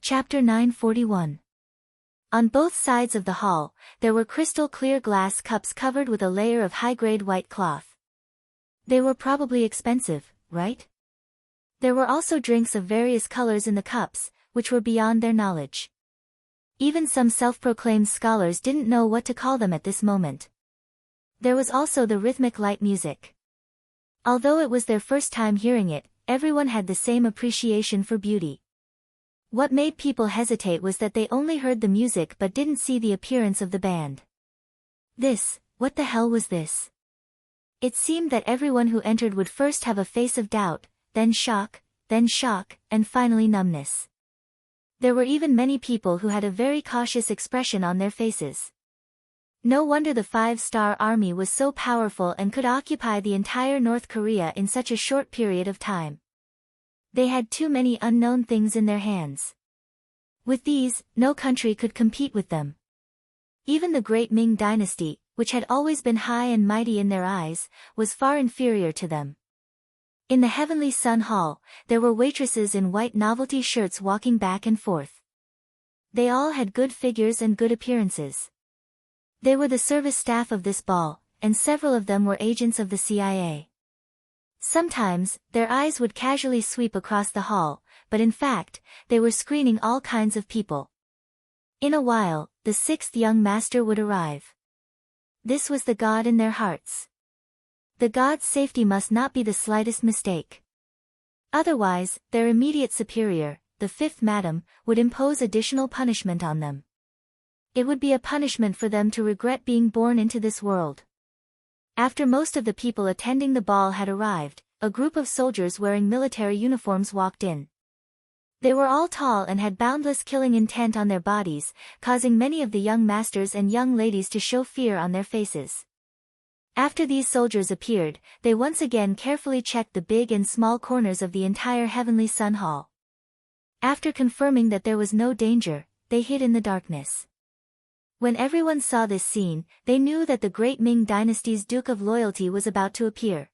Chapter 941. On both sides of the hall, there were crystal-clear glass cups covered with a layer of high-grade white cloth. They were probably expensive, right? There were also drinks of various colors in the cups, which were beyond their knowledge. Even some self-proclaimed scholars didn't know what to call them at this moment. There was also the rhythmic light music. Although it was their first time hearing it, everyone had the same appreciation for beauty. What made people hesitate was that they only heard the music but didn't see the appearance of the band. What the hell was this? It seemed that everyone who entered would first have a face of doubt, then shock, and finally numbness. There were even many people who had a very cautious expression on their faces. No wonder the 5-star army was so powerful and could occupy the entire North Korea in such a short period of time. They had too many unknown things in their hands. With these, no country could compete with them. Even the great Ming dynasty, which had always been high and mighty in their eyes, was far inferior to them. In the Heavenly Sun Hall, there were waitresses in white novelty shirts walking back and forth. They all had good figures and good appearances. They were the service staff of this ball, and several of them were agents of the CIA. Sometimes, their eyes would casually sweep across the hall, but in fact, they were screening all kinds of people. In a while, the 6th young master would arrive. This was the god in their hearts. The god's safety must not be the slightest mistake. Otherwise, their immediate superior, the 5th madam, would impose additional punishment on them. It would be a punishment for them to regret being born into this world. After most of the people attending the ball had arrived, a group of soldiers wearing military uniforms walked in. They were all tall and had boundless killing intent on their bodies, causing many of the young masters and young ladies to show fear on their faces. After these soldiers appeared, they once again carefully checked the big and small corners of the entire Heavenly Sun Hall. After confirming that there was no danger, they hid in the darkness. When everyone saw this scene, they knew that the great Ming dynasty's Duke of Loyalty was about to appear.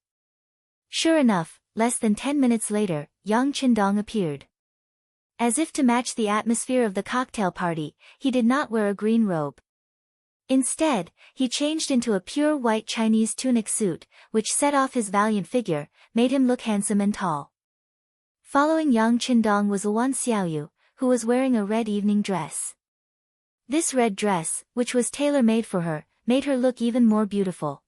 Sure enough, less than 10 minutes later, Yang Qindong appeared. As if to match the atmosphere of the cocktail party, he did not wear a green robe. Instead, he changed into a pure white Chinese tunic suit, which set off his valiant figure, made him look handsome and tall. Following Yang Qindong was Wan Xiaoyu, who was wearing a red evening dress. This red dress, which was tailor-made for her, made her look even more beautiful.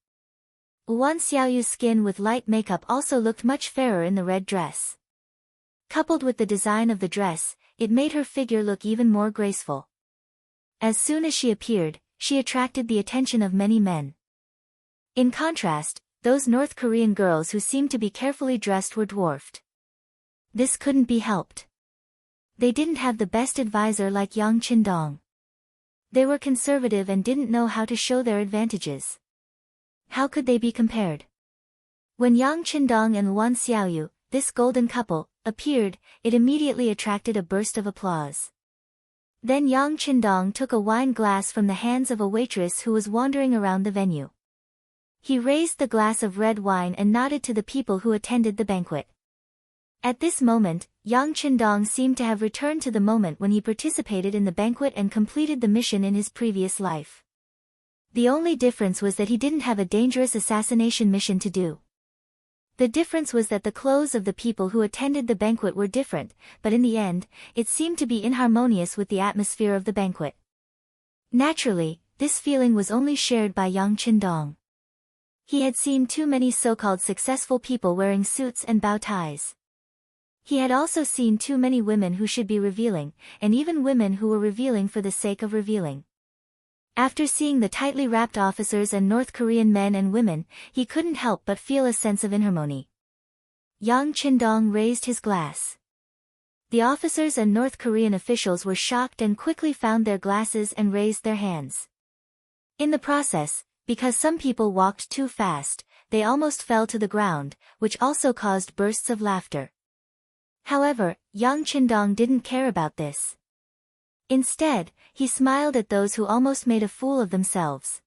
Wan Xiaoyu's skin with light makeup also looked much fairer in the red dress. Coupled with the design of the dress, it made her figure look even more graceful. As soon as she appeared, she attracted the attention of many men. In contrast, those North Korean girls who seemed to be carefully dressed were dwarfed. This couldn't be helped. They didn't have the best advisor like Yang Qindong. They were conservative and didn't know how to show their advantages. How could they be compared? When Yang Qindong and Wan Xiaoyu, this golden couple, appeared, it immediately attracted a burst of applause. Then Yang Qindong took a wine glass from the hands of a waitress who was wandering around the venue. He raised the glass of red wine and nodded to the people who attended the banquet. At this moment, Yang Qindong seemed to have returned to the moment when he participated in the banquet and completed the mission in his previous life. The only difference was that he didn't have a dangerous assassination mission to do. The difference was that the clothes of the people who attended the banquet were different, but in the end, it seemed to be inharmonious with the atmosphere of the banquet. Naturally, this feeling was only shared by Yang Qindong. He had seen too many so-called successful people wearing suits and bow ties. He had also seen too many women who should be revealing, and even women who were revealing for the sake of revealing. After seeing the tightly wrapped officers and North Korean men and women, he couldn't help but feel a sense of inharmony. Yang Qindong raised his glass. The officers and North Korean officials were shocked and quickly found their glasses and raised their hands. In the process, because some people walked too fast, they almost fell to the ground, which also caused bursts of laughter. However, Yang Qindong didn't care about this. Instead, he smiled at those who almost made a fool of themselves.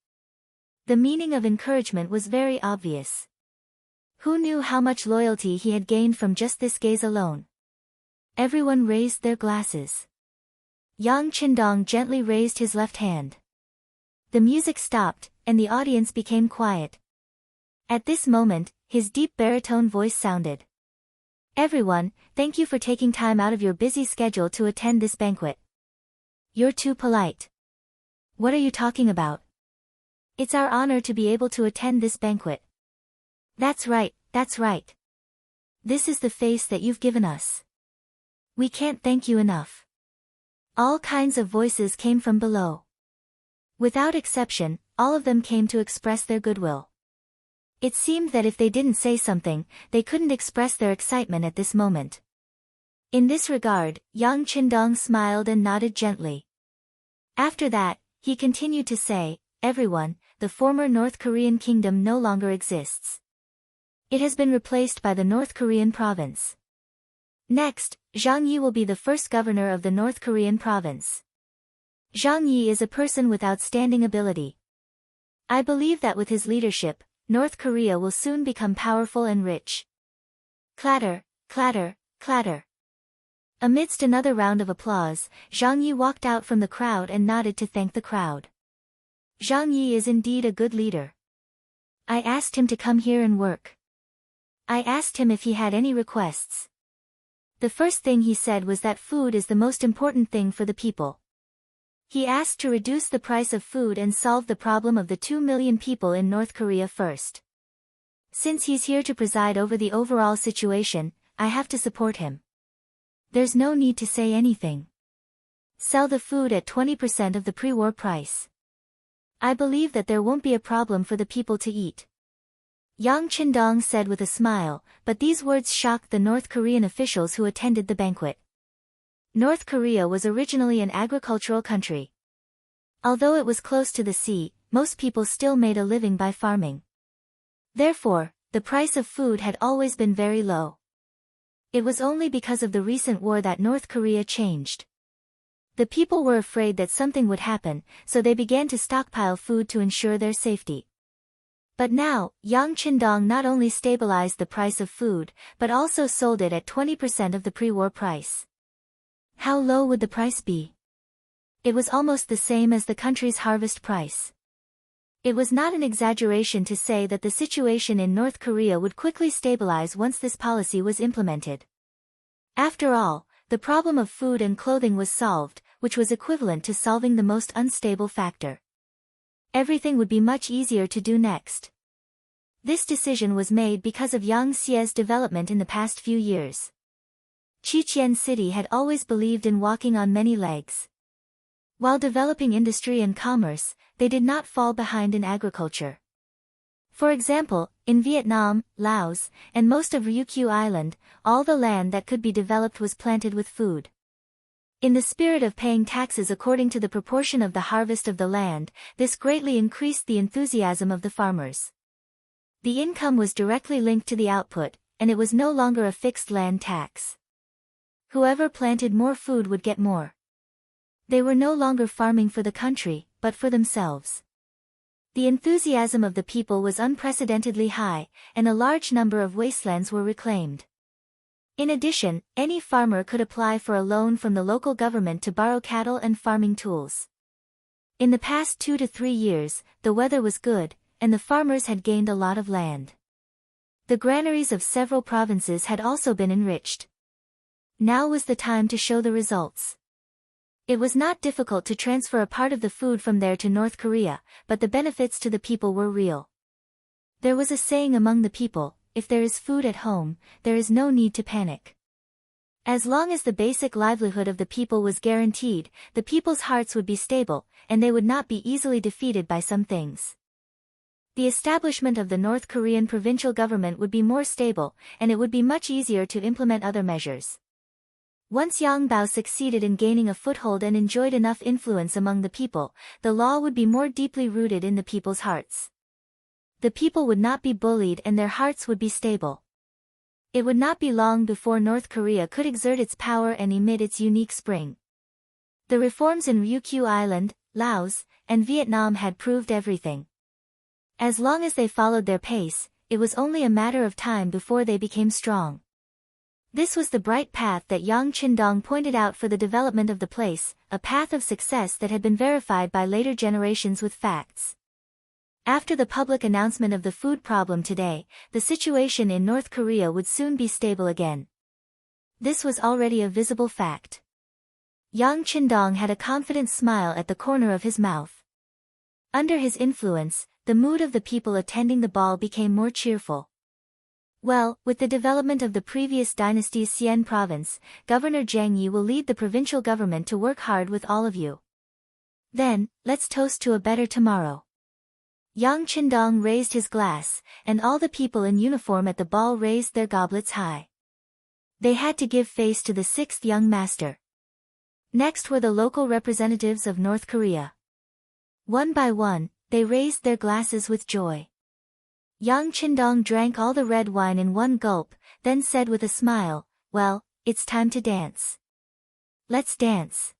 The meaning of encouragement was very obvious. Who knew how much loyalty he had gained from just this gaze alone? Everyone raised their glasses. Yang Qindong gently raised his left hand. The music stopped, and the audience became quiet. At this moment, his deep baritone voice sounded. Everyone, thank you for taking time out of your busy schedule to attend this banquet. You're too polite. What are you talking about? It's our honor to be able to attend this banquet. That's right, that's right. This is the face that you've given us. We can't thank you enough. All kinds of voices came from below. Without exception, all of them came to express their goodwill. It seemed that if they didn't say something, they couldn't express their excitement at this moment. In this regard, Yang Qindong smiled and nodded gently. After that, he continued to say, everyone, the former North Korean kingdom no longer exists. It has been replaced by the North Korean province. Next, Zhang Yi will be the first governor of the North Korean province. Zhang Yi is a person with outstanding ability. I believe that with his leadership, North Korea will soon become powerful and rich. Clatter, clatter, clatter. Amidst another round of applause, Zhang Yi walked out from the crowd and nodded to thank the crowd. Zhang Yi is indeed a good leader. I asked him to come here and work. I asked him if he had any requests. The first thing he said was that food is the most important thing for the people. He asked to reduce the price of food and solve the problem of the 2 million people in North Korea first. Since he's here to preside over the overall situation, I have to support him. There's no need to say anything. Sell the food at 20% of the pre-war price. I believe that there won't be a problem for the people to eat. Yang Qindong said with a smile, but these words shocked the North Korean officials who attended the banquet. North Korea was originally an agricultural country. Although it was close to the sea, most people still made a living by farming. Therefore, the price of food had always been very low. It was only because of the recent war that North Korea changed. The people were afraid that something would happen, so they began to stockpile food to ensure their safety. But now, Yang Qindong not only stabilized the price of food, but also sold it at 20% of the pre-war price. How low would the price be? It was almost the same as the country's harvest price. It was not an exaggeration to say that the situation in North Korea would quickly stabilize once this policy was implemented. After all, the problem of food and clothing was solved, which was equivalent to solving the most unstable factor. Everything would be much easier to do next. This decision was made because of Yangtze's development in the past few years. Qiqian City had always believed in walking on many legs. While developing industry and commerce, they did not fall behind in agriculture. For example, in Vietnam, Laos, and most of Ryukyu Island, all the land that could be developed was planted with food. In the spirit of paying taxes according to the proportion of the harvest of the land, this greatly increased the enthusiasm of the farmers. The income was directly linked to the output, and it was no longer a fixed land tax. Whoever planted more food would get more. They were no longer farming for the country, but for themselves. The enthusiasm of the people was unprecedentedly high, and a large number of wastelands were reclaimed. In addition, any farmer could apply for a loan from the local government to borrow cattle and farming tools. In the past 2 to 3 years, the weather was good, and the farmers had gained a lot of land. The granaries of several provinces had also been enriched. Now was the time to show the results. It was not difficult to transfer a part of the food from there to North Korea, but the benefits to the people were real. There was a saying among the people, if there is food at home, there is no need to panic. As long as the basic livelihood of the people was guaranteed, the people's hearts would be stable, and they would not be easily defeated by some things. The establishment of the North Korean provincial government would be more stable, and it would be much easier to implement other measures. Once Yang Bao succeeded in gaining a foothold and enjoyed enough influence among the people, the law would be more deeply rooted in the people's hearts. The people would not be bullied and their hearts would be stable. It would not be long before North Korea could exert its power and emit its unique spring. The reforms in Ryukyu Island, Laos, and Vietnam had proved everything. As long as they followed their pace, it was only a matter of time before they became strong. This was the bright path that Yang Qindong pointed out for the development of the place, a path of success that had been verified by later generations with facts. After the public announcement of the food problem today, the situation in North Korea would soon be stable again. This was already a visible fact. Yang Qindong had a confident smile at the corner of his mouth. Under his influence, the mood of the people attending the ball became more cheerful. Well, with the development of the previous dynasty's Xian province, Governor Zhang Yi will lead the provincial government to work hard with all of you. Then, let's toast to a better tomorrow. Yang Qindong raised his glass, and all the people in uniform at the ball raised their goblets high. They had to give face to the sixth young master. Next were the local representatives of North Korea. One by one, they raised their glasses with joy. Yang Qindong drank all the red wine in one gulp, then said with a smile, "Well, it's time to dance. Let's dance."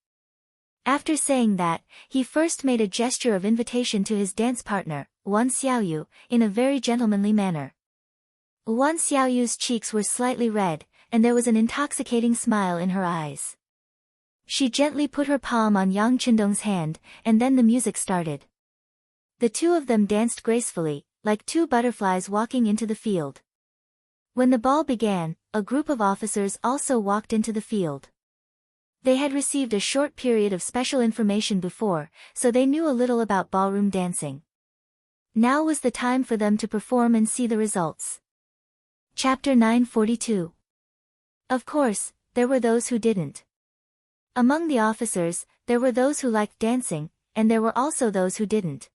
After saying that, he first made a gesture of invitation to his dance partner, Wan Xiaoyu, in a very gentlemanly manner. Wan Xiaoyu's cheeks were slightly red, and there was an intoxicating smile in her eyes. She gently put her palm on Yang Qindong's hand, and then the music started. The two of them danced gracefully, like two butterflies walking into the field. When the ball began, a group of officers also walked into the field. They had received a short period of special information before, so they knew a little about ballroom dancing. Now was the time for them to perform and see the results. Chapter 942. Of course, there were those who didn't. Among the officers, there were those who liked dancing, and there were also those who didn't.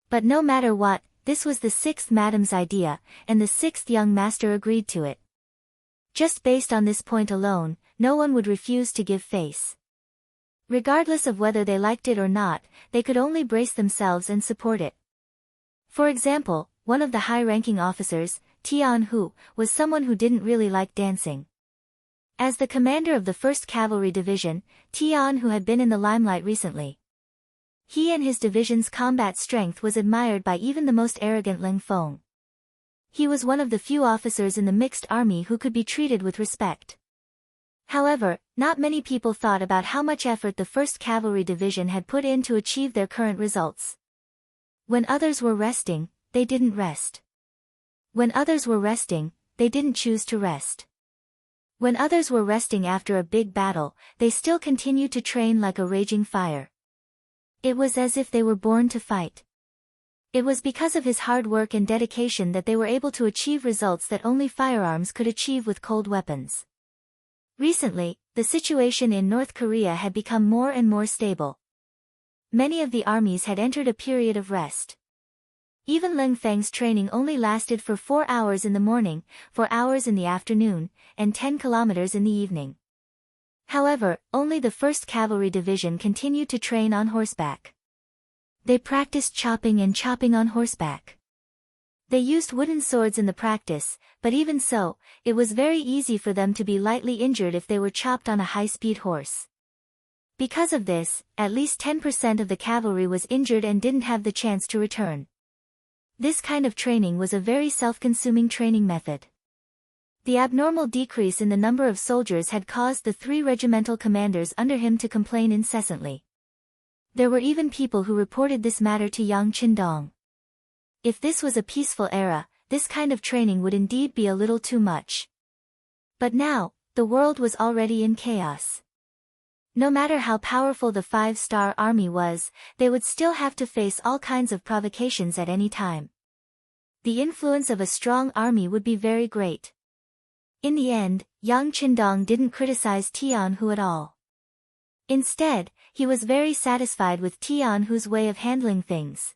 But no matter what, this was the sixth madam's idea, and the sixth young master agreed to it. Just based on this point alone, no one would refuse to give face. Regardless of whether they liked it or not, they could only brace themselves and support it. For example, one of the high-ranking officers, Tian Hu, was someone who didn't really like dancing. As the commander of the 1st Cavalry Division, Tian Hu had been in the limelight recently. He and his division's combat strength was admired by even the most arrogant Leng Feng. He was one of the few officers in the mixed army who could be treated with respect. However, not many people thought about how much effort the 1st Cavalry Division had put in to achieve their current results. When others were resting, they didn't rest. When others were resting, they didn't choose to rest. When others were resting after a big battle, they still continued to train like a raging fire. It was as if they were born to fight. It was because of his hard work and dedication that they were able to achieve results that only firearms could achieve with cold weapons. Recently, the situation in North Korea had become more and more stable. Many of the armies had entered a period of rest. Even Leng Feng's training only lasted for 4 hours in the morning, 4 hours in the afternoon, and 10 kilometers in the evening. However, only the 1st Cavalry Division continued to train on horseback. They practiced chopping and chopping on horseback. They used wooden swords in the practice, but even so, it was very easy for them to be lightly injured if they were chopped on a high-speed horse. Because of this, at least 10% of the cavalry was injured and didn't have the chance to return. This kind of training was a very self-consuming training method. The abnormal decrease in the number of soldiers had caused the 3 regimental commanders under him to complain incessantly. There were even people who reported this matter to Yang Qindong. If this was a peaceful era, this kind of training would indeed be a little too much. But now, the world was already in chaos. No matter how powerful the 5-star army was, they would still have to face all kinds of provocations at any time. The influence of a strong army would be very great. In the end, Yang Qindong didn't criticize Tian Hu at all. Instead, he was very satisfied with Tian Hu's way of handling things.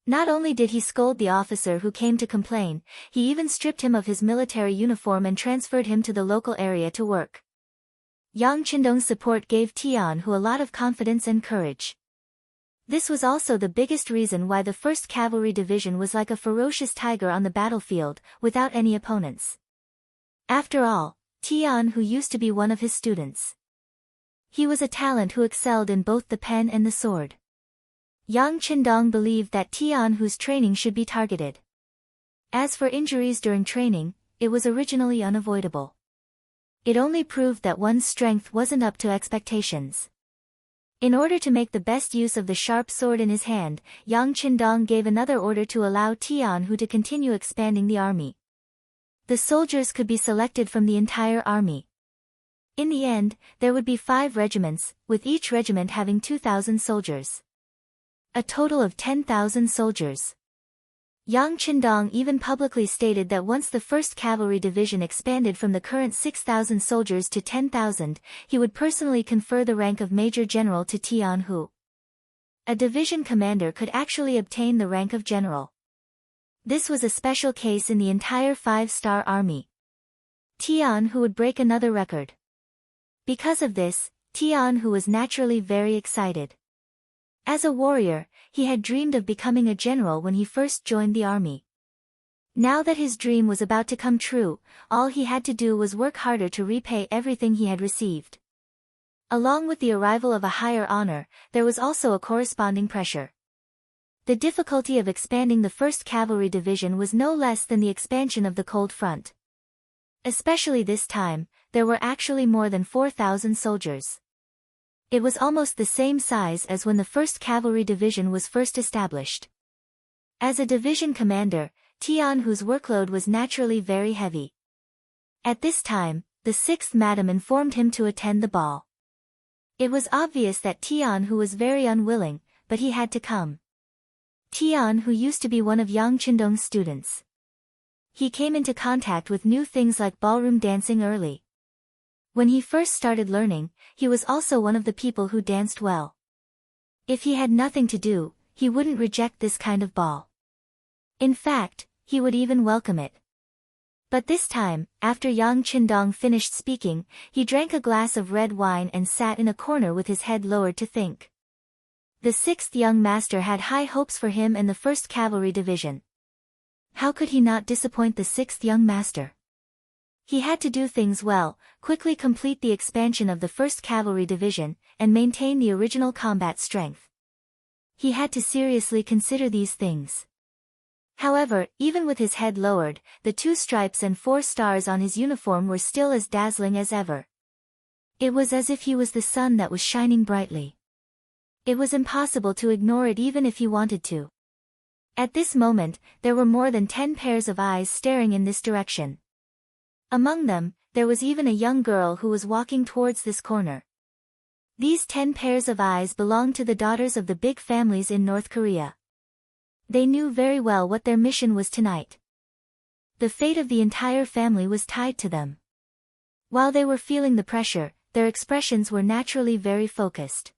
Not only did he scold the officer who came to complain, he even stripped him of his military uniform and transferred him to the local area to work. Yang Qindong's support gave Tian Hu a lot of confidence and courage. This was also the biggest reason why the 1st Cavalry Division was like a ferocious tiger on the battlefield, without any opponents. After all, Tian Hu used to be one of his students. He was a talent who excelled in both the pen and the sword. Yang Qindong believed that Tian Hu's training should be targeted. As for injuries during training, it was originally unavoidable. It only proved that one's strength wasn't up to expectations. In order to make the best use of the sharp sword in his hand, Yang Qindong gave another order to allow Tianhu to continue expanding the army. The soldiers could be selected from the entire army. In the end, there would be 5 regiments, with each regiment having 2,000 soldiers. A total of 10,000 soldiers. Yang Qindong even publicly stated that once the 1st Cavalry Division expanded from the current 6,000 soldiers to 10,000, he would personally confer the rank of Major General to Tianhu. A division commander could actually obtain the rank of general. This was a special case in the entire 5-star army. Tianhu would break another record. Because of this, Tianhu was naturally very excited. As a warrior, he had dreamed of becoming a general when he first joined the army. Now that his dream was about to come true, all he had to do was work harder to repay everything he had received. Along with the arrival of a higher honor, there was also a corresponding pressure. The difficulty of expanding the 1st Cavalry Division was no less than the expansion of the Cold Front. Especially this time, there were actually more than 4,000 soldiers. It was almost the same size as when the 1st Cavalry Division was first established. As a division commander, Tianhu's workload was naturally very heavy. At this time, the 6th Madam informed him to attend the ball. It was obvious that Tianhu was very unwilling, but he had to come. Tianhu used to be one of Yang Qindong's students. He came into contact with new things like ballroom dancing early. When he first started learning, he was also one of the people who danced well. If he had nothing to do, he wouldn't reject this kind of ball. In fact, he would even welcome it. But this time, after Yang Qindong finished speaking, he drank a glass of red wine and sat in a corner with his head lowered to think. The 6th young master had high hopes for him and the 1st Cavalry Division. How could he not disappoint the 6th young master? He had to do things well, quickly complete the expansion of the 1st Cavalry Division, and maintain the original combat strength. He had to seriously consider these things. However, even with his head lowered, the 2 stripes and 4 stars on his uniform were still as dazzling as ever. It was as if he was the sun that was shining brightly. It was impossible to ignore it even if he wanted to. At this moment, there were more than 10 pairs of eyes staring in this direction. Among them, there was even a young girl who was walking towards this corner. These 10 pairs of eyes belonged to the daughters of the big families in North Korea. They knew very well what their mission was tonight. The fate of the entire family was tied to them. While they were feeling the pressure, their expressions were naturally very focused.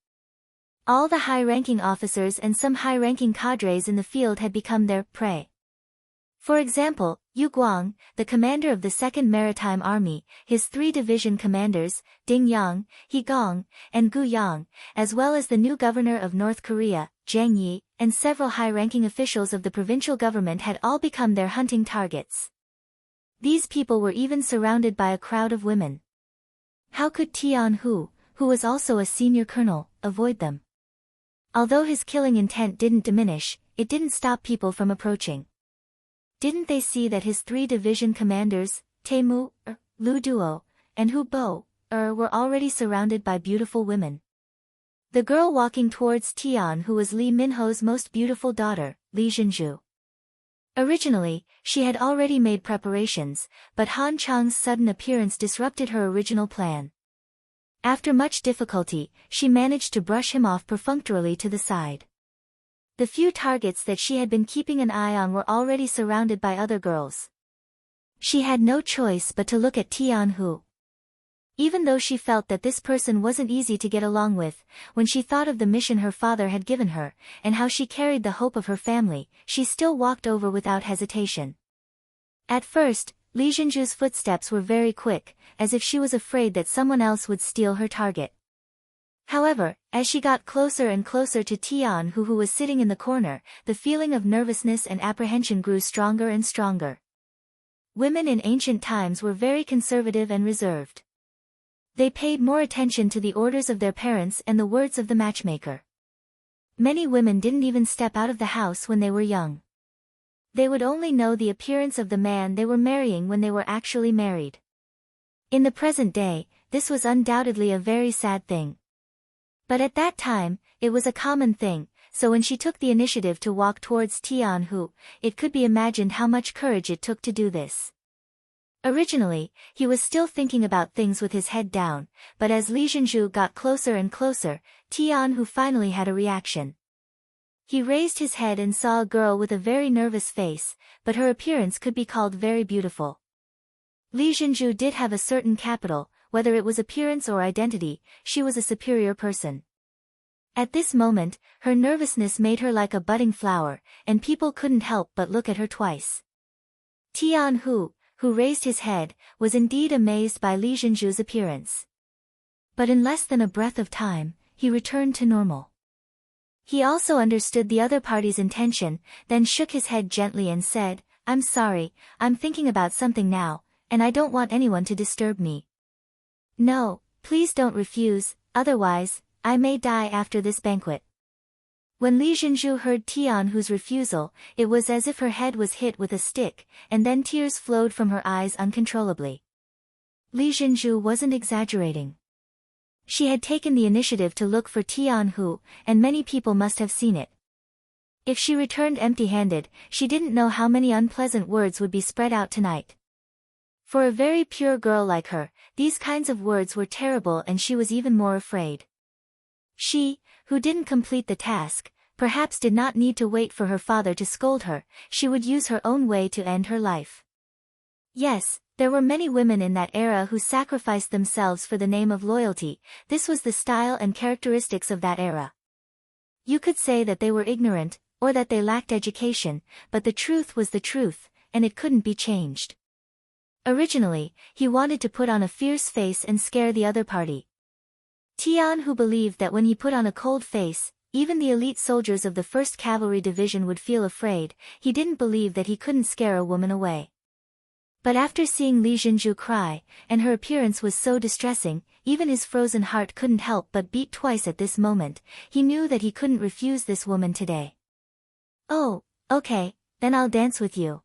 All the high-ranking officers and some high-ranking cadres in the field had become their prey. For example, Yu Guang, the commander of the 2nd Maritime Army, his 3 division commanders, Ding Yang, He Gong, and Gu Yang, as well as the new governor of North Korea, Zhang Yi, and several high-ranking officials of the provincial government had all become their hunting targets. These people were even surrounded by a crowd of women. How could Tianhu, who was also a senior colonel, avoid them? Although his killing intent didn't diminish, it didn't stop people from approaching. Didn't they see that his 3 division commanders, Temu, Lu Duo, and Hu Bo, were already surrounded by beautiful women? The girl walking towards Tian, who was Li Minho's most beautiful daughter, Li Zhenju. Originally, she had already made preparations, but Han Chang's sudden appearance disrupted her original plan. After much difficulty, she managed to brush him off perfunctorily to the side. The few targets that she had been keeping an eye on were already surrounded by other girls. She had no choice but to look at Tianhu. Even though she felt that this person wasn't easy to get along with, when she thought of the mission her father had given her, and how she carried the hope of her family, she still walked over without hesitation. At first, Li Zhenju's footsteps were very quick, as if she was afraid that someone else would steal her target. However, as she got closer and closer to Tianhu, who was sitting in the corner, the feeling of nervousness and apprehension grew stronger and stronger. Women in ancient times were very conservative and reserved. They paid more attention to the orders of their parents and the words of the matchmaker. Many women didn't even step out of the house when they were young. They would only know the appearance of the man they were marrying when they were actually married. In the present day, this was undoubtedly a very sad thing. But at that time, it was a common thing, so when she took the initiative to walk towards Tianhu, it could be imagined how much courage it took to do this. Originally, he was still thinking about things with his head down, but as Li Zhenju got closer and closer, Tianhu finally had a reaction. He raised his head and saw a girl with a very nervous face, but her appearance could be called very beautiful. Li Zhenju did have a certain capital, whether it was appearance or identity, she was a superior person. At this moment, her nervousness made her like a budding flower, and people couldn't help but look at her twice. Tianhu, who raised his head, was indeed amazed by Li Zhenju's appearance. But in less than a breath of time, he returned to normal. He also understood the other party's intention, then shook his head gently and said, "I'm sorry, I'm thinking about something now, and I don't want anyone to disturb me. No, please don't refuse, otherwise, I may die after this banquet." When Li Zhenju heard Tianhu's refusal, it was as if her head was hit with a stick, and then tears flowed from her eyes uncontrollably. Li Zhenju wasn't exaggerating. She had taken the initiative to look for Tianhu, and many people must have seen it. If she returned empty-handed, she didn't know how many unpleasant words would be spread out tonight. For a very pure girl like her, these kinds of words were terrible, and she was even more afraid. She, who didn't complete the task, perhaps did not need to wait for her father to scold her, she would use her own way to end her life. Yes, there were many women in that era who sacrificed themselves for the name of loyalty, this was the style and characteristics of that era. You could say that they were ignorant, or that they lacked education, but the truth was the truth, and it couldn't be changed. Originally, he wanted to put on a fierce face and scare the other party. Tianhu believed that when he put on a cold face, even the elite soldiers of the 1st Cavalry Division would feel afraid. He didn't believe that he couldn't scare a woman away. But after seeing Li Zhenju cry, and her appearance was so distressing, even his frozen heart couldn't help but beat twice at this moment. He knew that he couldn't refuse this woman today. "Oh, okay, then I'll dance with you.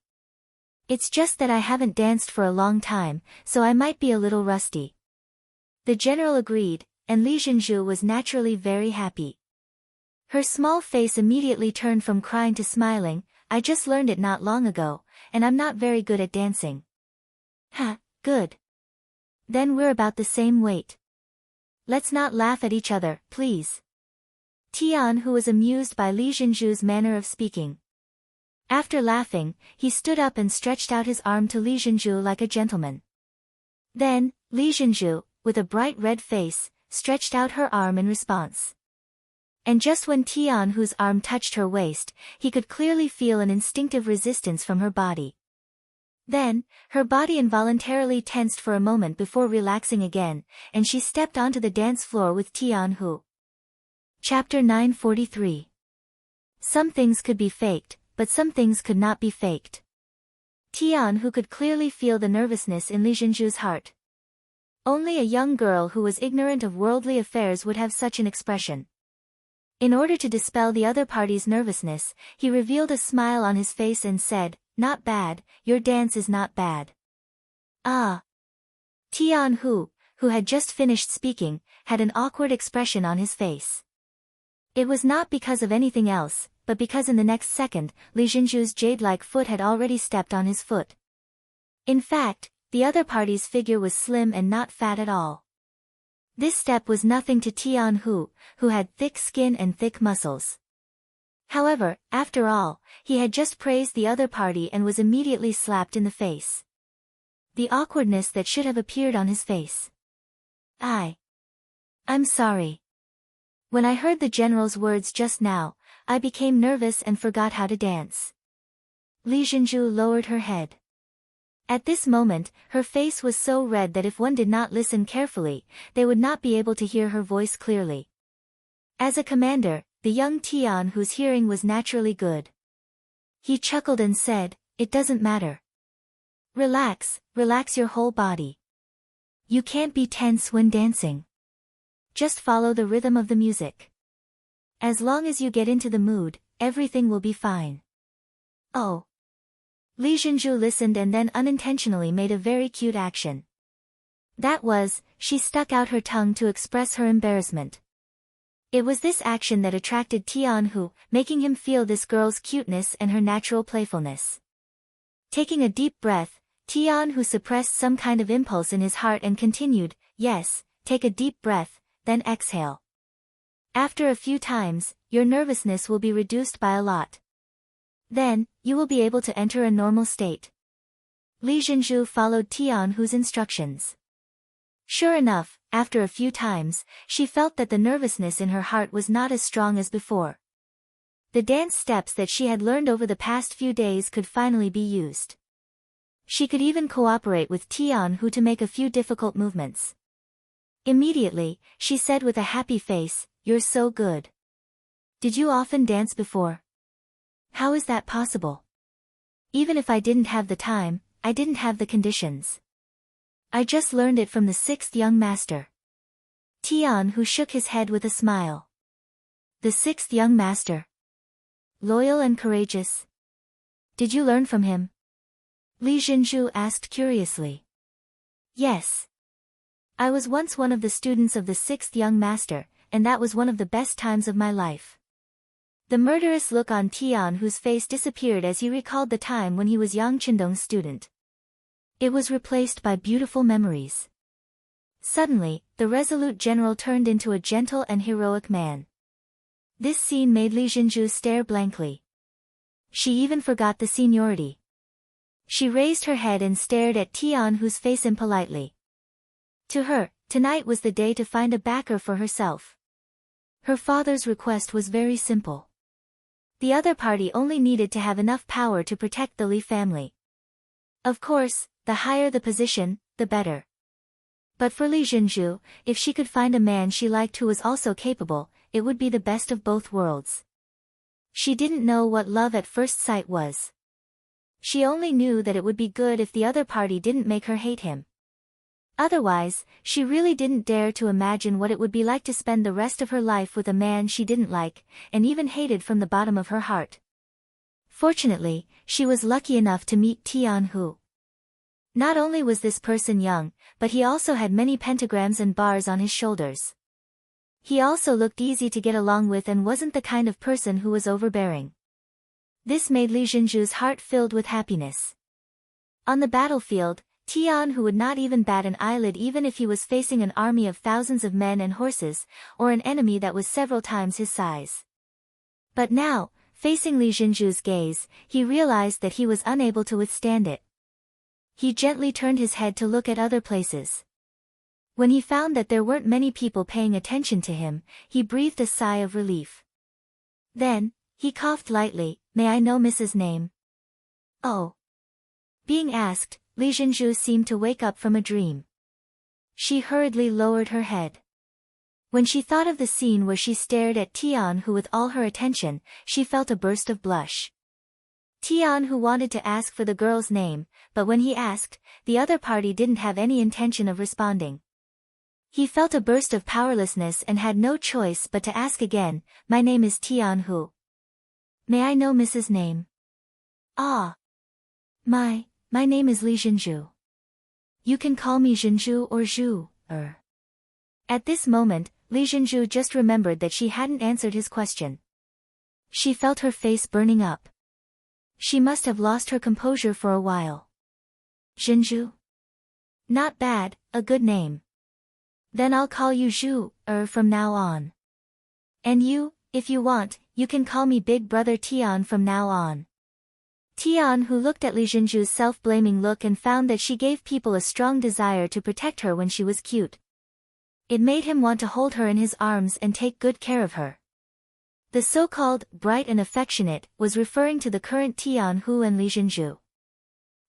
It's just that I haven't danced for a long time, so I might be a little rusty." The general agreed, and Li Zhenju was naturally very happy. Her small face immediately turned from crying to smiling. "I just learned it not long ago, and I'm not very good at dancing." "Ha, good. Then we're about the same weight. Let's not laugh at each other, please." Tianhu was amused by Li Zhenju's manner of speaking. After laughing, he stood up and stretched out his arm to Li Zhenju like a gentleman. Then, Li Zhenju, with a bright red face, stretched out her arm in response. And just when Tianhu's arm touched her waist, he could clearly feel an instinctive resistance from her body. Then, her body involuntarily tensed for a moment before relaxing again, and she stepped onto the dance floor with Tianhu. Chapter 943. Some things could be faked, but some things could not be faked. Tianhu could clearly feel the nervousness in Li Zhenju's heart. Only a young girl who was ignorant of worldly affairs would have such an expression. In order to dispel the other party's nervousness, he revealed a smile on his face and said, "Not bad, your dance is not bad." "Ah." Tianhu, who had just finished speaking, had an awkward expression on his face. It was not because of anything else, but because in the next second, Li Zhenju's jade-like foot had already stepped on his foot. In fact, the other party's figure was slim and not fat at all. This step was nothing to Tianhu, who had thick skin and thick muscles. However, after all, he had just praised the other party and was immediately slapped in the face. The awkwardness that should have appeared on his face. I'm sorry. When I heard the general's words just now, I became nervous and forgot how to dance." Li Zhenju lowered her head. At this moment, her face was so red that if one did not listen carefully, they would not be able to hear her voice clearly. As a commander, the young Tian whose hearing was naturally good. He chuckled and said, "It doesn't matter. Relax your whole body. You can't be tense when dancing. Just follow the rhythm of the music. As long as you get into the mood, everything will be fine." "Oh." Li Zhenju listened and then unintentionally made a very cute action. She stuck out her tongue to express her embarrassment. It was this action that attracted Tianhu, making him feel this girl's cuteness and her natural playfulness. Taking a deep breath, Tianhu suppressed some kind of impulse in his heart and continued, "Yes, take a deep breath, then exhale. After a few times, your nervousness will be reduced by a lot. Then, you will be able to enter a normal state." Li Zhenju followed Tianhu's instructions. Sure enough, after a few times, she felt that the nervousness in her heart was not as strong as before. The dance steps that she had learned over the past few days could finally be used. She could even cooperate with Tianhu to make a few difficult movements. Immediately, she said with a happy face, "You're so good. Did you often dance before? How is that possible? Even if I didn't have the time, I didn't have the conditions. I just learned it from the sixth young master." Tianhu shook his head with a smile. The sixth young master? Loyal and courageous? Did you learn from him? Li Zhenju asked curiously. Yes. I was once one of the students of the sixth young master, and that was one of the best times of my life. The murderous look on Tianhu's face disappeared as he recalled the time when he was Yang Qindong's student. It was replaced by beautiful memories. Suddenly, the resolute general turned into a gentle and heroic man. This scene made Li Zhenju stare blankly. She even forgot the seniority. She raised her head and stared at Tianhu's face impolitely. To her, tonight was the day to find a backer for herself. Her father's request was very simple. The other party only needed to have enough power to protect the Li family. Of course, the higher the position, the better. But for Li Zhenju, if she could find a man she liked who was also capable, it would be the best of both worlds. She didn't know what love at first sight was. She only knew that it would be good if the other party didn't make her hate him. Otherwise, she really didn't dare to imagine what it would be like to spend the rest of her life with a man she didn't like, and even hated from the bottom of her heart. Fortunately, she was lucky enough to meet Tianhu. Not only was this person young, but he also had many pentagrams and bars on his shoulders. He also looked easy to get along with and wasn't the kind of person who was overbearing. This made Li Zhenju's heart filled with happiness. On the battlefield, Tianhu would not even bat an eyelid even if he was facing an army of thousands of men and horses, or an enemy that was several times his size. But now, facing Li Zhenju's gaze, he realized that he was unable to withstand it. He gently turned his head to look at other places. When he found that there weren't many people paying attention to him, he breathed a sigh of relief. Then, he coughed lightly, "May I know Mrs.'s name?" "Oh." Being asked, Li Zhenju seemed to wake up from a dream. She hurriedly lowered her head. When she thought of the scene where she stared at Tianhu with all her attention, she felt a burst of blush. Tianhu wanted to ask for the girl's name, but when he asked, the other party didn't have any intention of responding. He felt a burst of powerlessness and had no choice but to ask again, "My name is Tianhu. May I know Mrs.'s name?" "Ah. My name is Li Zhenju. You can call me Zhenju or Zhu, At this moment, Li Zhenju just remembered that she hadn't answered his question. She felt her face burning up. She must have lost her composure for a while. "Zhenju? Not bad, a good name. Then I'll call you Zhu, from now on. And you, if you want, you can call me Big Brother Tian from now on." Tian, who looked at Li Zhenju's self-blaming look and found that she gave people a strong desire to protect her when she was cute. It made him want to hold her in his arms and take good care of her. The so-called bright and affectionate was referring to the current Tianhu and Li Zhenju.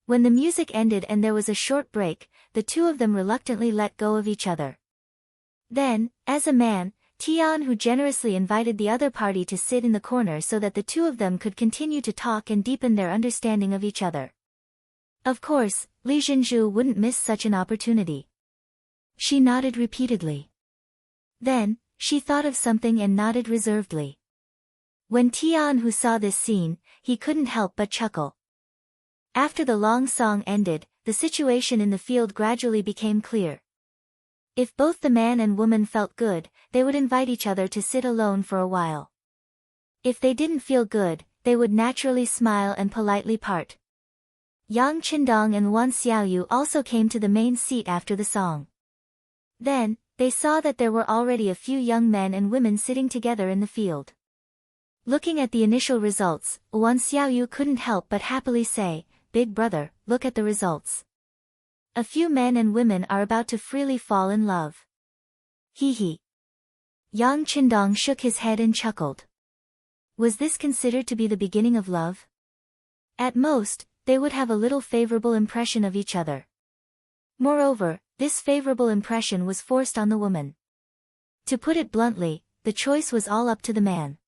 When the music ended and there was a short break, the two of them reluctantly let go of each other. Then, as a man, Tianhu generously invited the other party to sit in the corner so that the two of them could continue to talk and deepen their understanding of each other. Of course, Li Zhenju wouldn't miss such an opportunity. She nodded repeatedly. Then, she thought of something and nodded reservedly. When Tianhu saw this scene, he couldn't help but chuckle. After the long song ended, the situation in the field gradually became clear. If both the man and woman felt good, they would invite each other to sit alone for a while. If they didn't feel good, they would naturally smile and politely part. Yang Qindong and Wan Xiaoyu also came to the main seat after the song. Then, they saw that there were already a few young men and women sitting together in the field. Looking at the initial results, Wan Xiaoyu couldn't help but happily say, "Big brother, look at the results. A few men and women are about to freely fall in love." Hee hee. Yang Qindong shook his head and chuckled. Was this considered to be the beginning of love? At most, they would have a little favorable impression of each other. Moreover, this favorable impression was forced on the woman. To put it bluntly, the choice was all up to the man.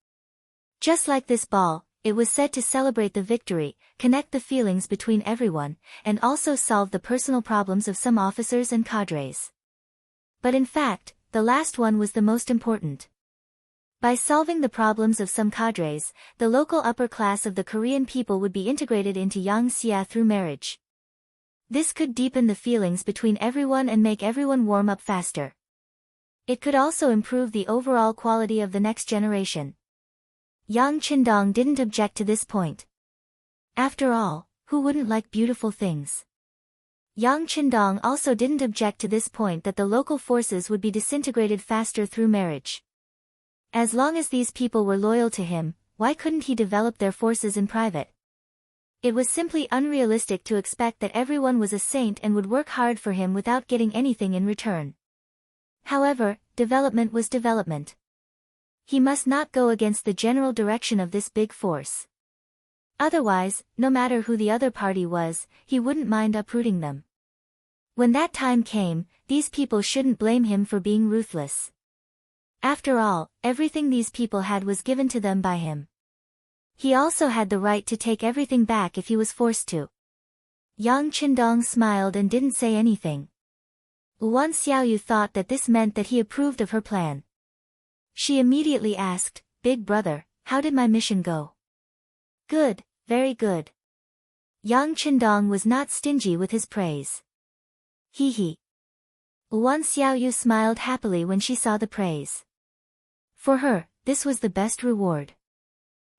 Just like this ball, it was said to celebrate the victory, connect the feelings between everyone, and also solve the personal problems of some officers and cadres. But in fact, the last one was the most important. By solving the problems of some cadres, the local upper class of the Korean people would be integrated into Yang Xia through marriage. This could deepen the feelings between everyone and make everyone warm up faster. It could also improve the overall quality of the next generation. Yang Qindong didn't object to this point. After all, who wouldn't like beautiful things? Yang Qindong also didn't object to this point that the local forces would be disintegrated faster through marriage. As long as these people were loyal to him, why couldn't he develop their forces in private? It was simply unrealistic to expect that everyone was a saint and would work hard for him without getting anything in return. However, development was development. He must not go against the general direction of this big force. Otherwise, no matter who the other party was, he wouldn't mind uprooting them. When that time came, these people shouldn't blame him for being ruthless. After all, everything these people had was given to them by him. He also had the right to take everything back if he was forced to. Yang Qindong smiled and didn't say anything. Wan Xiaoyu thought that this meant that he approved of her plan. She immediately asked, "Big brother, how did my mission go?" "Good, very good." Yang Qindong was not stingy with his praise. Hee hee. Wan Xiaoyu smiled happily when she saw the praise. For her, this was the best reward.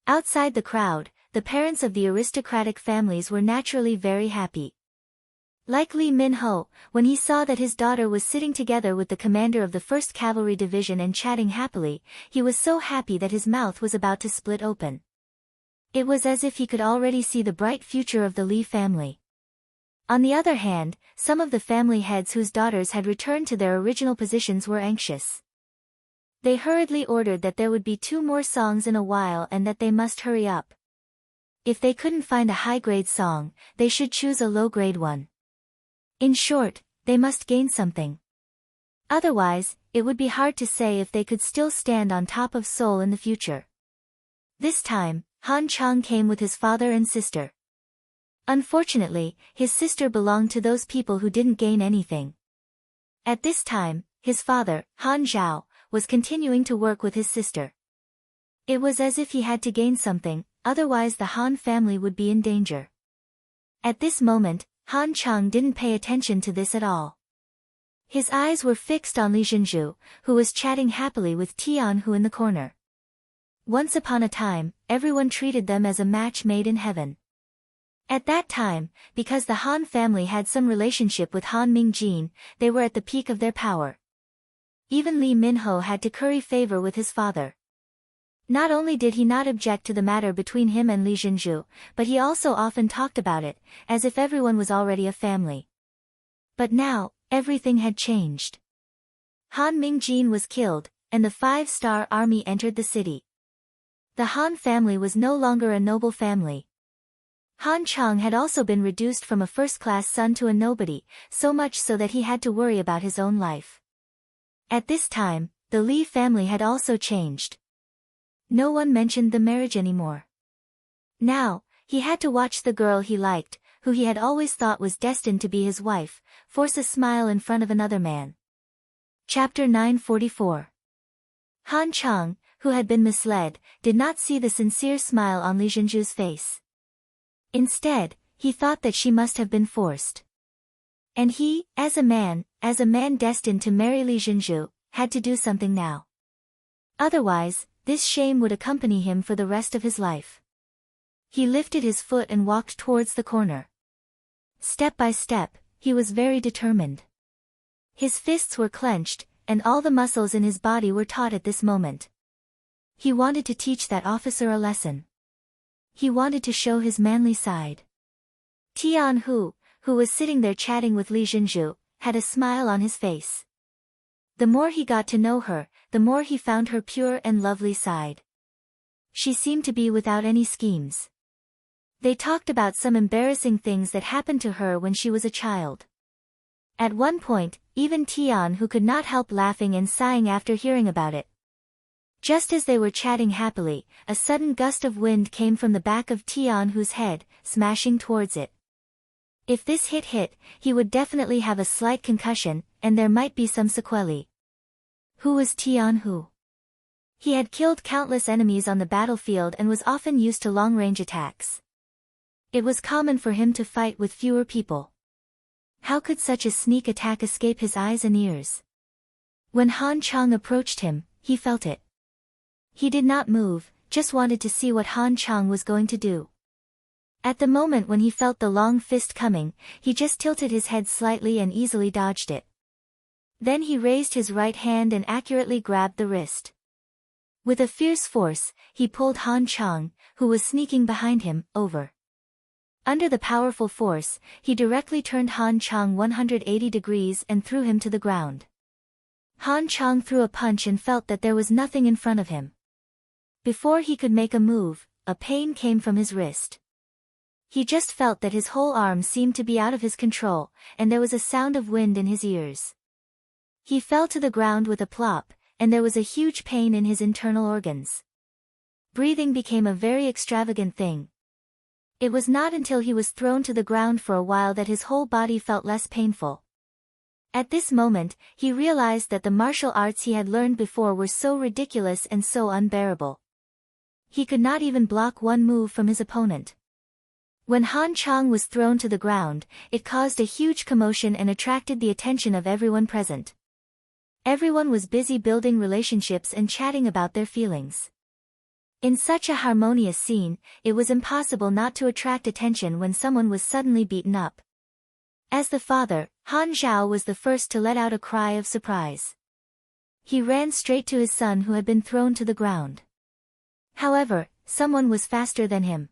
Outside the crowd, the parents of the aristocratic families were naturally very happy. Like Li Minho, when he saw that his daughter was sitting together with the commander of the 1st Cavalry Division and chatting happily, he was so happy that his mouth was about to split open. It was as if he could already see the bright future of the Li family. On the other hand, some of the family heads whose daughters had returned to their original positions were anxious. They hurriedly ordered that there would be 2 more songs in a while and that they must hurry up. If they couldn't find a high-grade song, they should choose a low-grade one. In short, they must gain something. Otherwise, it would be hard to say if they could still stand on top of Seoul in the future. This time, Han Chang came with his father and sister. Unfortunately, his sister belonged to those people who didn't gain anything. At this time, his father, Han Zhao, was continuing to work with his sister. It was as if he had to gain something, otherwise the Han family would be in danger. At this moment, Han Chang didn't pay attention to this at all. His eyes were fixed on Li Zhenju, who was chatting happily with Tian Hu in the corner. Once upon a time, everyone treated them as a match made in heaven. At that time, because the Han family had some relationship with Han Mingjin, they were at the peak of their power. Even Li Minho had to curry favor with his father. Not only did he not object to the matter between him and Li Zhenju, but he also often talked about it, as if everyone was already a family. But now, everything had changed. Han Mingjin was killed, and the 5-star army entered the city. The Han family was no longer a noble family. Han Chang had also been reduced from a first-class son to a nobody, so much so that he had to worry about his own life. At this time, the Li family had also changed. No one mentioned the marriage anymore. Now, he had to watch the girl he liked, who he had always thought was destined to be his wife, force a smile in front of another man. Chapter 944. Han Chang, who had been misled, did not see the sincere smile on Li Zhenju's face. Instead, he thought that she must have been forced. And he, as a man destined to marry Li Jinzhu, had to do something now. Otherwise, this shame would accompany him for the rest of his life. He lifted his foot and walked towards the corner. Step by step, he was very determined. His fists were clenched, and all the muscles in his body were taut at this moment. He wanted to teach that officer a lesson. He wanted to show his manly side. Tian Hu, who was sitting there chatting with Li Jinzhu, had a smile on his face. The more he got to know her, the more he found her pure and lovely side. She seemed to be without any schemes. They talked about some embarrassing things that happened to her when she was a child. At one point, even Tian Hu could not help laughing and sighing after hearing about it. Just as they were chatting happily, a sudden gust of wind came from the back of Tian Hu's head, smashing towards it. If this hit, he would definitely have a slight concussion, and there might be some sequelae. Who was Tian Hu? He had killed countless enemies on the battlefield and was often used to long-range attacks. It was common for him to fight with fewer people. How could such a sneak attack escape his eyes and ears? When Han Chang approached him, he felt it. He did not move, just wanted to see what Han Chang was going to do. At the moment when he felt the long fist coming, he just tilted his head slightly and easily dodged it. Then he raised his right hand and accurately grabbed the wrist. With a fierce force, he pulled Han Chang, who was sneaking behind him, over. Under the powerful force, he directly turned Han Chang 180 degrees and threw him to the ground. Han Chang threw a punch and felt that there was nothing in front of him. Before he could make a move, a pain came from his wrist. He just felt that his whole arm seemed to be out of his control, and there was a sound of wind in his ears. He fell to the ground with a plop, and there was a huge pain in his internal organs. Breathing became a very extravagant thing. It was not until he was thrown to the ground for a while that his whole body felt less painful. At this moment, he realized that the martial arts he had learned before were so ridiculous and so unbearable. He could not even block one move from his opponent. When Han Chang was thrown to the ground, it caused a huge commotion and attracted the attention of everyone present. Everyone was busy building relationships and chatting about their feelings. In such a harmonious scene, it was impossible not to attract attention when someone was suddenly beaten up. As the father, Han Zhao was the first to let out a cry of surprise. He ran straight to his son who had been thrown to the ground. However, someone was faster than him.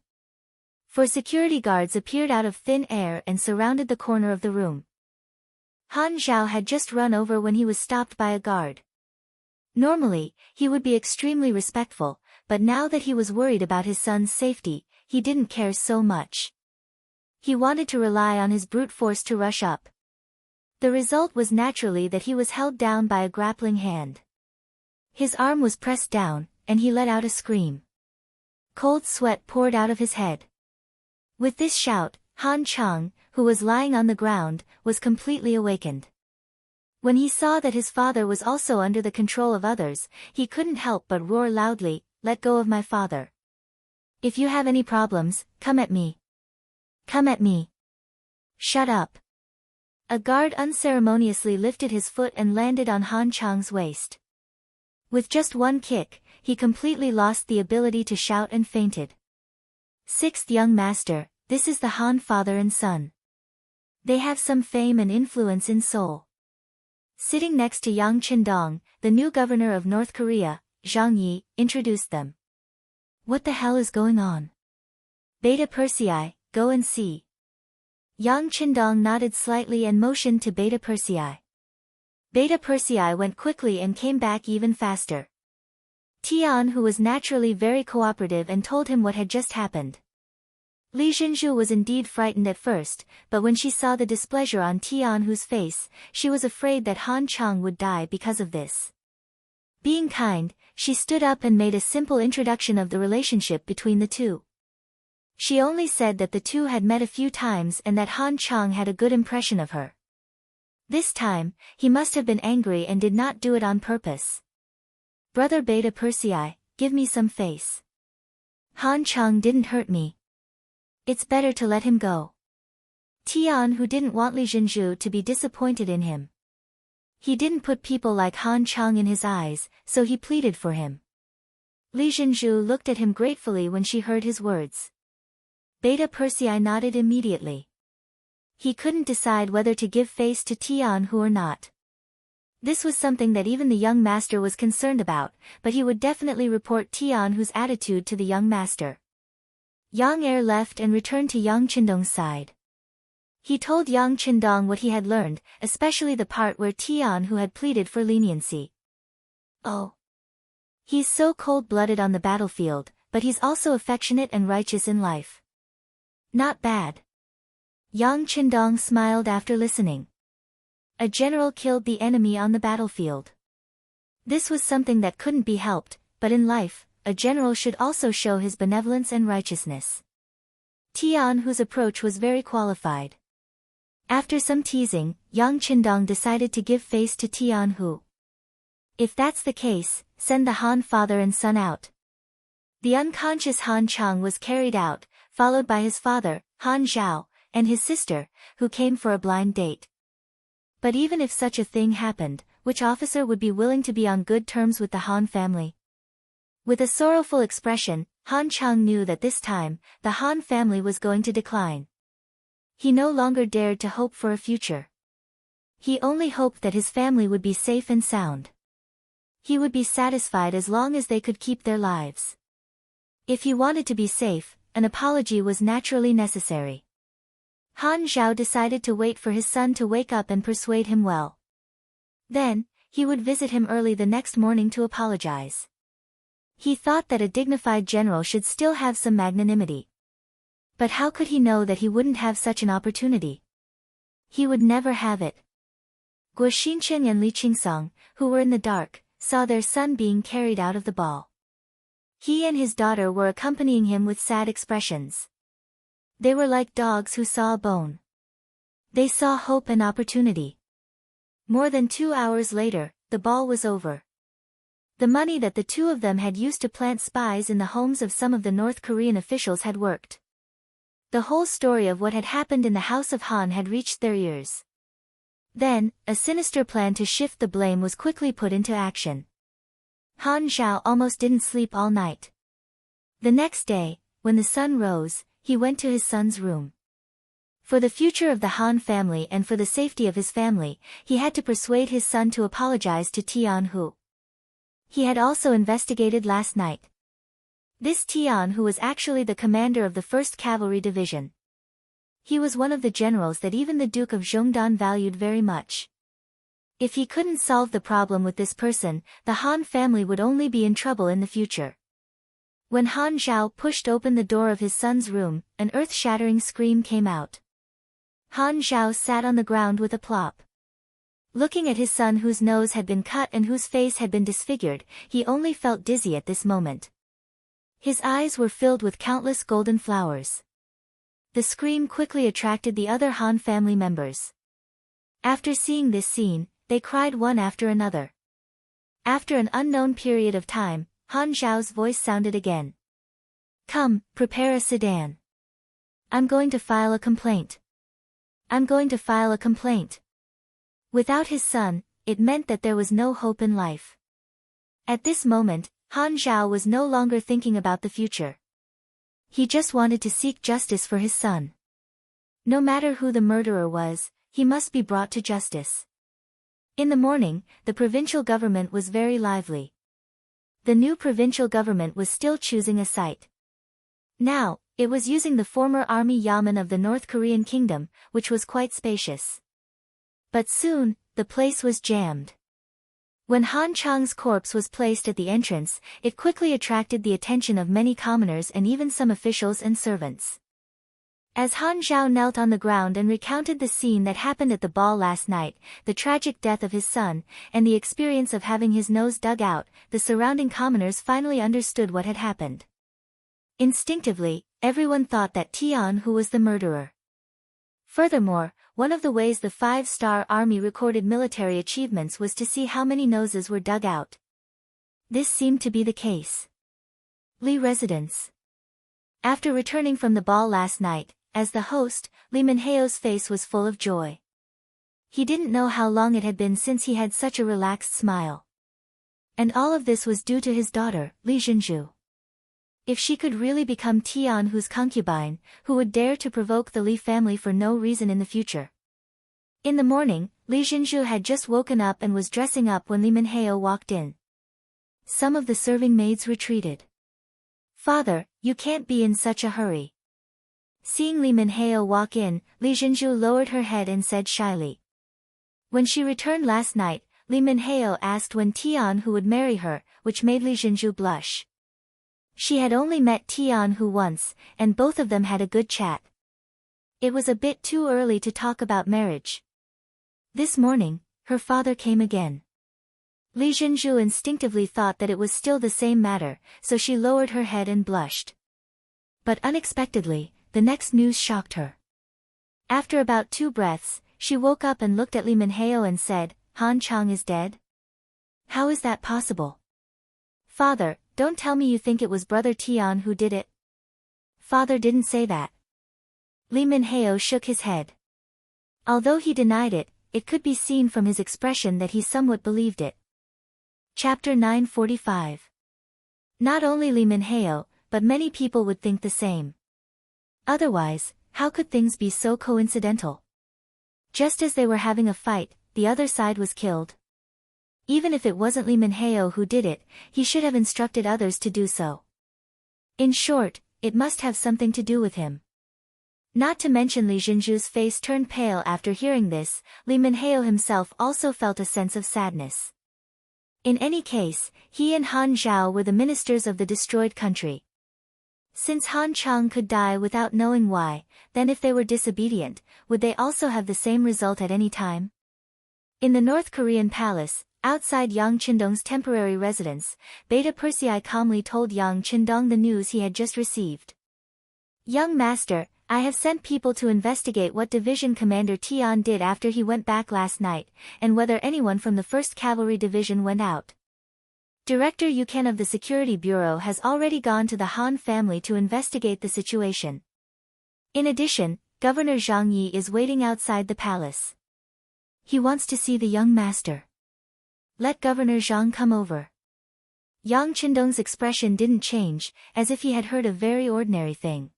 For security guards appeared out of thin air and surrounded the corner of the room. Han Zhao had just run over when he was stopped by a guard. Normally, he would be extremely respectful, but now that he was worried about his son's safety, he didn't care so much. He wanted to rely on his brute force to rush up. The result was naturally that he was held down by a grappling hand. His arm was pressed down, and he let out a scream. Cold sweat poured out of his head. With this shout, Han Chang, who was lying on the ground, was completely awakened. When he saw that his father was also under the control of others, he couldn't help but roar loudly, "Let go of my father. If you have any problems, come at me. Come at me. Shut up." A guard unceremoniously lifted his foot and landed on Han Chang's waist. With just one kick, he completely lost the ability to shout and fainted. Sixth young master, this is the Han father and son. They have some fame and influence in Seoul. Sitting next to Yang Qindong, the new governor of North Korea, Zhang Yi, introduced them. What the hell is going on? Beta Persei, go and see. Yang Qindong nodded slightly and motioned to Beta Persei. Beta Persei went quickly and came back even faster. Tian, who was naturally very cooperative, and told him what had just happened. Li Jinzhu was indeed frightened at first, but when she saw the displeasure on Tian Hu's face, she was afraid that Han Chang would die because of this. Being kind, she stood up and made a simple introduction of the relationship between the two. She only said that the two had met a few times and that Han Chang had a good impression of her. This time, he must have been angry and did not do it on purpose. Brother Beta Persei, give me some face. Han Chang didn't hurt me. It's better to let him go. Tian Hu didn't want Li Zhenju to be disappointed in him. He didn't put people like Han Chang in his eyes, so he pleaded for him. Li Zhenju looked at him gratefully when she heard his words. Beta Persei nodded immediately. He couldn't decide whether to give face to Tian Hu or not. This was something that even the young master was concerned about, but he would definitely report Tian Hu's attitude to the young master. Yang Er left and returned to Yang Qindong's side. He told Yang Qindong what he had learned, especially the part where Tian Hu had pleaded for leniency. Oh. He's so cold-blooded on the battlefield, but he's also affectionate and righteous in life. Not bad. Yang Qindong smiled after listening. A general killed the enemy on the battlefield. This was something that couldn't be helped, but in life, a general should also show his benevolence and righteousness. Tian Hu's approach was very qualified. After some teasing, Yang Qindong decided to give face to Tian Hu. If that's the case, send the Han father and son out. The unconscious Han Chang was carried out, followed by his father, Han Zhao, and his sister, who came for a blind date. But even if such a thing happened, which officer would be willing to be on good terms with the Han family? With a sorrowful expression, Han Chang knew that this time, the Han family was going to decline. He no longer dared to hope for a future. He only hoped that his family would be safe and sound. He would be satisfied as long as they could keep their lives. If he wanted to be safe, an apology was naturally necessary. Han Zhao decided to wait for his son to wake up and persuade him well. Then, he would visit him early the next morning to apologize. He thought that a dignified general should still have some magnanimity. But how could he know that he wouldn't have such an opportunity? He would never have it. Guo Xinchen and Li Qingsong, who were in the dark, saw their son being carried out of the ball. He and his daughter were accompanying him with sad expressions. They were like dogs who saw a bone. They saw hope and opportunity. More than 2 hours later, the ball was over. The money that the two of them had used to plant spies in the homes of some of the North Korean officials had worked. The whole story of what had happened in the House of Han had reached their ears. Then, a sinister plan to shift the blame was quickly put into action. Han Zhao almost didn't sleep all night. The next day, when the sun rose, he went to his son's room. For the future of the Han family and for the safety of his family, he had to persuade his son to apologize to Tian Hu. He had also investigated last night. This Tian Hu was actually the commander of the 1st Cavalry Division. He was one of the generals that even the Duke of Zhongdan valued very much. If he couldn't solve the problem with this person, the Han family would only be in trouble in the future. When Han Zhao pushed open the door of his son's room, an earth-shattering scream came out. Han Zhao sat on the ground with a plop. Looking at his son whose nose had been cut and whose face had been disfigured, he only felt dizzy at this moment. His eyes were filled with countless golden flowers. The scream quickly attracted the other Han family members. After seeing this scene, they cried one after another. After an unknown period of time, Han Zhao's voice sounded again. Come, prepare a sedan. I'm going to file a complaint. I'm going to file a complaint. Without his son, it meant that there was no hope in life. At this moment, Han Zhao was no longer thinking about the future. He just wanted to seek justice for his son. No matter who the murderer was, he must be brought to justice. In the morning, the provincial government was very lively. The new provincial government was still choosing a site. Now, it was using the former army yamen of the North Korean kingdom, which was quite spacious. But soon, the place was jammed. When Han Chang's corpse was placed at the entrance, it quickly attracted the attention of many commoners and even some officials and servants. As Han Zhao knelt on the ground and recounted the scene that happened at the ball last night, the tragic death of his son, and the experience of having his nose dug out, the surrounding commoners finally understood what had happened. Instinctively, everyone thought that Tian Hu was the murderer. Furthermore, one of the ways the 5-star army recorded military achievements was to see how many noses were dug out. This seemed to be the case. Li residence. After returning from the ball last night, as the host, Li Minheo's face was full of joy. He didn't know how long it had been since he had such a relaxed smile. And all of this was due to his daughter, Li Jinzhu. If she could really become Tianhu's concubine, who would dare to provoke the Li family for no reason in the future? In the morning, Li Jinzhu had just woken up and was dressing up when Li Minheo walked in. Some of the serving maids retreated. "Father, you can't be in such a hurry." Seeing Li Minheo walk in, Li Jinzhu lowered her head and said shyly. When she returned last night, Li Minheo asked when Tianhu would marry her, which made Li Jinzhu blush. She had only met Tianhu once, and both of them had a good chat. It was a bit too early to talk about marriage. This morning, her father came again. Li Jinzhu instinctively thought that it was still the same matter, so she lowered her head and blushed. But unexpectedly, the next news shocked her. After about 2 breaths, she woke up and looked at Li Minheo and said, "Han Chang is dead? How is that possible?" "Father, don't tell me you think it was brother Tian who did it." "Father didn't say that." Li Minheo shook his head. Although he denied it, it could be seen from his expression that he somewhat believed it. Chapter 945. Not only Li Minheo, but many people would think the same. Otherwise, how could things be so coincidental? Just as they were having a fight, the other side was killed. Even if it wasn't Li Minheo who did it, he should have instructed others to do so. In short, it must have something to do with him. Not to mention Li Jinzhu's face turned pale after hearing this. Li Minheo himself also felt a sense of sadness. In any case, he and Han Zhao were the ministers of the destroyed country. Since Han Chang could die without knowing why, then if they were disobedient, would they also have the same result at any time? In the North Korean palace, outside Yang Qindong's temporary residence, Beta Persei calmly told Yang Qindong the news he had just received. "Young master, I have sent people to investigate what Division Commander Tian did after he went back last night, and whether anyone from the 1st Cavalry Division went out. Director Yuken of the Security Bureau has already gone to the Han family to investigate the situation. In addition, Governor Zhang Yi is waiting outside the palace. He wants to see the young master. Let Governor Zhang come over." Yang Qindong's expression didn't change, as if he had heard a very ordinary thing.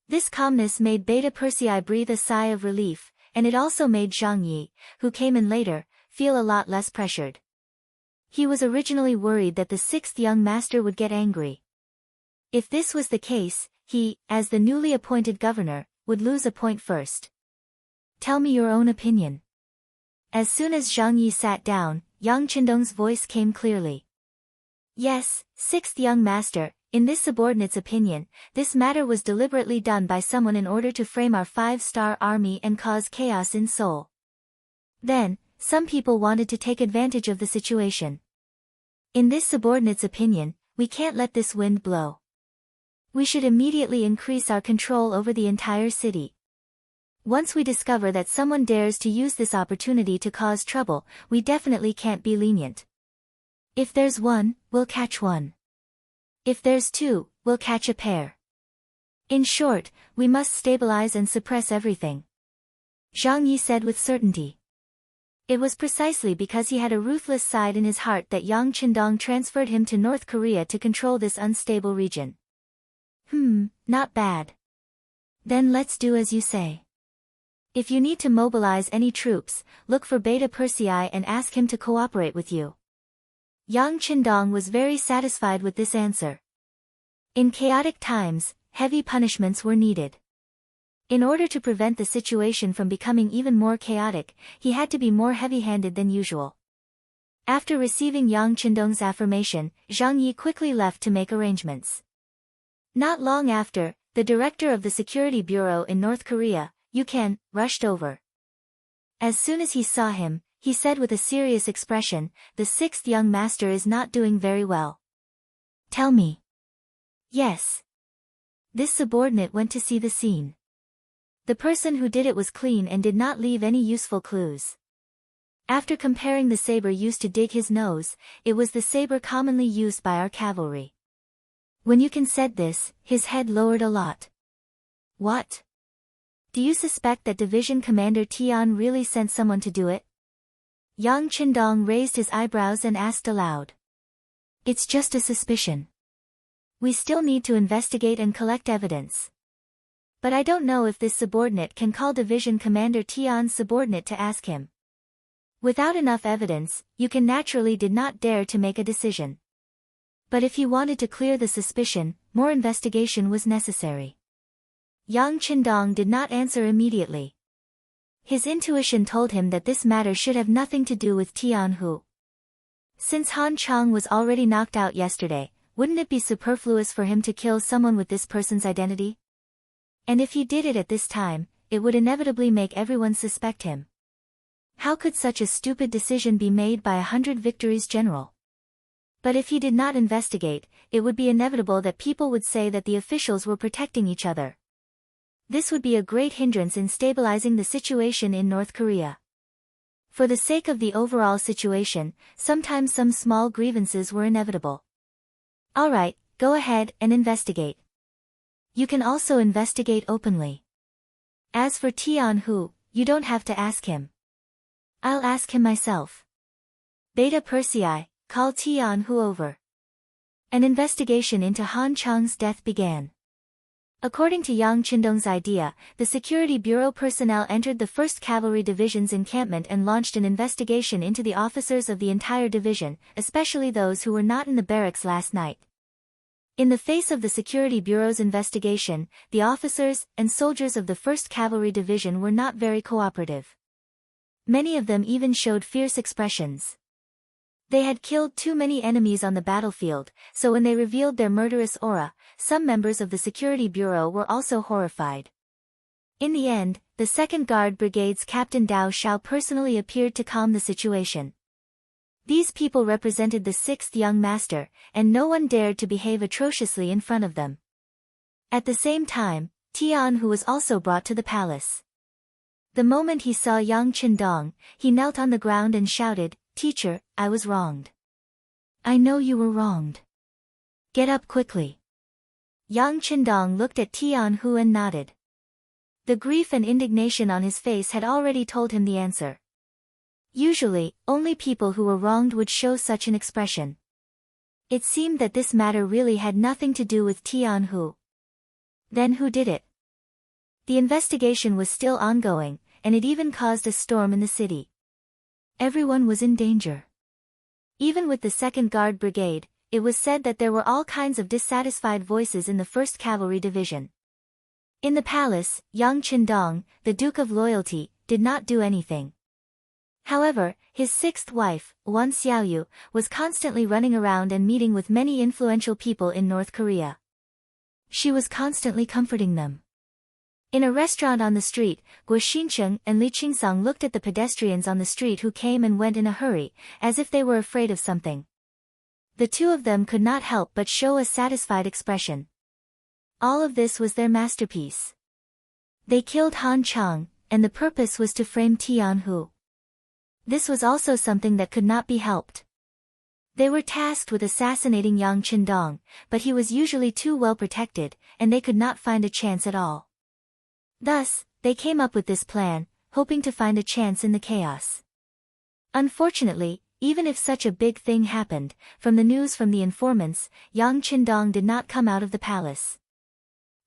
This calmness made Beta Persei breathe a sigh of relief, and it also made Zhang Yi, who came in later, feel a lot less pressured. He was originally worried that the 6th young master would get angry. If this was the case, he, as the newly appointed governor, would lose a point first. "Tell me your own opinion." As soon as Zhang Yi sat down, Yang Qindong's voice came clearly. "Yes, 6th young master, in this subordinate's opinion, this matter was deliberately done by someone in order to frame our 5-star army and cause chaos in Seoul. Then, some people wanted to take advantage of the situation. In this subordinate's opinion, we can't let this wind blow. We should immediately increase our control over the entire city. Once we discover that someone dares to use this opportunity to cause trouble, we definitely can't be lenient. If there's one, we'll catch one. If there's 2, we'll catch a pair. In short, we must stabilize and suppress everything," Zhang Yi said with certainty. It was precisely because he had a ruthless side in his heart that Yang Qindong transferred him to North Korea to control this unstable region. Not bad. Then let's do as you say. If you need to mobilize any troops, look for Beta Persei and ask him to cooperate with you." Yang Qindong was very satisfied with this answer. In chaotic times, heavy punishments were needed. In order to prevent the situation from becoming even more chaotic, he had to be more heavy-handed than usual. After receiving Yang Qindong's affirmation, Zhang Yi quickly left to make arrangements. Not long after, the director of the Security Bureau in North Korea, Yuken, rushed over. As soon as he saw him, he said with a serious expression, "The 6th young master is not doing very well." "Tell me." "Yes." This subordinate went to see the scene. The person who did it was clean and did not leave any useful clues. After comparing the saber used to dig his nose, it was the saber commonly used by our cavalry. When Yuken said this, his head lowered a lot. "What? Do you suspect that Division Commander Tian really sent someone to do it? Yang Qindong raised his eyebrows and asked aloud. It's just a suspicion. We still need to investigate and collect evidence. But I don't know if this subordinate can call Division Commander Tian's subordinate to ask him. Without enough evidence, you can naturally did not dare to make a decision. But if he wanted to clear the suspicion, more investigation was necessary. Yang Qindong did not answer immediately. His intuition told him that this matter should have nothing to do with Tian Hu. Since Han Chang was already knocked out yesterday, wouldn't it be superfluous for him to kill someone with this person's identity? And if he did it at this time, it would inevitably make everyone suspect him. How could such a stupid decision be made by 100 victories general? But if he did not investigate, it would be inevitable that people would say that the officials were protecting each other. This would be a great hindrance in stabilizing the situation in North Korea. For the sake of the overall situation, sometimes some small grievances were inevitable. Alright, go ahead and investigate. You can also investigate openly. As for Tian Hu, you don't have to ask him. I'll ask him myself. Beta Persei, call Tian Hu over. An investigation into Han Chang's death began. According to Yang Qindong's idea, the Security Bureau personnel entered the 1st Cavalry Division's encampment and launched an investigation into the officers of the entire division, especially those who were not in the barracks last night. In the face of the Security Bureau's investigation, the officers and soldiers of the 1st Cavalry Division were not very cooperative. Many of them even showed fierce expressions. They had killed too many enemies on the battlefield, so when they revealed their murderous aura, some members of the Security Bureau were also horrified. In the end, the 2nd Guard Brigade's Captain Dao Xiao personally appeared to calm the situation. These people represented the 6th Young Master, and no one dared to behave atrociously in front of them. At the same time, Tian Hu was also brought to the palace. The moment he saw Yang Qindong, he knelt on the ground and shouted, "Teacher, I was wronged. I know you were wronged. Get up quickly." Yang Qindong looked at Tian Hu and nodded. The grief and indignation on his face had already told him the answer. Usually, only people who were wronged would show such an expression. It seemed that this matter really had nothing to do with Tian Hu. Then who did it? The investigation was still ongoing, and it even caused a storm in the city. Everyone was in danger. Even with the 2nd Guard Brigade, it was said that there were all kinds of dissatisfied voices in the 1st Cavalry Division. In the palace, Yang Qindong, the Duke of Loyalty, did not do anything. However, his 6th wife, Wan Xiaoyu, was constantly running around and meeting with many influential people in North Korea. She was constantly comforting them. In a restaurant on the street, Guo Xincheng and Li Qingsang looked at the pedestrians on the street who came and went in a hurry, as if they were afraid of something. The two of them could not help but show a satisfied expression. All of this was their masterpiece. They killed Han Chang, and the purpose was to frame Tian Hu. This was also something that could not be helped. They were tasked with assassinating Yang Qindong, but he was usually too well protected, and they could not find a chance at all. Thus, they came up with this plan, hoping to find a chance in the chaos. Unfortunately, even if such a big thing happened, from the news from the informants, Yang Qindong did not come out of the palace.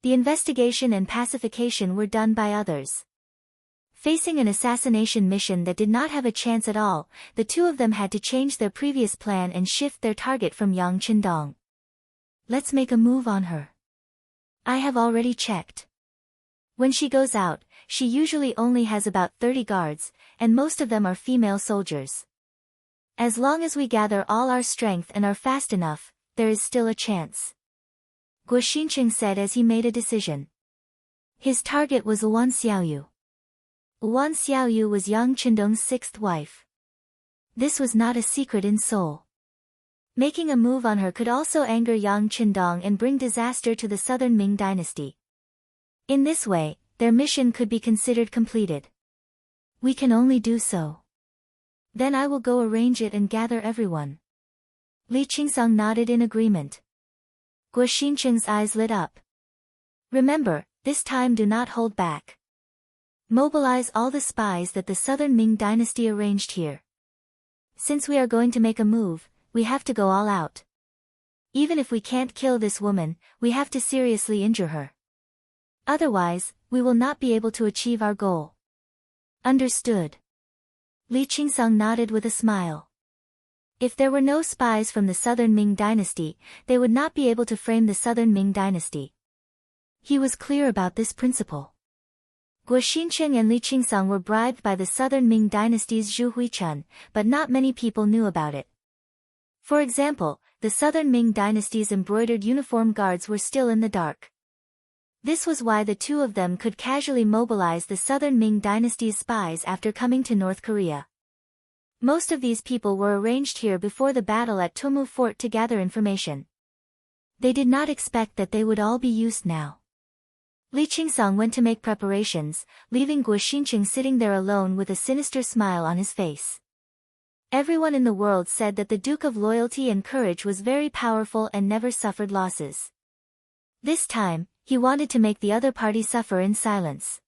The investigation and pacification were done by others. Facing an assassination mission that did not have a chance at all, the two of them had to change their previous plan and shift their target from Yang Qindong. Let's make a move on her. I have already checked. When she goes out, she usually only has about 30 guards, and most of them are female soldiers. As long as we gather all our strength and are fast enough, there is still a chance. Guo Xincheng said as he made a decision. His target was Wan Xiaoyu. Wan Xiaoyu was Yang Qindong's 6th wife. This was not a secret in Seoul. Making a move on her could also anger Yang Qindong and bring disaster to the southern Ming dynasty. In this way, their mission could be considered completed. We can only do so. Then I will go arrange it and gather everyone. Li Qingsang nodded in agreement. Guo Xincheng's eyes lit up. Remember, this time do not hold back. Mobilize all the spies that the Southern Ming dynasty arranged here. Since we are going to make a move, we have to go all out. Even if we can't kill this woman, we have to seriously injure her. Otherwise, we will not be able to achieve our goal. Understood. Li Qingsong nodded with a smile. If there were no spies from the Southern Ming dynasty, they would not be able to frame the Southern Ming dynasty. He was clear about this principle. Guo Xincheng and Li Qingsong were bribed by the Southern Ming dynasty's Zhu Huichun, but not many people knew about it. For example, the Southern Ming dynasty's embroidered uniform guards were still in the dark. This was why the two of them could casually mobilize the Southern Ming dynasty's spies after coming to North Korea. Most of these people were arranged here before the battle at Tumu Fort to gather information. They did not expect that they would all be used now. Li Qingsong went to make preparations, leaving Guo Xincheng sitting there alone with a sinister smile on his face. Everyone in the world said that the Duke of Loyalty and Courage was very powerful and never suffered losses. This time, he wanted to make the other party suffer in silence.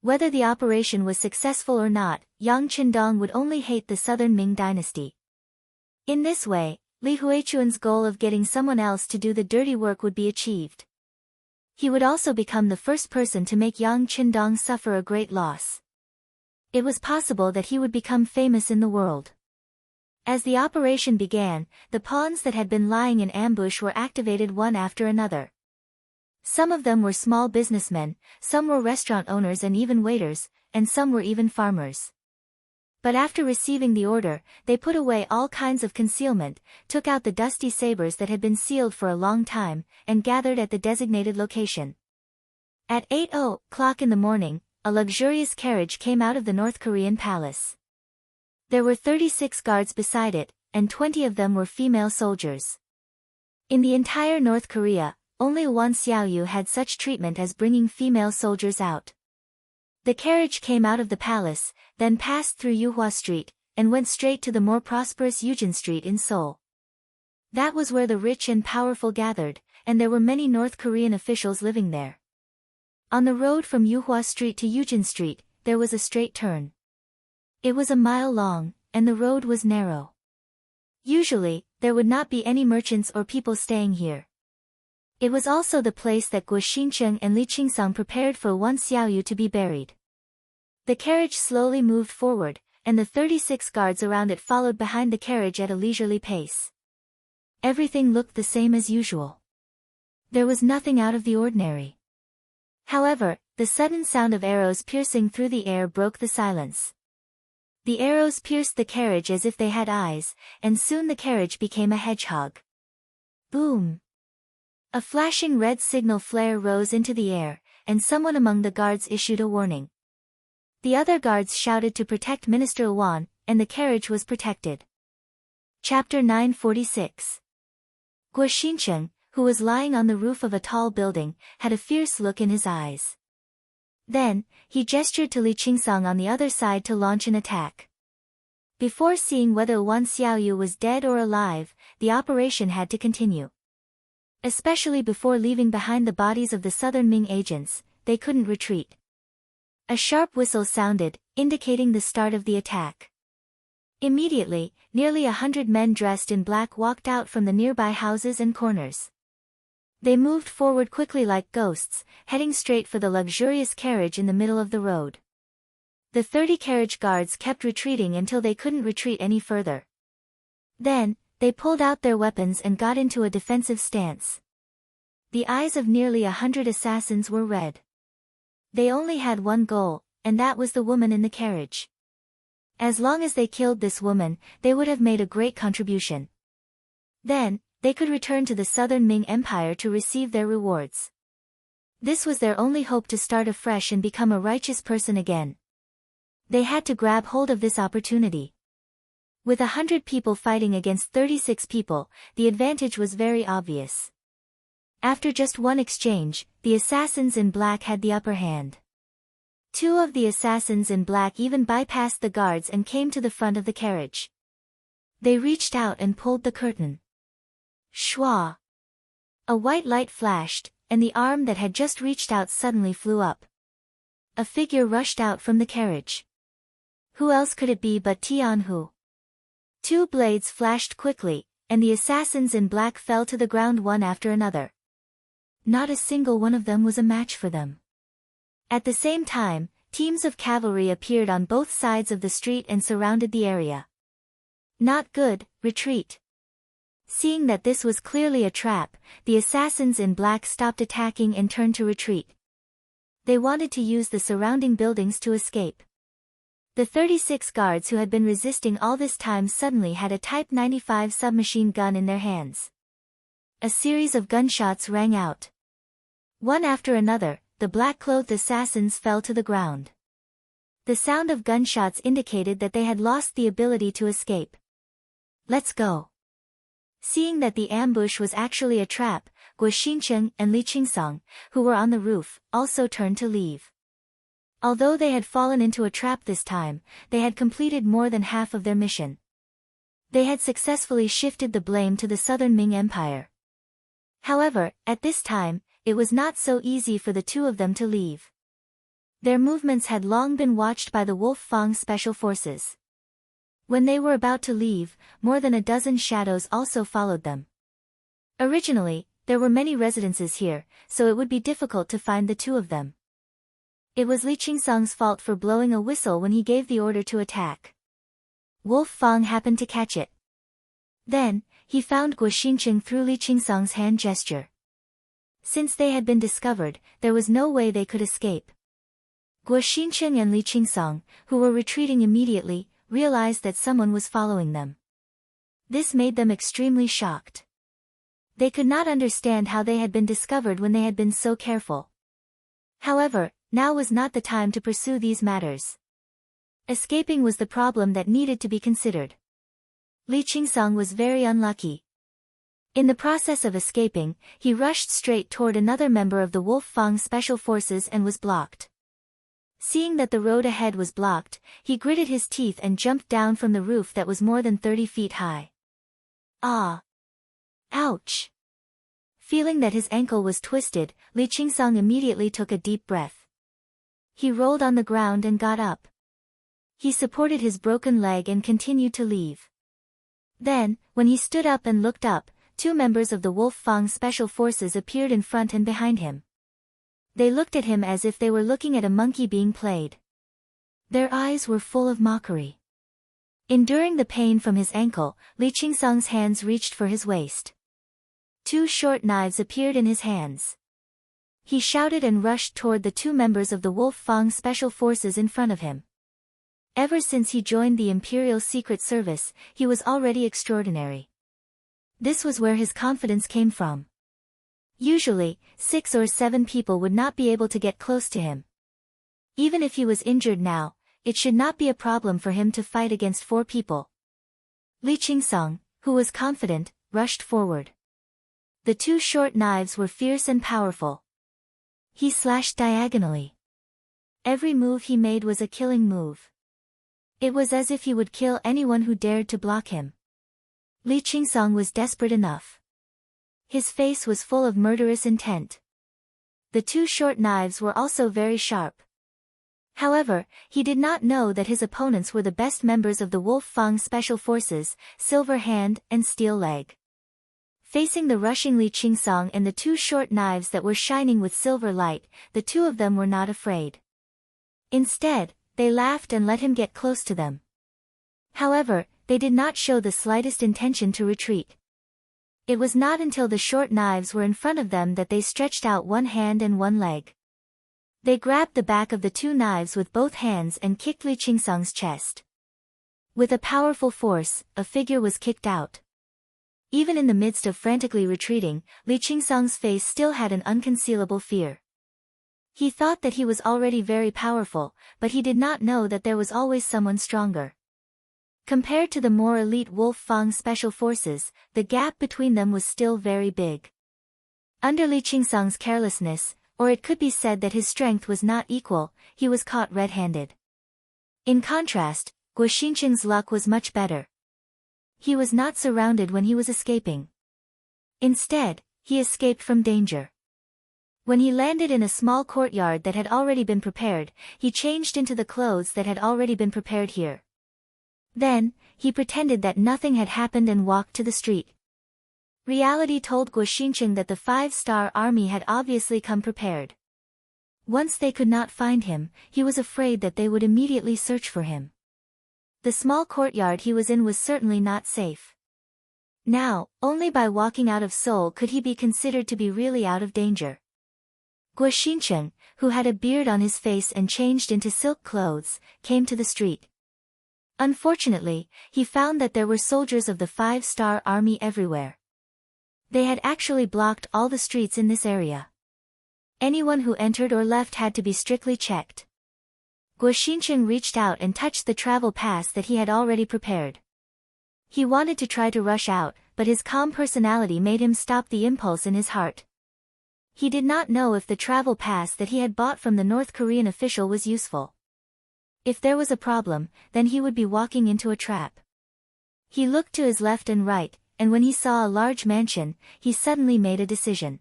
Whether the operation was successful or not, Yang Qindong would only hate the Southern Ming dynasty. In this way, Li Huichun's goal of getting someone else to do the dirty work would be achieved. He would also become the first person to make Yang Qindong suffer a great loss. It was possible that he would become famous in the world. As the operation began, the pawns that had been lying in ambush were activated one after another. Some of them were small businessmen, some were restaurant owners and even waiters, and some were even farmers. But after receiving the order, they put away all kinds of concealment, took out the dusty sabers that had been sealed for a long time, and gathered at the designated location. At 8:00 in the morning, a luxurious carriage came out of the North Korean palace. There were 36 guards beside it, and 20 of them were female soldiers. In the entire North Korea, only Wan Xiaoyu had such treatment as bringing female soldiers out. The carriage came out of the palace, then passed through Yuhua Street, and went straight to the more prosperous Eugene Street in Seoul. That was where the rich and powerful gathered, and there were many North Korean officials living there. On the road from Yuhua Street to Eugene Street, there was a straight turn. It was a mile long, and the road was narrow. Usually, there would not be any merchants or people staying here. It was also the place that Guo Xincheng and Li Qingsong prepared for Wan Xiaoyu to be buried. The carriage slowly moved forward, and the 36 guards around it followed behind the carriage at a leisurely pace. Everything looked the same as usual. There was nothing out of the ordinary. However, the sudden sound of arrows piercing through the air broke the silence. The arrows pierced the carriage as if they had eyes, and soon the carriage became a hedgehog. Boom! A flashing red signal flare rose into the air, and someone among the guards issued a warning. The other guards shouted to protect Minister Wan, and the carriage was protected. Chapter 946. Guo Xincheng, who was lying on the roof of a tall building, had a fierce look in his eyes. Then, he gestured to Li Qingsong on the other side to launch an attack. Before seeing whether Wan Xiaoyu was dead or alive, the operation had to continue. Especially before leaving behind the bodies of the Southern Ming agents, they couldn't retreat. A sharp whistle sounded, indicating the start of the attack. Immediately, nearly 100 men dressed in black walked out from the nearby houses and corners. They moved forward quickly like ghosts, heading straight for the luxurious carriage in the middle of the road. The 30 carriage guards kept retreating until they couldn't retreat any further. Then, they pulled out their weapons and got into a defensive stance. The eyes of nearly 100 assassins were red. They only had one goal, and that was the woman in the carriage. As long as they killed this woman, they would have made a great contribution. Then, they could return to the Southern Ming Empire to receive their rewards. This was their only hope to start afresh and become a righteous person again. They had to grab hold of this opportunity. With 100 people fighting against 36 people, the advantage was very obvious. After just one exchange, the assassins in black had the upper hand. 2 of the assassins in black even bypassed the guards and came to the front of the carriage. They reached out and pulled the curtain. Shwa! A white light flashed, and the arm that had just reached out suddenly flew up. A figure rushed out from the carriage. Who else could it be but Tianhu? Two blades flashed quickly, and the assassins in black fell to the ground one after another. Not a single one of them was a match for them. At the same time, teams of cavalry appeared on both sides of the street and surrounded the area. Not good, retreat. Seeing that this was clearly a trap, the assassins in black stopped attacking and turned to retreat. They wanted to use the surrounding buildings to escape. The 36 guards who had been resisting all this time suddenly had a Type 95 submachine gun in their hands. A series of gunshots rang out. One after another, the black-clothed assassins fell to the ground. The sound of gunshots indicated that they had lost the ability to escape. Let's go. Seeing that the ambush was actually a trap, Guo Xingcheng and Li Qingsong, who were on the roof, also turned to leave. Although they had fallen into a trap this time, they had completed more than half of their mission. They had successfully shifted the blame to the Southern Ming Empire. However, at this time, it was not so easy for the two of them to leave. Their movements had long been watched by the Wolf Fang Special Forces. When they were about to leave, more than a dozen shadows also followed them. Originally, there were many residences here, so it would be difficult to find the two of them. It was Li Qingsong's fault for blowing a whistle when he gave the order to attack. Wolf Fang happened to catch it. Then, he found Guo Xingcheng through Li Qingsong's hand gesture. Since they had been discovered, there was no way they could escape. Guo Xingcheng and Li Qingsong, who were retreating immediately, realized that someone was following them. This made them extremely shocked. They could not understand how they had been discovered when they had been so careful. However, now was not the time to pursue these matters. Escaping was the problem that needed to be considered. Li Qingsong was very unlucky. In the process of escaping, he rushed straight toward another member of the Wolf Fang Special Forces and was blocked. Seeing that the road ahead was blocked, he gritted his teeth and jumped down from the roof that was more than 30 feet high. Ah! Ouch! Feeling that his ankle was twisted, Li Qingsong immediately took a deep breath. He rolled on the ground and got up. He supported his broken leg and continued to leave. Then, when he stood up and looked up, two members of the Wolf Fang Special Forces appeared in front and behind him. They looked at him as if they were looking at a monkey being played. Their eyes were full of mockery. Enduring the pain from his ankle, Li Qingsong's hands reached for his waist. Two short knives appeared in his hands. He shouted and rushed toward the two members of the Wolf Fang Special Forces in front of him. Ever since he joined the Imperial Secret Service, he was already extraordinary. This was where his confidence came from. Usually, 6 or 7 people would not be able to get close to him. Even if he was injured now, it should not be a problem for him to fight against 4 people. Li Qingsong, who was confident, rushed forward. The two short knives were fierce and powerful. He slashed diagonally. Every move he made was a killing move. It was as if he would kill anyone who dared to block him. Li Qingsong was desperate enough. His face was full of murderous intent. The two short knives were also very sharp. However, he did not know that his opponents were the best members of the Wolf Fang Special Forces, Silver Hand and Steel Leg. Facing the rushing Li Qingsong and the two short knives that were shining with silver light, the two of them were not afraid. Instead, they laughed and let him get close to them. However, they did not show the slightest intention to retreat. It was not until the short knives were in front of them that they stretched out one hand and one leg. They grabbed the back of the two knives with both hands and kicked Li Qingsong's chest. With a powerful force, a figure was kicked out. Even in the midst of frantically retreating, Li Qingsong's face still had an unconcealable fear. He thought that he was already very powerful, but he did not know that there was always someone stronger. Compared to the more elite Wolf Fang Special Forces, the gap between them was still very big. Under Li Qingsong's carelessness, or it could be said that his strength was not equal, he was caught red-handed. In contrast, Guo Xingcheng's luck was much better. He was not surrounded when he was escaping. Instead, he escaped from danger. When he landed in a small courtyard that had already been prepared, he changed into the clothes that had already been prepared here. Then, he pretended that nothing had happened and walked to the street. Reality told Guoxincheng that the 5-star army had obviously come prepared. Once they could not find him, he was afraid that they would immediately search for him. The small courtyard he was in was certainly not safe. Now, only by walking out of Seoul could he be considered to be really out of danger. Guoxincheng, who had a beard on his face and changed into silk clothes, came to the street. Unfortunately, he found that there were soldiers of the 5-star army everywhere. They had actually blocked all the streets in this area. Anyone who entered or left had to be strictly checked. Guoxincheng reached out and touched the travel pass that he had already prepared. He wanted to try to rush out, but his calm personality made him stop the impulse in his heart. He did not know if the travel pass that he had bought from the North Korean official was useful. If there was a problem, then he would be walking into a trap. He looked to his left and right, and when he saw a large mansion, he suddenly made a decision.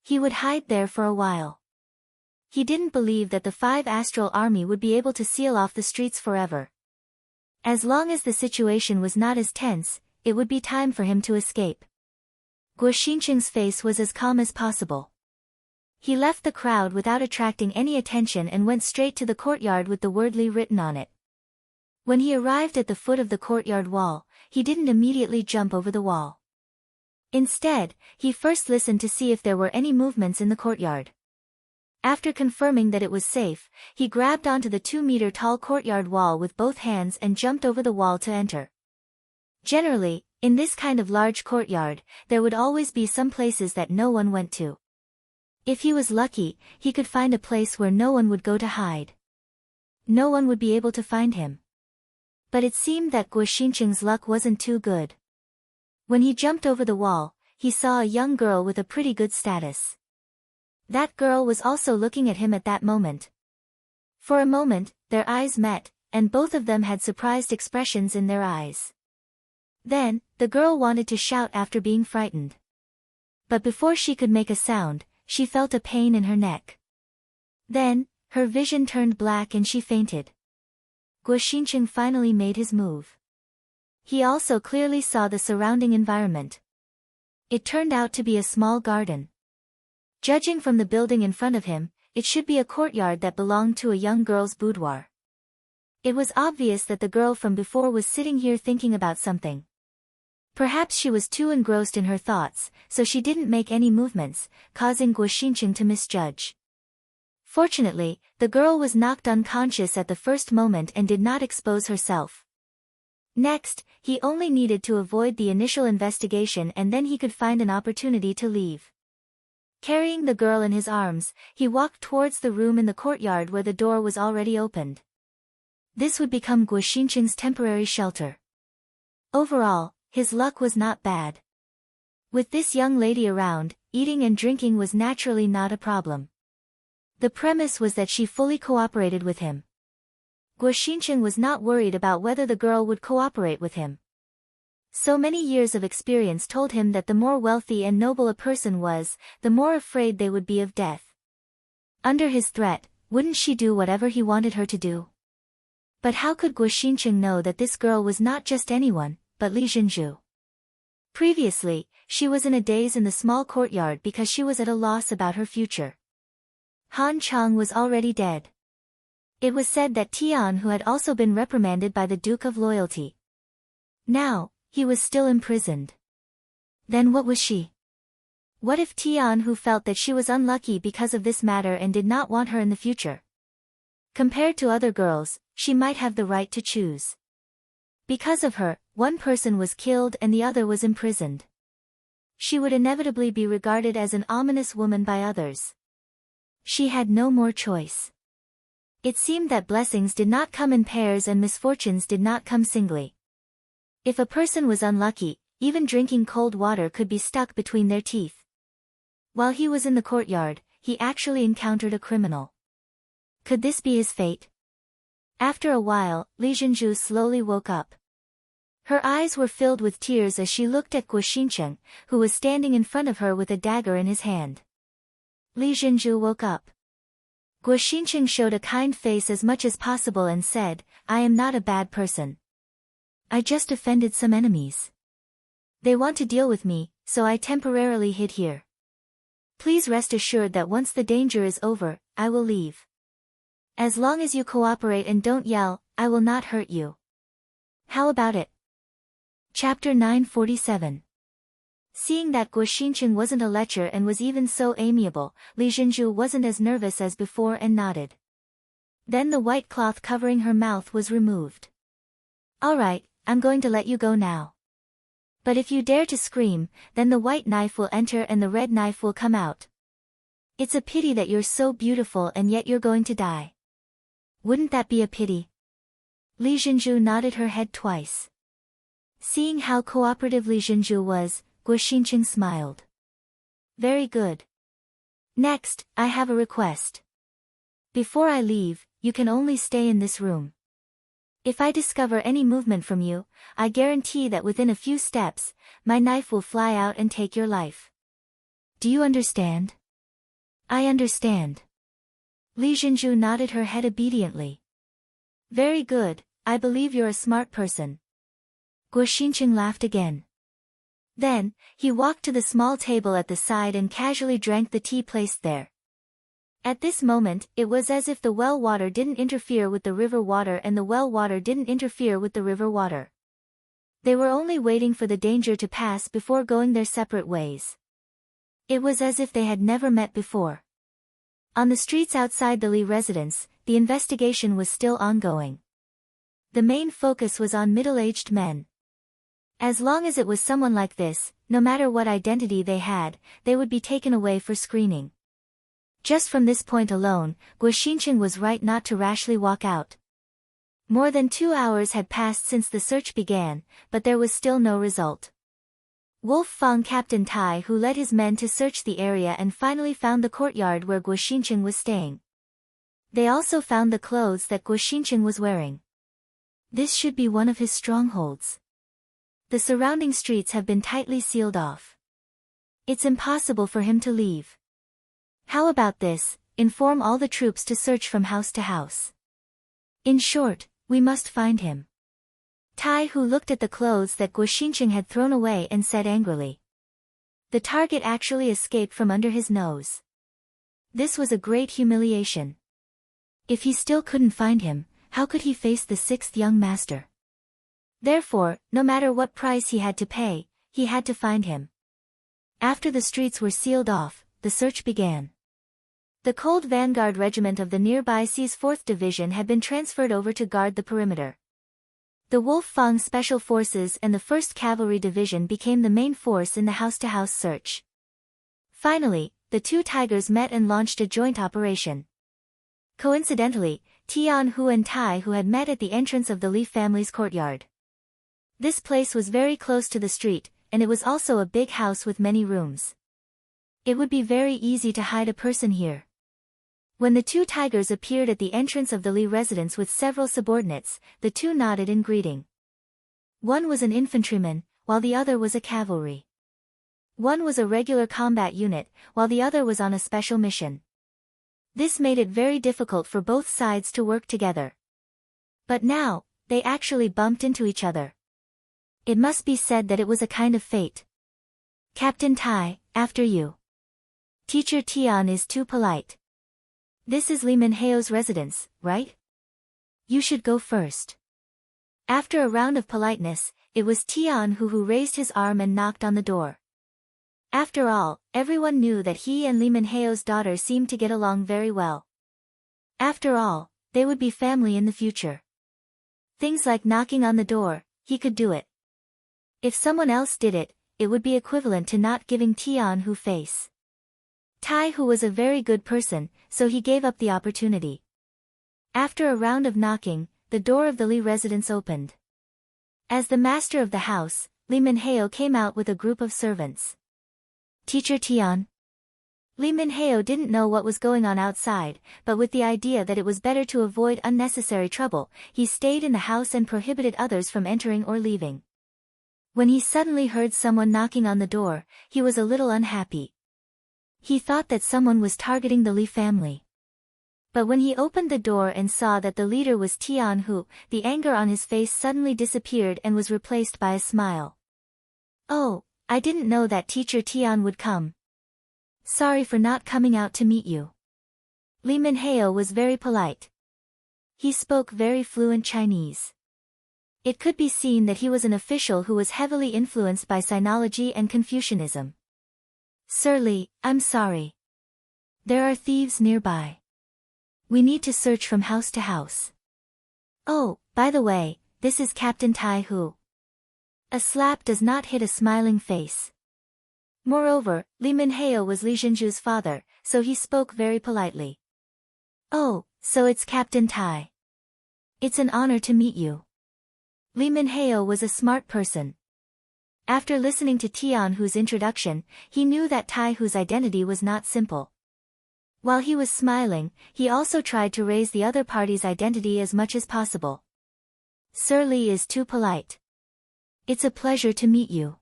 He would hide there for a while. He didn't believe that the 5 astral army would be able to seal off the streets forever. As long as the situation was not as tense, it would be time for him to escape. Guoxincheng's face was as calm as possible. He left the crowd without attracting any attention and went straight to the courtyard with the word Li written on it. When he arrived at the foot of the courtyard wall, he didn't immediately jump over the wall. Instead, he first listened to see if there were any movements in the courtyard. After confirming that it was safe, he grabbed onto the 2-meter-tall courtyard wall with both hands and jumped over the wall to enter. Generally, in this kind of large courtyard, there would always be some places that no one went to. If he was lucky, he could find a place where no one would go to hide. No one would be able to find him. But it seemed that Guoxincheng's luck wasn't too good. When he jumped over the wall, he saw a young girl with a pretty good status. That girl was also looking at him at that moment. For a moment, their eyes met, and both of them had surprised expressions in their eyes. Then, the girl wanted to shout after being frightened. But before she could make a sound, she felt a pain in her neck. Then, her vision turned black and she fainted. Guoxincheng finally made his move. He also clearly saw the surrounding environment. It turned out to be a small garden. Judging from the building in front of him, it should be a courtyard that belonged to a young girl's boudoir. It was obvious that the girl from before was sitting here thinking about something. Perhaps she was too engrossed in her thoughts, so she didn't make any movements, causing Guoxincheng to misjudge. Fortunately, the girl was knocked unconscious at the first moment and did not expose herself. Next, he only needed to avoid the initial investigation and then he could find an opportunity to leave. Carrying the girl in his arms, he walked towards the room in the courtyard where the door was already opened. This would become Guoxincheng's temporary shelter. Overall, his luck was not bad. With this young lady around, eating and drinking was naturally not a problem. The premise was that she fully cooperated with him. Guoxincheng was not worried about whether the girl would cooperate with him. So many years of experience told him that the more wealthy and noble a person was, the more afraid they would be of death. Under his threat, wouldn't she do whatever he wanted her to do? But how could Guoxincheng know that this girl was not just anyone, but Li Zhenju? Previously, she was in a daze in the small courtyard because she was at a loss about her future. Han Chang was already dead. It was said that Tian who had also been reprimanded by the Duke of Loyalty. Now, he was still imprisoned. Then what was she? What if Tian who felt that she was unlucky because of this matter and did not want her in the future? Compared to other girls, she might have the right to choose. Because of her, one person was killed and the other was imprisoned. She would inevitably be regarded as an ominous woman by others. She had no more choice. It seemed that blessings did not come in pairs and misfortunes did not come singly. If a person was unlucky, even drinking cold water could be stuck between their teeth. While he was in the courtyard, he actually encountered a criminal. Could this be his fate? After a while, Li Zhenju slowly woke up. Her eyes were filled with tears as she looked at Guoxincheng, who was standing in front of her with a dagger in his hand. Li Jinzhu woke up. Guo Xinqing showed a kind face as much as possible and said, I am not a bad person. I just offended some enemies. They want to deal with me, so I temporarily hid here. Please rest assured that once the danger is over, I will leave. As long as you cooperate and don't yell, I will not hurt you. How about it? Chapter 947. Seeing that Guo Xinqing wasn't a lecher and was even so amiable, Li Jinzhu wasn't as nervous as before and nodded. Then the white cloth covering her mouth was removed. All right, I'm going to let you go now. But if you dare to scream, then the white knife will enter and the red knife will come out. It's a pity that you're so beautiful and yet you're going to die. Wouldn't that be a pity? Li Jinzhu nodded her head twice. Seeing how cooperative Li Jinzhu was, Guo Xinqing smiled. Very good. Next, I have a request. Before I leave, you can only stay in this room. If I discover any movement from you, I guarantee that within a few steps, my knife will fly out and take your life. Do you understand? I understand. Li Jinzhu nodded her head obediently. Very good, I believe you're a smart person. Guo Xinqing laughed again. Then, he walked to the small table at the side and casually drank the tea placed there. At this moment, it was as if the well water didn't interfere with the river water and the well water didn't interfere with the river water. They were only waiting for the danger to pass before going their separate ways. It was as if they had never met before. On the streets outside the Li residence, the investigation was still ongoing. The main focus was on middle-aged men. As long as it was someone like this, no matter what identity they had, they would be taken away for screening. Just from this point alone, Guo Xinqing was right not to rashly walk out. More than 2 hours had passed since the search began, but there was still no result. Wolf Fang Captain Tai who led his men to search the area and finally found the courtyard where Guo Xinqing was staying. They also found the clothes that Guo Xinqing was wearing. This should be one of his strongholds. The surrounding streets have been tightly sealed off. It's impossible for him to leave. How about this, inform all the troops to search from house to house. In short, we must find him. Tai Hu looked at the clothes that Guo Xinqing had thrown away and said angrily. The target actually escaped from under his nose. This was a great humiliation. If he still couldn't find him, how could he face the 6th young master? Therefore, no matter what price he had to pay, he had to find him. After the streets were sealed off, the search began. The Cold Vanguard Regiment of the nearby C's 4th Division had been transferred over to guard the perimeter. The Wolf Fang Special Forces and the 1st Cavalry Division became the main force in the house-to-house search. Finally, the two tigers met and launched a joint operation. Coincidentally, Tian Hu and Tai Hu had met at the entrance of the Li family's courtyard. This place was very close to the street, and it was also a big house with many rooms. It would be very easy to hide a person here. When the two tigers appeared at the entrance of the Li residence with several subordinates, the two nodded in greeting. One was an infantryman, while the other was a cavalry. One was a regular combat unit, while the other was on a special mission. This made it very difficult for both sides to work together. But now, they actually bumped into each other. It must be said that it was a kind of fate. Captain Tai, after you. Teacher Tian is too polite. This is Li Minheo's residence, right? You should go first. After a round of politeness, it was Tian who raised his arm and knocked on the door. After all, everyone knew that he and Li Minheo's daughter seemed to get along very well. After all, they would be family in the future. Things like knocking on the door, he could do it. If someone else did it, it would be equivalent to not giving Tian Hu face. Tai Hu was a very good person, so he gave up the opportunity. After a round of knocking, the door of the Li residence opened. As the master of the house, Li Minheo came out with a group of servants. Teacher Tian. Li Minheo didn't know what was going on outside, but with the idea that it was better to avoid unnecessary trouble, he stayed in the house and prohibited others from entering or leaving. When he suddenly heard someone knocking on the door, he was a little unhappy. He thought that someone was targeting the Li family. But when he opened the door and saw that the leader was Tian Hu, the anger on his face suddenly disappeared and was replaced by a smile. "Oh, I didn't know that teacher Tian would come. Sorry for not coming out to meet you." Li Minheo was very polite. He spoke very fluent Chinese. It could be seen that he was an official who was heavily influenced by Sinology and Confucianism. "Sir Li, I'm sorry. There are thieves nearby. We need to search from house to house. Oh, by the way, this is Captain Tai Hu." A slap does not hit a smiling face. Moreover, Li Minheo was Li Zhenju's father, so he spoke very politely. "Oh, so it's Captain Tai. It's an honor to meet you." Li Minheo was a smart person. After listening to Tian Hu's introduction, he knew that Tai Hu's identity was not simple. While he was smiling, he also tried to raise the other party's identity as much as possible. "Sir Li is too polite. It's a pleasure to meet you.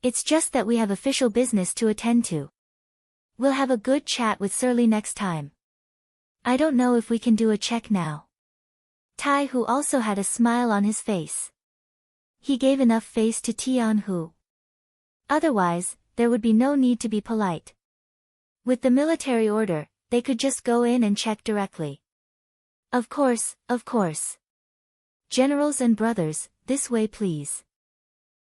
It's just that we have official business to attend to. We'll have a good chat with Sir Li next time. I don't know if we can do a check now." Tai Hu also had a smile on his face. He gave enough face to Tian Hu. Otherwise, there would be no need to be polite. With the military order, they could just go in and check directly. Of course. "Generals and brothers, this way please."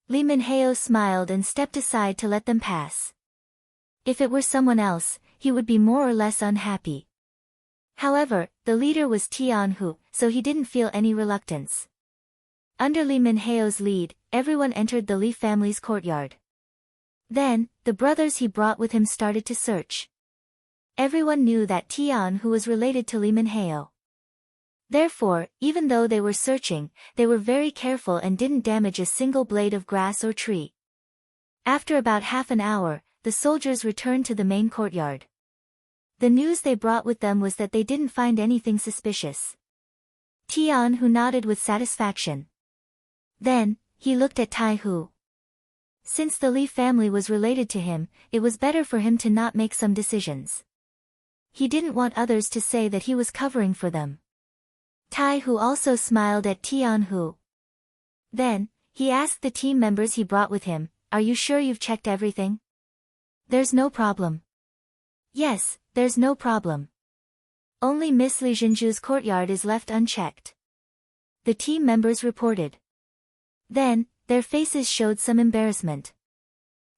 Li Minheo smiled and stepped aside to let them pass. If it were someone else, he would be more or less unhappy. However, the leader was Tian Hu, so he didn't feel any reluctance. Under Li Minheo's lead, everyone entered the Li family's courtyard. Then, the brothers he brought with him started to search. Everyone knew that Tian Hu was related to Li Minheo. Therefore, even though they were searching, they were very careful and didn't damage a single blade of grass or tree. After about half an hour, the soldiers returned to the main courtyard. The news they brought with them was that they didn't find anything suspicious. Tian Hu nodded with satisfaction. Then, he looked at Tai Hu. Since the Li family was related to him, it was better for him to not make some decisions. He didn't want others to say that he was covering for them. Tai Hu also smiled at Tian Hu. Then, he asked the team members he brought with him, "Are you sure you've checked everything? There's no problem." "Yes, there's no problem. Only Miss Li Zhenju's courtyard is left unchecked," the team members reported. Then, their faces showed some embarrassment.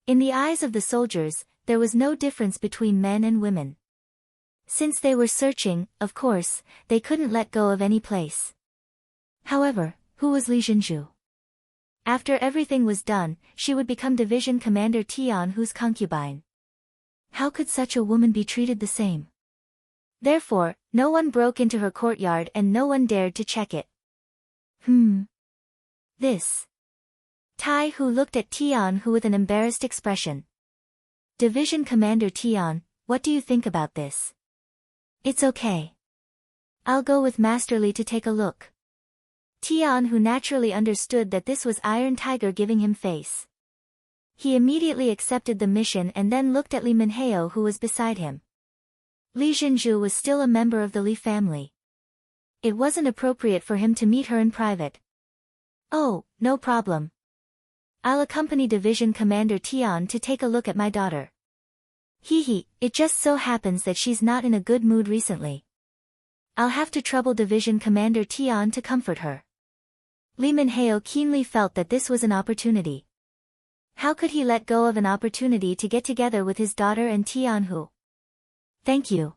In the eyes of the soldiers, there was no difference between men and women. Since they were searching, of course, they couldn't let go of any place. However, who was Li Zhenju? After everything was done, she would become Division Commander Tian Hu's concubine. How could such a woman be treated the same? Therefore, no one broke into her courtyard and no one dared to check it. This. Tai Hu looked at Tian Hu with an embarrassed expression. "Division Commander Tian, what do you think about this?" "It's okay. I'll go with Master Li to take a look." Tian Hu naturally understood that this was Iron Tiger giving him face. He immediately accepted the mission and then looked at Li Minheo who was beside him. Li Zhenju was still a member of the Li family. It wasn't appropriate for him to meet her in private. "Oh, no problem. I'll accompany Division Commander Tian to take a look at my daughter. It just so happens that she's not in a good mood recently. I'll have to trouble Division Commander Tian to comfort her." Li Minheo keenly felt that this was an opportunity. How could he let go of an opportunity to get together with his daughter and Tian Hu? "Thank you."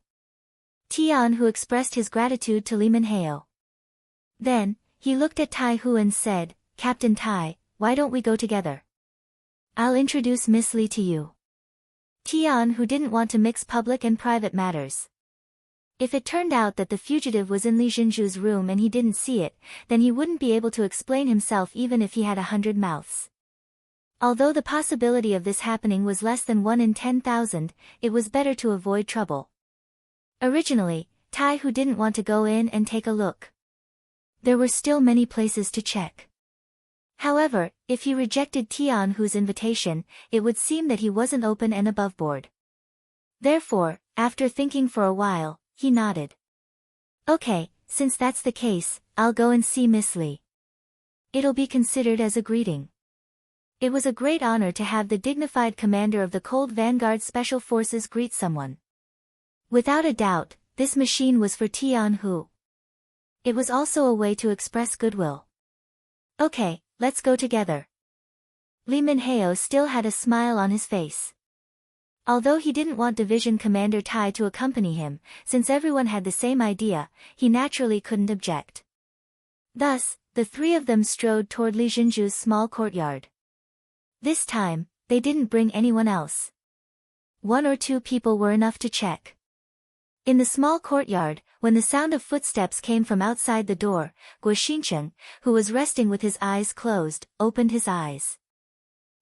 Tian Hu expressed his gratitude to Li Minheo. Then, he looked at Tai Hu and said, "Captain Tai, why don't we go together? I'll introduce Miss Li to you." Tian Hu didn't want to mix public and private matters. If it turned out that the fugitive was in Li Zhenju's room and he didn't see it, then he wouldn't be able to explain himself even if he had 100 mouths. Although the possibility of this happening was less than 1 in 10,000, it was better to avoid trouble. Originally, Tai Hu didn't want to go in and take a look. There were still many places to check. However, if he rejected Tian Hu's invitation, it would seem that he wasn't open and above board. Therefore, after thinking for a while, he nodded. Okay, since that's the case, I'll go and see Miss Li. It'll be considered as a greeting. It was a great honor to have the dignified commander of the Cold Vanguard Special Forces greet someone. Without a doubt, this machine was for Tianhu. It was also a way to express goodwill. Okay, let's go together. Li Minhao still had a smile on his face. Although he didn't want Division Commander Tai to accompany him, since everyone had the same idea, he naturally couldn't object. Thus, the three of them strode toward Li Jinzhu's small courtyard. This time, they didn't bring anyone else. 1 or 2 people were enough to check. In the small courtyard, when the sound of footsteps came from outside the door, Guo Xincheng, who was resting with his eyes closed, opened his eyes.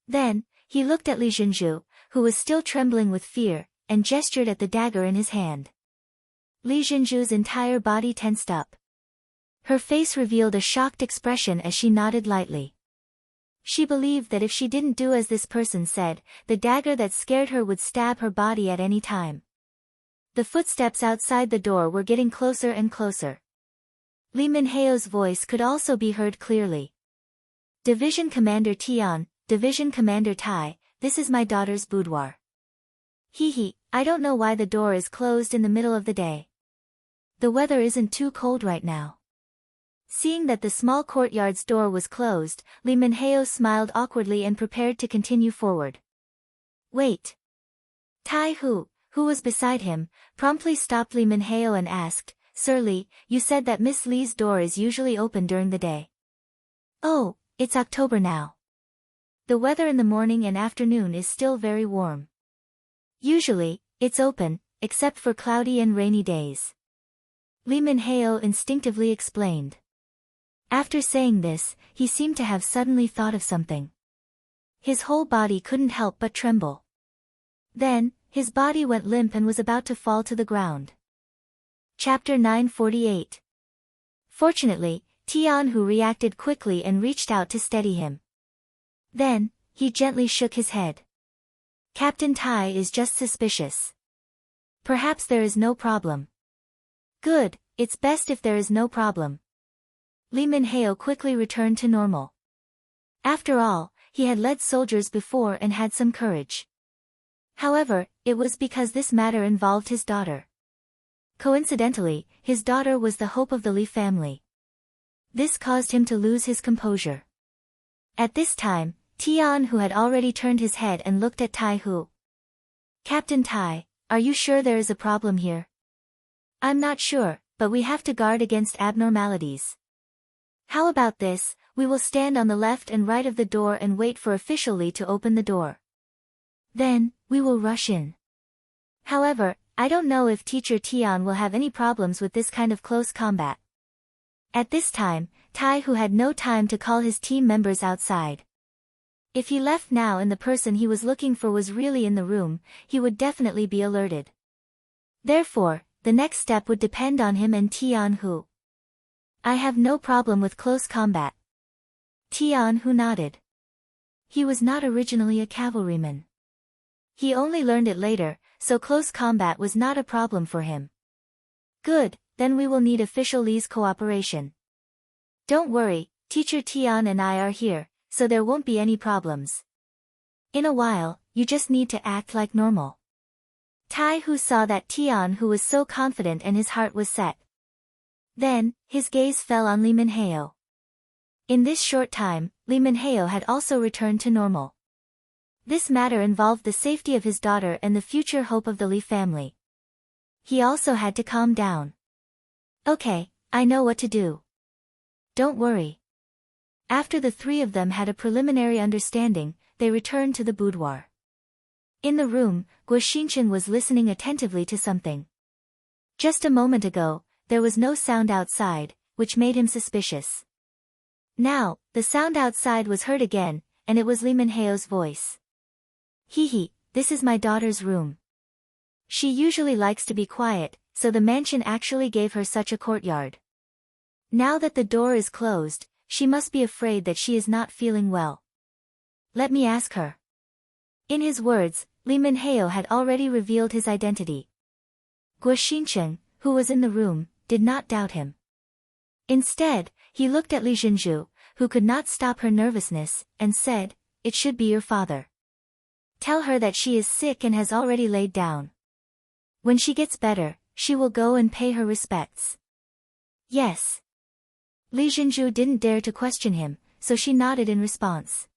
Then, he looked at Li Jinzhu, who was still trembling with fear, and gestured at the dagger in his hand. Li Jinzhu's entire body tensed up. Her face revealed a shocked expression as she nodded lightly. She believed that if she didn't do as this person said, the dagger that scared her would stab her body at any time. The footsteps outside the door were getting closer and closer. Li Minhao's voice could also be heard clearly. Division Commander Tian, Division Commander Tai, this is my daughter's boudoir. Hee, I don't know why the door is closed in the middle of the day. The weather isn't too cold right now. Seeing that the small courtyard's door was closed, Li Minhao smiled awkwardly and prepared to continue forward. Wait. Tai Hu, who was beside him, promptly stopped Li Minhao and asked, Sir Li, you said that Miss Li's door is usually open during the day. Oh, it's October now. The weather in the morning and afternoon is still very warm. Usually, it's open, except for cloudy and rainy days. Li Minhao instinctively explained. After saying this, he seemed to have suddenly thought of something. His whole body couldn't help but tremble. Then, his body went limp and was about to fall to the ground. Chapter 948. Fortunately, Tianhu reacted quickly and reached out to steady him. Then, he gently shook his head. Captain Tai is just suspicious. Perhaps there is no problem. Good, it's best if there is no problem. Li Minhao quickly returned to normal. After all, he had led soldiers before and had some courage. However, it was because this matter involved his daughter. Coincidentally, his daughter was the hope of the Li family. This caused him to lose his composure. At this time, Tian, who had already turned his head and looked at Tai Hu. Captain Tai, are you sure there is a problem here? I'm not sure, but we have to guard against abnormalities. How about this, we will stand on the left and right of the door and wait for Official Li to open the door. Then, we will rush in. However, I don't know if Teacher Tian will have any problems with this kind of close combat. At this time, Tai Hu had no time to call his team members outside. If he left now and the person he was looking for was really in the room, he would definitely be alerted. Therefore, the next step would depend on him and Tianhu. I have no problem with close combat. Tianhu nodded. He was not originally a cavalryman. He only learned it later, so close combat was not a problem for him. Good, then we will need Official Li's cooperation. Don't worry, Teacher Tian and I are here, so there won't be any problems. In a while, you just need to act like normal. Tai Hu saw that Tian who was so confident and his heart was set. Then, his gaze fell on Li Minhao. In this short time, Li Minhao had also returned to normal. This matter involved the safety of his daughter and the future hope of the Li family. He also had to calm down. Okay, I know what to do. Don't worry. After the three of them had a preliminary understanding, they returned to the boudoir. In the room, Guo Xinchen was listening attentively to something. Just a moment ago, there was no sound outside, which made him suspicious. Now, the sound outside was heard again, and it was Li Minhao's voice. Hee, this is my daughter's room. She usually likes to be quiet, so the mansion actually gave her such a courtyard. Now that the door is closed, she must be afraid that she is not feeling well. Let me ask her. In his words, Li Minheo had already revealed his identity. Guo Xincheng, who was in the room, did not doubt him. Instead, he looked at Li Zhenju, who could not stop her nervousness, and said, "It should be your father. Tell her that she is sick and has already laid down. When she gets better, she will go and pay her respects." "Yes." Li Zhenju didn't dare to question him, so she nodded in response.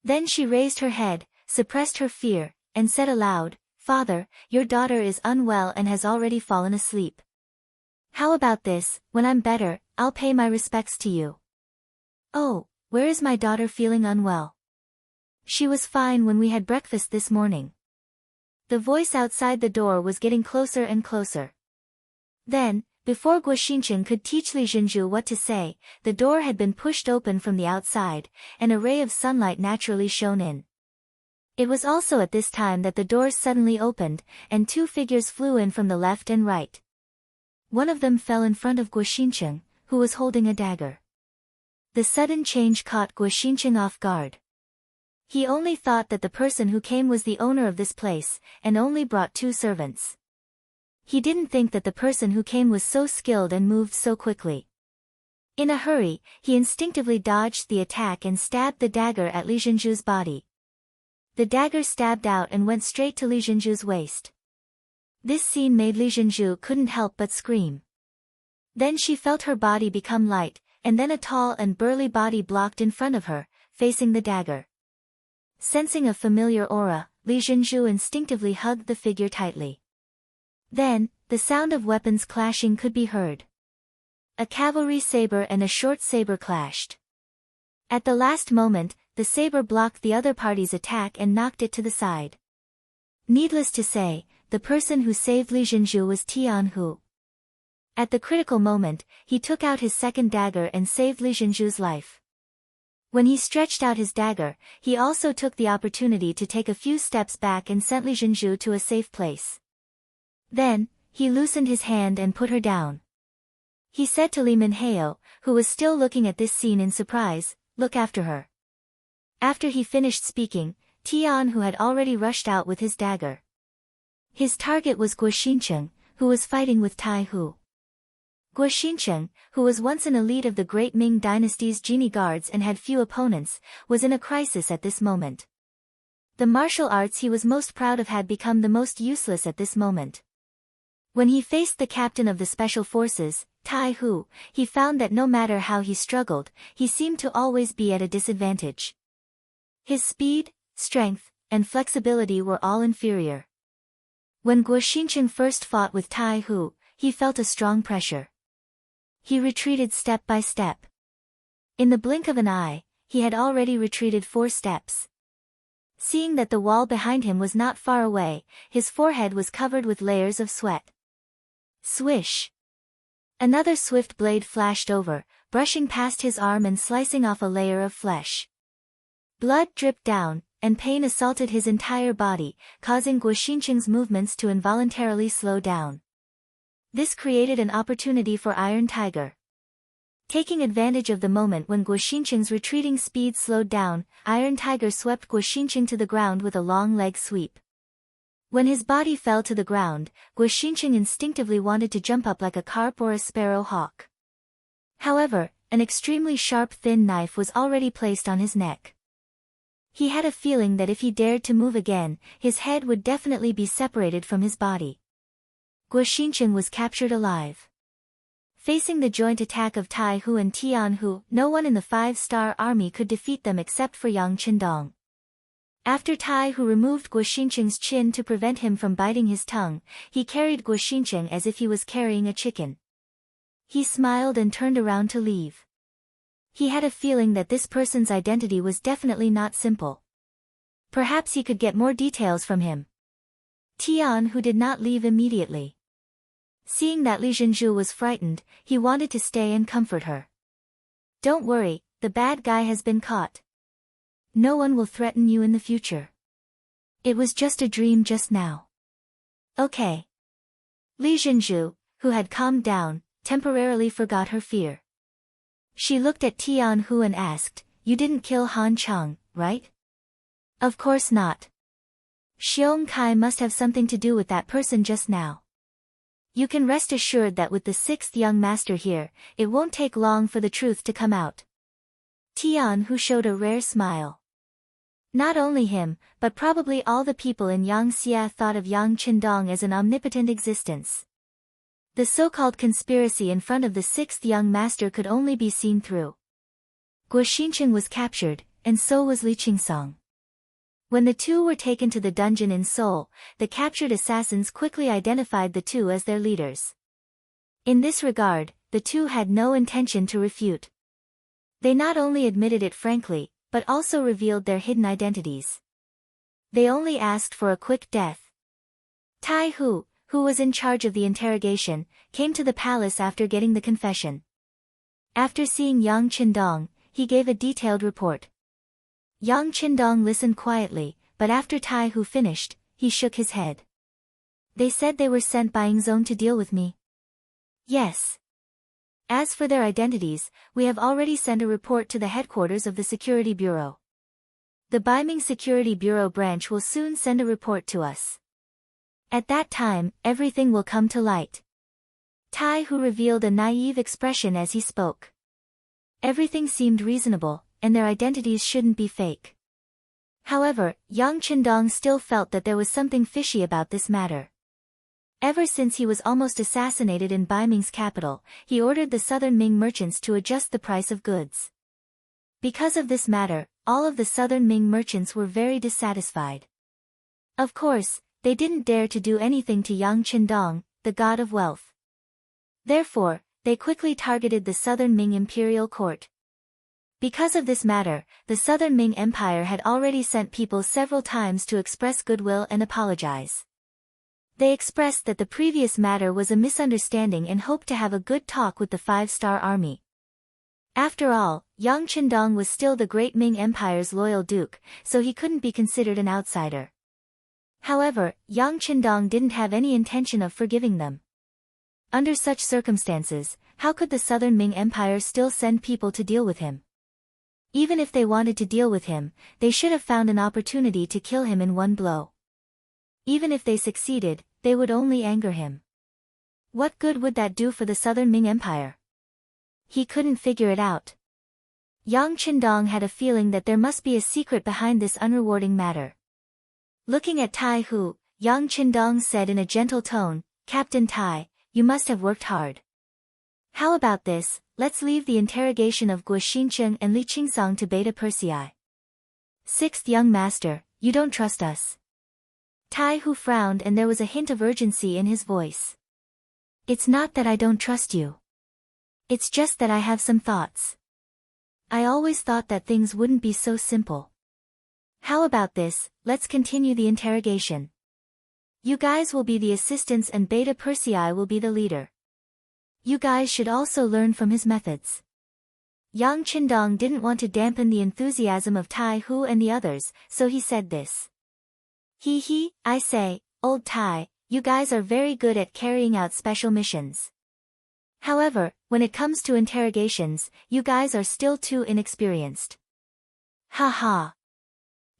Then she raised her head, suppressed her fear, and said aloud, "Father, your daughter is unwell and has already fallen asleep. How about this, when I'm better, I'll pay my respects to you." "Oh, where is my daughter feeling unwell? She was fine when we had breakfast this morning." The voice outside the door was getting closer and closer. Then, before Guo Xincheng could teach Li Zhenju what to say, the door had been pushed open from the outside, and a ray of sunlight naturally shone in. It was also at this time that the doors suddenly opened, and two figures flew in from the left and right. One of them fell in front of Guo Xincheng, who was holding a dagger. The sudden change caught Guo Xincheng off guard. He only thought that the person who came was the owner of this place, and only brought 2 servants. He didn't think that the person who came was so skilled and moved so quickly. In a hurry, he instinctively dodged the attack and stabbed the dagger at Li Zhenju's body. The dagger stabbed out and went straight to Li Zhenju's waist. This scene made Li Zhenju couldn't help but scream. Then she felt her body become light, and then a tall and burly body blocked in front of her, facing the dagger. Sensing a familiar aura, Li Zhenju instinctively hugged the figure tightly. Then, the sound of weapons clashing could be heard. A cavalry saber and a short saber clashed. At the last moment, the saber blocked the other party's attack and knocked it to the side. Needless to say, the person who saved Li Zhenju was Tianhu. At the critical moment, he took out his second dagger and saved Li Zhenju's life. When he stretched out his dagger, he also took the opportunity to take a few steps back and sent Li Zhenju to a safe place. Then, he loosened his hand and put her down. He said to Li Minheo, who was still looking at this scene in surprise, "Look after her." After he finished speaking, Tianhu had already rushed out with his dagger. His target was Guo Xincheng, who was fighting with Tai Hu. Guo Xincheng, who was once an elite of the great Ming dynasty's genie guards and had few opponents, was in a crisis at this moment. The martial arts he was most proud of had become the most useless at this moment. When he faced the captain of the special forces, Tai Hu, he found that no matter how he struggled, he seemed to always be at a disadvantage. His speed, strength, and flexibility were all inferior. When Guo Xincheng first fought with Tai Hu, he felt a strong pressure. He retreated step by step. In the blink of an eye, he had already retreated 4 steps. Seeing that the wall behind him was not far away, his forehead was covered with layers of sweat. Swish! Another swift blade flashed over, brushing past his arm and slicing off a layer of flesh. Blood dripped down, and pain assaulted his entire body, causing Guo Xincheng's movements to involuntarily slow down. This created an opportunity for Iron Tiger. Taking advantage of the moment when Guo Xincheng's retreating speed slowed down, Iron Tiger swept Guo Xincheng to the ground with a long leg sweep. When his body fell to the ground, Guo Xincheng instinctively wanted to jump up like a carp or a sparrow hawk. However, an extremely sharp thin knife was already placed on his neck. He had a feeling that if he dared to move again, his head would definitely be separated from his body. Guo Xincheng was captured alive. Facing the joint attack of Tai Hu and Tianhu, no one in the 5-star army could defeat them except for Yang Qindong. After Tai Hu removed Guo Xincheng's chin to prevent him from biting his tongue, he carried Guo Xincheng as if he was carrying a chicken. He smiled and turned around to leave. He had a feeling that this person's identity was definitely not simple. Perhaps he could get more details from him. Tianhu did not leave immediately. Seeing that Li Zhenju was frightened, he wanted to stay and comfort her. "Don't worry, the bad guy has been caught. No one will threaten you in the future. It was just a dream just now." "Okay." Li Zhenju, who had calmed down, temporarily forgot her fear. She looked at Tianhu and asked, "You didn't kill Han Cheng, right?" "Of course not." Xiong Kai must have something to do with that person just now. You can rest assured that with the sixth young master here, it won't take long for the truth to come out. Tian Hu showed a rare smile. Not only him, but probably all the people in Yangxia thought of Yang Qindong as an omnipotent existence. The so-called conspiracy in front of the sixth young master could only be seen through. Guo Xincheng was captured, and so was Li Qingsong. When the two were taken to the dungeon in Seoul, the captured assassins quickly identified the two as their leaders. In this regard, the two had no intention to refute. They not only admitted it frankly, but also revealed their hidden identities. They only asked for a quick death. Tai Hu, who was in charge of the interrogation, came to the palace after getting the confession. After seeing Yang Qindong, he gave a detailed report. Yang Qindong listened quietly, but after Tai Hu finished, he shook his head. They said they were sent by Yingzong to deal with me. Yes. As for their identities, we have already sent a report to the headquarters of the Security Bureau. The Baiming Security Bureau branch will soon send a report to us. At that time, everything will come to light. Tai Hu revealed a naive expression as he spoke. Everything seemed reasonable, and their identities shouldn't be fake. However, Yang Qindong still felt that there was something fishy about this matter. Ever since he was almost assassinated in Baiming's capital, he ordered the southern Ming merchants to adjust the price of goods. Because of this matter, all of the southern Ming merchants were very dissatisfied. Of course, they didn't dare to do anything to Yang Qindong, the god of wealth. Therefore, they quickly targeted the southern Ming imperial court. Because of this matter, the southern Ming Empire had already sent people several times to express goodwill and apologize. They expressed that the previous matter was a misunderstanding and hoped to have a good talk with the five-star army. After all, Yang Qindong was still the great Ming Empire's loyal duke, so he couldn't be considered an outsider. However, Yang Qindong didn't have any intention of forgiving them. Under such circumstances, how could the southern Ming Empire still send people to deal with him? Even if they wanted to deal with him, they should have found an opportunity to kill him in one blow. Even if they succeeded, they would only anger him. What good would that do for the southern Ming Empire? He couldn't figure it out. Yang Qindong had a feeling that there must be a secret behind this unrewarding matter. Looking at Tai Hu, Yang Qindong said in a gentle tone, "Captain Tai, you must have worked hard. How about this, let's leave the interrogation of Guo Xincheng and Li Qingsong to Beta Persei. Sixth young master, you don't trust us." Tai Hu frowned and there was a hint of urgency in his voice. "It's not that I don't trust you. It's just that I have some thoughts. I always thought that things wouldn't be so simple. How about this, let's continue the interrogation. You guys will be the assistants and Beta Persei will be the leader. You guys should also learn from his methods." Yang Qindong didn't want to dampen the enthusiasm of Tai Hu and the others, so he said this. He, I say, old Tai, you guys are very good at carrying out special missions. However, when it comes to interrogations, you guys are still too inexperienced. Ha ha.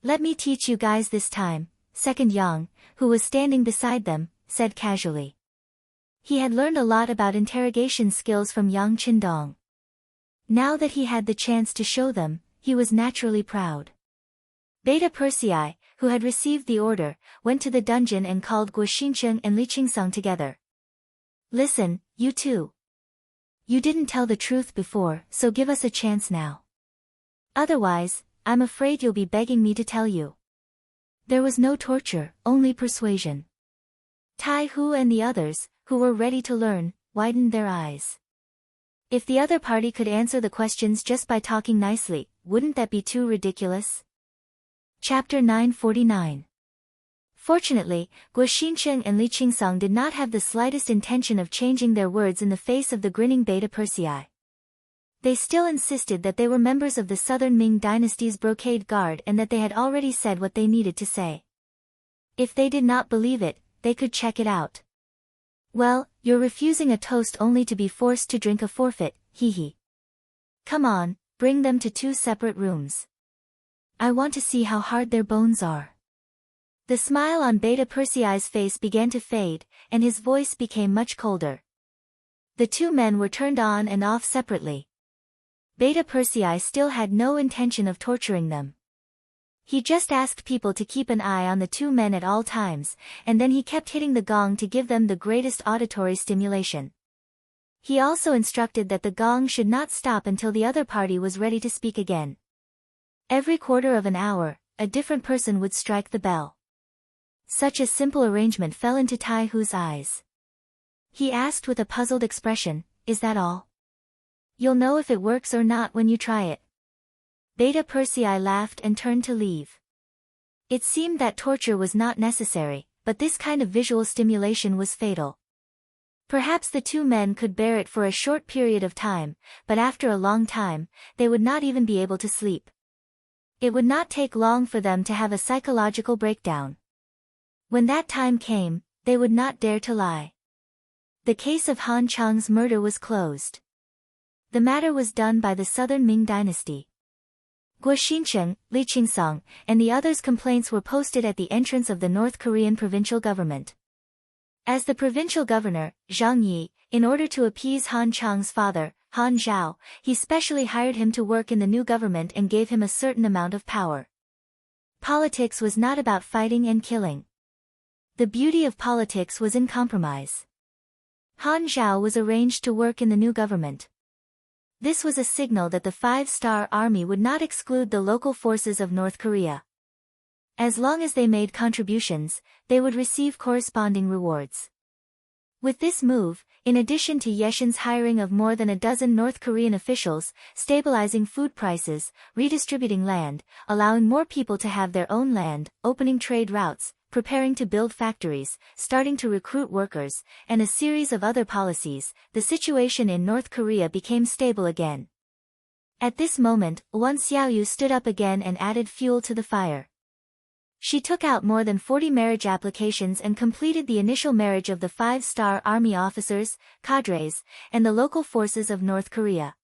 Let me teach you guys this time, Second Yang, who was standing beside them, said casually. He had learned a lot about interrogation skills from Yang Qindong. Now that he had the chance to show them, he was naturally proud. Beta Persei, who had received the order, went to the dungeon and called Guo Xincheng and Li Qingsong together. "Listen, you two. You didn't tell the truth before, so give us a chance now. Otherwise, I'm afraid you'll be begging me to tell you." There was no torture, only persuasion. Tai Hu and the others, who were ready to learn, widened their eyes. If the other party could answer the questions just by talking nicely, wouldn't that be too ridiculous? Chapter 949. Fortunately, Guo Xincheng and Li Qingsong did not have the slightest intention of changing their words in the face of the grinning Beta Persei. They still insisted that they were members of the Southern Ming Dynasty's Brocade Guard and that they had already said what they needed to say. If they did not believe it, they could check it out. "Well, you're refusing a toast only to be forced to drink a forfeit, hee. Come on, bring them to 2 separate rooms. I want to see how hard their bones are." The smile on Beta Persei's face began to fade, and his voice became much colder. The two men were turned on and off separately. Beta Persei still had no intention of torturing them. He just asked people to keep an eye on the two men at all times, and then he kept hitting the gong to give them the greatest auditory stimulation. He also instructed that the gong should not stop until the other party was ready to speak again. Every quarter of an hour, a different person would strike the bell. Such a simple arrangement fell into Tai Hu's eyes. He asked with a puzzled expression, "Is that all? You'll know if it works or not when you try it." Beta Persei laughed and turned to leave. It seemed that torture was not necessary, but this kind of visual stimulation was fatal. Perhaps the two men could bear it for a short period of time, but after a long time, they would not even be able to sleep. It would not take long for them to have a psychological breakdown. When that time came, they would not dare to lie. The case of Han Chang's murder was closed. The matter was done by the southern Ming dynasty. Guo Xincheng, Li Qingsong, and the others' complaints were posted at the entrance of the North Korean provincial government. As the provincial governor, Zhang Yi, in order to appease Han Chang's father, Han Zhao, he specially hired him to work in the new government and gave him a certain amount of power. Politics was not about fighting and killing. The beauty of politics was in compromise. Han Zhao was arranged to work in the new government. This was a signal that the Five-Star Army would not exclude the local forces of North Korea. As long as they made contributions, they would receive corresponding rewards. With this move, in addition to Yeshin's hiring of more than a dozen North Korean officials, stabilizing food prices, redistributing land, allowing more people to have their own land, opening trade routes, preparing to build factories, starting to recruit workers, and a series of other policies, the situation in North Korea became stable again. At this moment, Wan Xiaoyu stood up again and added fuel to the fire. She took out more than 40 marriage applications and completed the initial marriage of the Five-Star Army officers, cadres, and the local forces of North Korea.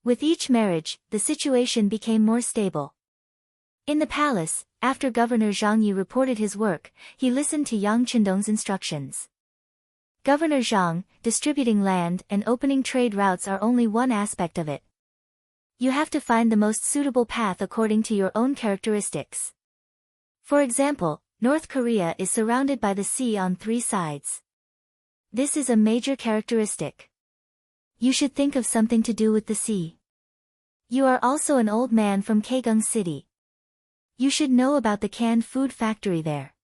With each marriage, the situation became more stable. In the palace, after Governor Zhang Yi reported his work, he listened to Yang Qindong's instructions. Governor Zhang, distributing land and opening trade routes are only one aspect of it. You have to find the most suitable path according to your own characteristics. For example, North Korea is surrounded by the sea on 3 sides. This is a major characteristic. You should think of something to do with the sea. You are also an old man from Kaegung City. You should know about the canned food factory there.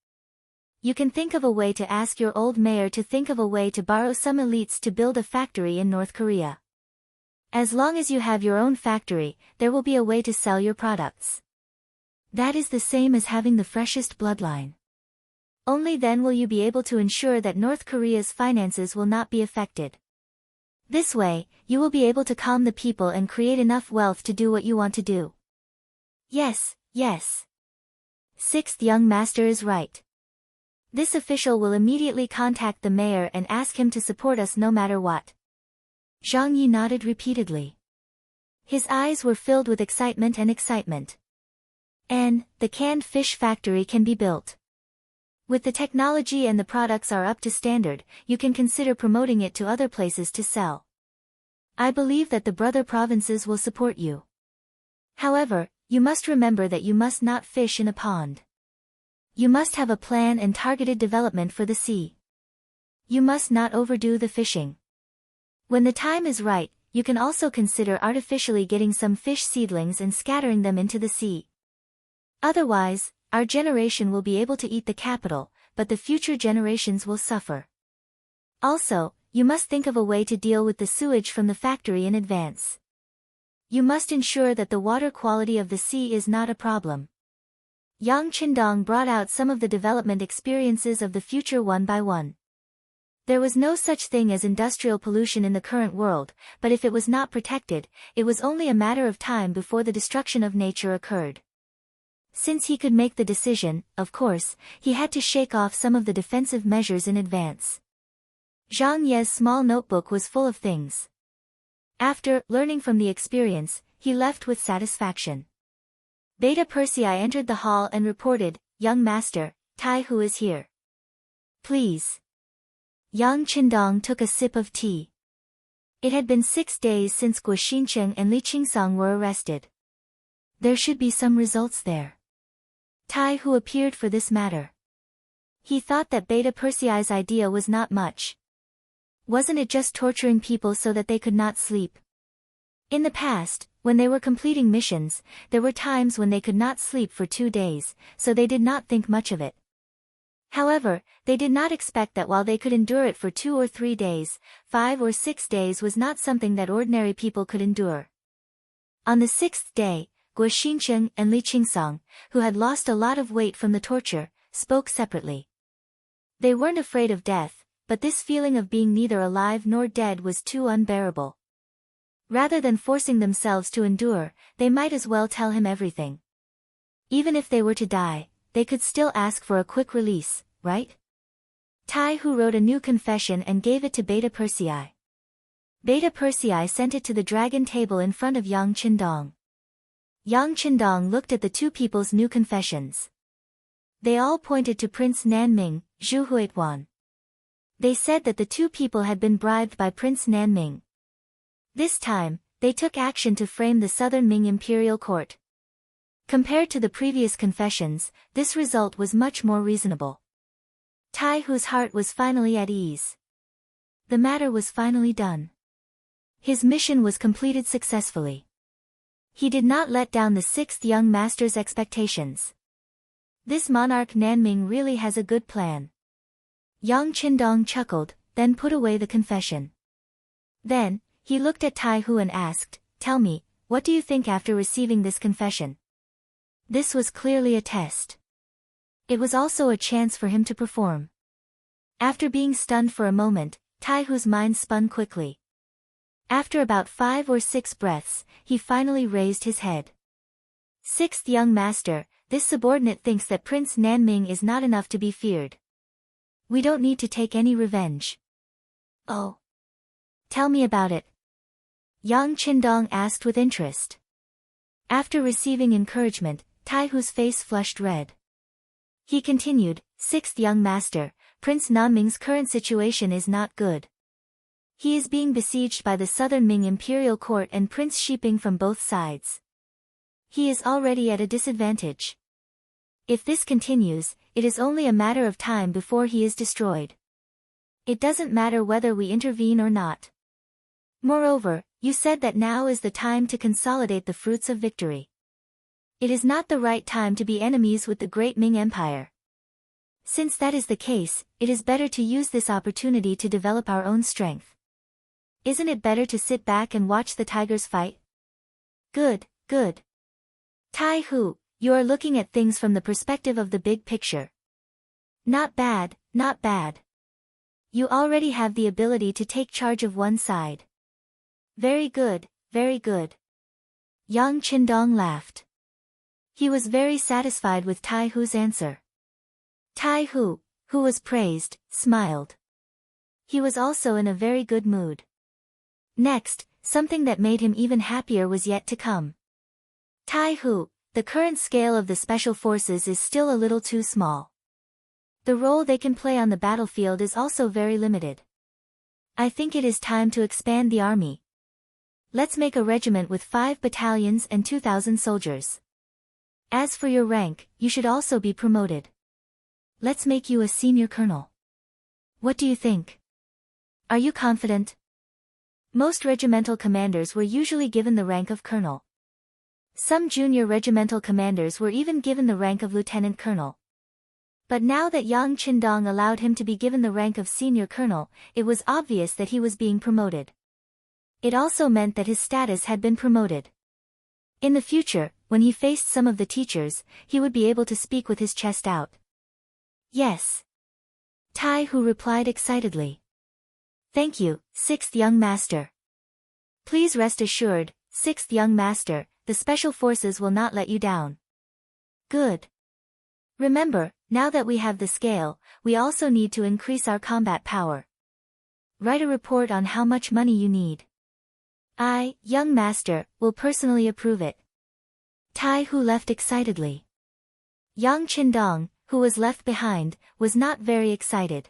You can think of a way to ask your old mayor to think of a way to borrow some elites to build a factory in North Korea. As long as you have your own factory, there will be a way to sell your products. That is the same as having the freshest bloodline. Only then will you be able to ensure that North Korea's finances will not be affected. This way, you will be able to calm the people and create enough wealth to do what you want to do. Yes. Yes. 6th young master is right. This official will immediately contact the mayor and ask him to support us no matter what. Zhang Yi nodded repeatedly. His eyes were filled with excitement. And, the canned fish factory can be built. With the technology and the products are up to standard, you can consider promoting it to other places to sell. I believe that the brother provinces will support you. However, you must remember that you must not fish in a pond. You must have a plan and targeted development for the sea. You must not overdo the fishing. When the time is right, you can also consider artificially getting some fish seedlings and scattering them into the sea. Otherwise, our generation will be able to eat the capital, but the future generations will suffer. Also, you must think of a way to deal with the sewage from the factory in advance. You must ensure that the water quality of the sea is not a problem. Yang Qindong brought out some of the development experiences of the future one by one. There was no such thing as industrial pollution in the current world, but if it was not protected, it was only a matter of time before the destruction of nature occurred. Since he could make the decision, of course, he had to shake off some of the defensive measures in advance. Zhang Ye's small notebook was full of things. After learning from the experience, he left with satisfaction. Beta Persei entered the hall and reported, "Young master, Tai Hu is here. Please. Yang Qindong took a sip of tea. It had been 6 days since Guo Xincheng and Li Qingsong were arrested. There should be some results there. Tai Hu appeared for this matter. He thought that Beta Persei's idea was not much. Wasn't it just torturing people so that they could not sleep? In the past, when they were completing missions, there were times when they could not sleep for 2 days, so they did not think much of it. However, they did not expect that while they could endure it for 2 or 3 days, 5 or 6 days was not something that ordinary people could endure. On the 6th day, Guo Xincheng and Li Qingsong, who had lost a lot of weight from the torture, spoke separately. They weren't afraid of death, but this feeling of being neither alive nor dead was too unbearable. Rather than forcing themselves to endure, they might as well tell him everything. Even if they were to die, they could still ask for a quick release, right? Tai Hu wrote a new confession and gave it to Beta Persei. Beta Persei sent it to the dragon table in front of Yang Qindong. Yang Qindong looked at the two people's new confessions. They all pointed to Prince Nanming, Zhu Huituan. They said that the two people had been bribed by Prince Nanming. This time, they took action to frame the Southern Ming imperial court. Compared to the previous confessions, this result was much more reasonable. Tai Hu's heart was finally at ease. The matter was finally done. His mission was completed successfully. He did not let down the 6th young master's expectations. This monarch Nanming really has a good plan. Yang Qindong chuckled, then put away the confession. Then, he looked at Tai Hu and asked, "Tell me, what do you think after receiving this confession?" This was clearly a test. It was also a chance for him to perform. After being stunned for a moment, Tai Hu's mind spun quickly. After about 5 or 6 breaths, he finally raised his head. 6th young master, this subordinate thinks that Prince Nanming is not enough to be feared. We don't need to take any revenge. Oh. Tell me about it. Yang Qindong asked with interest. After receiving encouragement, Tai Hu's face flushed red. He continued, 6th young master, Prince Nanming's current situation is not good. He is being besieged by the Southern Ming imperial court and Prince Shiping from both sides. He is already at a disadvantage. If this continues, it is only a matter of time before he is destroyed. It doesn't matter whether we intervene or not. Moreover, you said that now is the time to consolidate the fruits of victory. It is not the right time to be enemies with the great Ming Empire. Since that is the case, it is better to use this opportunity to develop our own strength. Isn't it better to sit back and watch the tigers fight? Good, good. Tai Hu, you are looking at things from the perspective of the big picture. Not bad, not bad. You already have the ability to take charge of one side. Very good, very good. Yang Qindong laughed. He was very satisfied with Tai Hu's answer. Tai Hu, who was praised, smiled. He was also in a very good mood. Next, something that made him even happier was yet to come. Tai Hu, the current scale of the special forces is still a little too small. The role they can play on the battlefield is also very limited. I think it is time to expand the army. Let's make a regiment with 5 battalions and 2,000 soldiers. As for your rank, you should also be promoted. Let's make you a senior colonel. What do you think? Are you confident? Most regimental commanders were usually given the rank of colonel. Some junior regimental commanders were even given the rank of lieutenant colonel. But now that Yang Qindong allowed him to be given the rank of senior colonel, it was obvious that he was being promoted. It also meant that his status had been promoted. In the future, when he faced some of the teachers, he would be able to speak with his chest out. Yes. Tai Hu replied excitedly. Thank you, 6th young master. Please rest assured, 6th young master, the special forces will not let you down. Good. Remember, now that we have the scale, we also need to increase our combat power. Write a report on how much money you need. I, young master, will personally approve it. Tai Hu left excitedly. Yang Qindong, who was left behind, was not very excited.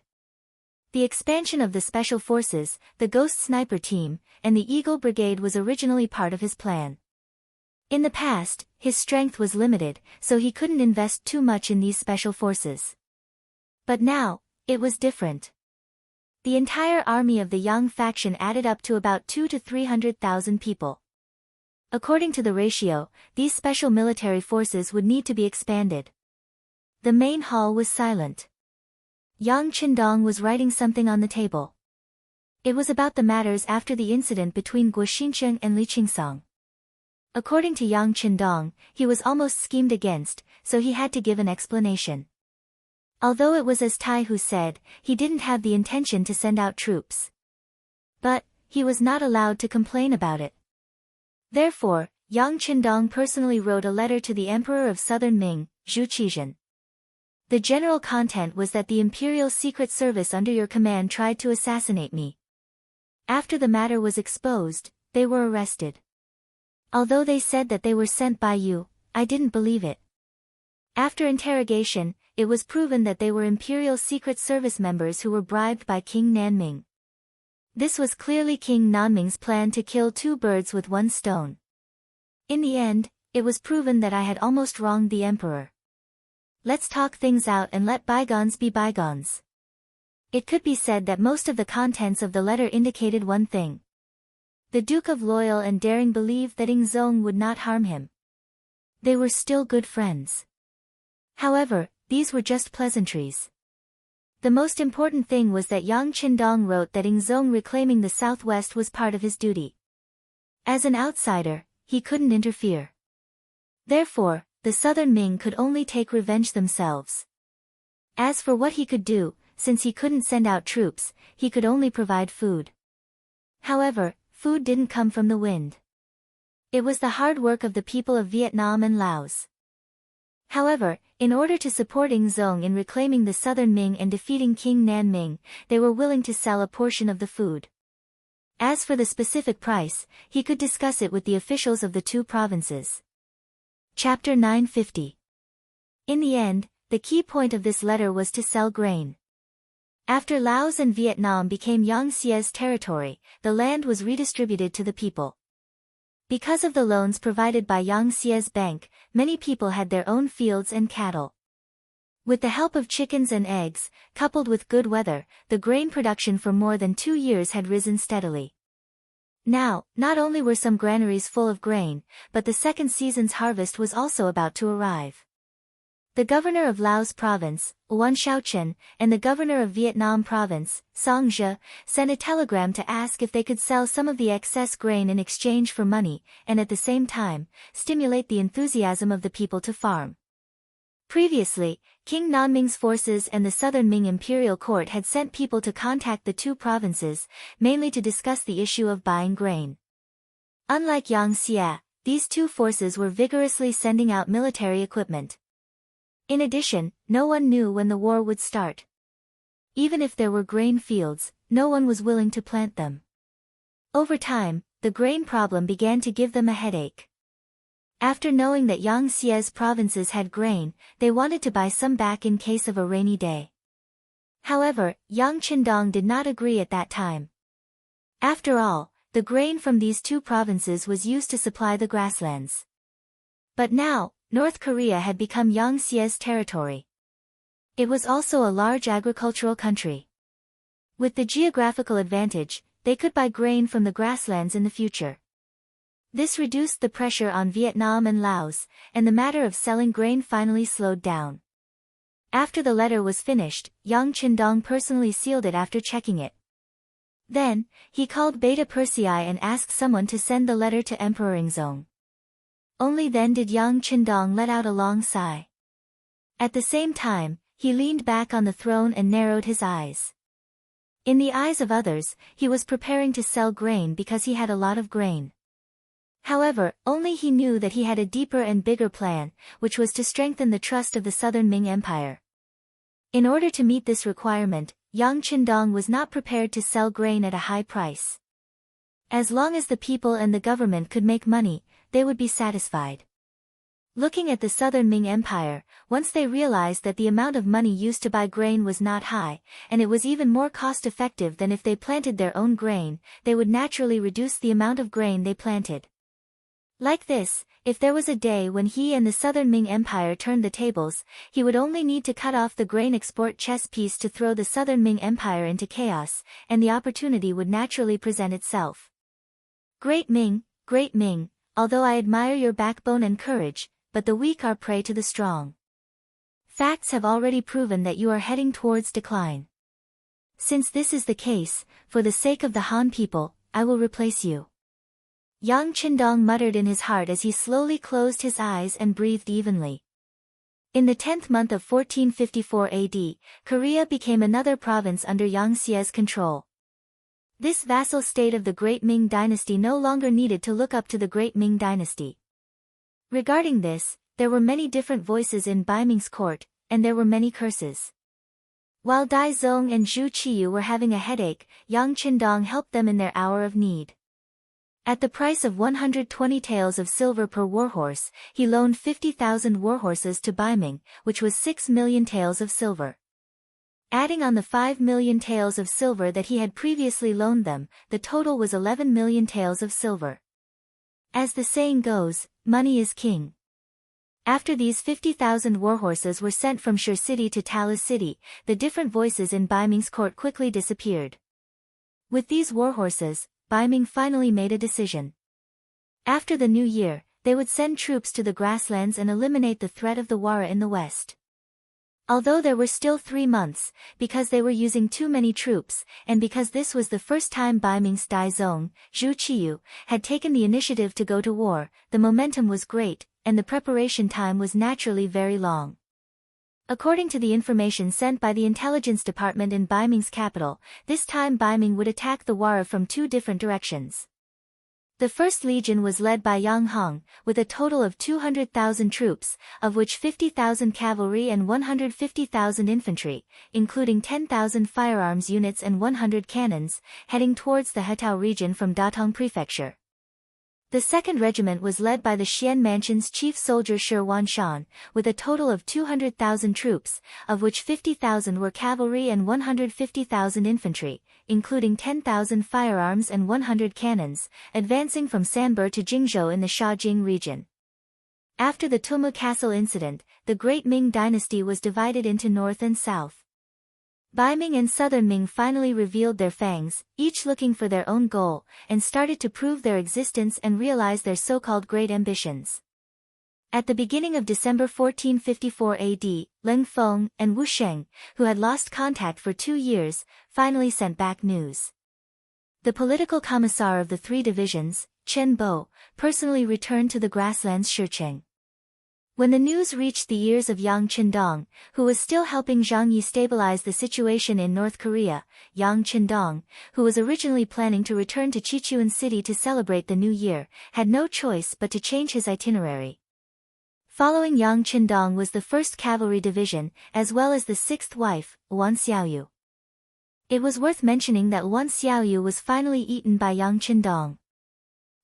The expansion of the Special Forces, the Ghost Sniper Team, and the Eagle Brigade was originally part of his plan. In the past, his strength was limited, so he couldn't invest too much in these special forces. But now, it was different. The entire army of the Yang faction added up to about 200,000 to 300,000 people. According to the ratio, these special military forces would need to be expanded. The main hall was silent. Yang Qindong was writing something on the table. It was about the matters after the incident between Guo Xincheng and Li Qingsong. According to Yang Qindong, he was almost schemed against, so he had to give an explanation. Although it was as Tai Hu said, he didn't have the intention to send out troops. But, he was not allowed to complain about it. Therefore, Yang Qindong personally wrote a letter to the Emperor of Southern Ming, Zhu Qizhen. The general content was that the Imperial Secret Service under your command tried to assassinate me. After the matter was exposed, they were arrested. Although they said that they were sent by you, I didn't believe it. After interrogation, it was proven that they were Imperial Secret Service members who were bribed by King Nanming. This was clearly King Nanming's plan to kill two birds with one stone. In the end, it was proven that I had almost wronged the Emperor. Let's talk things out and let bygones be bygones. It could be said that most of the contents of the letter indicated one thing. The Duke of Loyal and Daring believed that Ingzong would not harm him. They were still good friends. However, these were just pleasantries. The most important thing was that Yang Qindong wrote that Ingzong reclaiming the southwest was part of his duty. As an outsider, he couldn't interfere. Therefore, the Southern Ming could only take revenge themselves. As for what he could do, since he couldn't send out troops, he could only provide food. However, food didn't come from the wind. It was the hard work of the people of Vietnam and Laos. However, in order to support Ingzong in reclaiming the Southern Ming and defeating King Nanming, they were willing to sell a portion of the food. As for the specific price, he could discuss it with the officials of the two provinces. Chapter 950. In the end, the key point of this letter was to sell grain. After Laos and Vietnam became Yang Xie's territory, the land was redistributed to the people. Because of the loans provided by Yang Xie's bank, many people had their own fields and cattle. With the help of chickens and eggs, coupled with good weather, the grain production for more than 2 years had risen steadily. Now, not only were some granaries full of grain, but the second season's harvest was also about to arrive. The governor of Laos province, Wan Shaochen, and the governor of Vietnam province, Song Zhe, sent a telegram to ask if they could sell some of the excess grain in exchange for money, and at the same time, stimulate the enthusiasm of the people to farm. Previously, King Nanming's forces and the Southern Ming Imperial Court had sent people to contact the two provinces, mainly to discuss the issue of buying grain. Unlike Yang Xie, these two forces were vigorously sending out military equipment. In addition, no one knew when the war would start. Even if there were grain fields, no one was willing to plant them. Over time, the grain problem began to give them a headache. After knowing that Yang Xie's provinces had grain, they wanted to buy some back in case of a rainy day. However, Yang Qindong did not agree at that time. After all, the grain from these two provinces was used to supply the grasslands. But now, North Korea had become Yang Xie's territory. It was also a large agricultural country. With the geographical advantage, they could buy grain from the grasslands in the future. This reduced the pressure on Vietnam and Laos, and the matter of selling grain finally slowed down. After the letter was finished, Yang Qindong personally sealed it after checking it. Then, he called Beta Persei and asked someone to send the letter to Emperor Ingzong. Only then did Yang Qindong let out a long sigh. At the same time, he leaned back on the throne and narrowed his eyes. In the eyes of others, he was preparing to sell grain because he had a lot of grain. However, only he knew that he had a deeper and bigger plan, which was to strengthen the trust of the Southern Ming Empire. In order to meet this requirement, Yang Qindong was not prepared to sell grain at a high price. As long as the people and the government could make money, they would be satisfied. Looking at the southern Ming Empire, once they realized that the amount of money used to buy grain was not high, and it was even more cost-effective than if they planted their own grain, they would naturally reduce the amount of grain they planted. Like this, if there was a day when he and the southern Ming Empire turned the tables, he would only need to cut off the grain export chess piece to throw the southern Ming Empire into chaos, and the opportunity would naturally present itself. Great Ming, although I admire your backbone and courage, but the weak are prey to the strong. Facts have already proven that you are heading towards decline. Since this is the case, for the sake of the Han people, I will replace you. Yang Qindong muttered in his heart as he slowly closed his eyes and breathed evenly. In the 10th month of 1454 AD, Korea became another province under Yang Xie's control. This vassal state of the Great Ming Dynasty no longer needed to look up to the Great Ming Dynasty. Regarding this, there were many different voices in Bai Ming's court, and there were many curses. While Dai Zong and Zhu Qiyu were having a headache, Yang Qindong helped them in their hour of need. At the price of 120 taels of silver per warhorse, he loaned 50,000 warhorses to Bai Ming, which was 6 million taels of silver. Adding on the 5 million taels of silver that he had previously loaned them, the total was 11 million taels of silver. As the saying goes, money is king. After these 50,000 warhorses were sent from Shur City to Talis City, the different voices in Bai Ming's court quickly disappeared. With these warhorses, Bai Ming finally made a decision. After the new year, they would send troops to the grasslands and eliminate the threat of the Wara in the west. Although there were still 3 months, because they were using too many troops, and because this was the first time Bai Ming's Dai Zong, Zhu Qiyu, had taken the initiative to go to war, the momentum was great, and the preparation time was naturally very long. According to the information sent by the intelligence department in Bai Ming's capital, this time Bai Ming would attack the Wara from 2 different directions. The first legion was led by Yang Hong, with a total of 200,000 troops, of which 50,000 cavalry and 150,000 infantry, including 10,000 firearms units and 100 cannons, heading towards the Hetao region from Datong Prefecture. The second regiment was led by the Xian Mansion's chief soldier Shi Wanshan, with a total of 200,000 troops, of which 50,000 were cavalry and 150,000 infantry, including 10,000 firearms and 100 cannons, advancing from Sanber to Jingzhou in the Shaojing region. After the Tumu Castle incident, the Great Ming Dynasty was divided into north and south. Bai Ming and Southern Ming finally revealed their fangs, each looking for their own goal, and started to prove their existence and realize their so-called great ambitions. At the beginning of December 1454 AD, Leng Feng and Wu Sheng, who had lost contact for 2 years, finally sent back news. The political commissar of the 3 divisions, Chen Bo, personally returned to the grasslands Shicheng. When the news reached the ears of Yang Qindong, who was still helping Zhang Yi stabilize the situation in North Korea, Yang Qindong, who was originally planning to return to Chichuan City to celebrate the new year, had no choice but to change his itinerary. Following Yang Qindong was the 1st Cavalry Division, as well as the 6th wife, Wan Xiaoyu. It was worth mentioning that Wan Xiaoyu was finally eaten by Yang Qindong.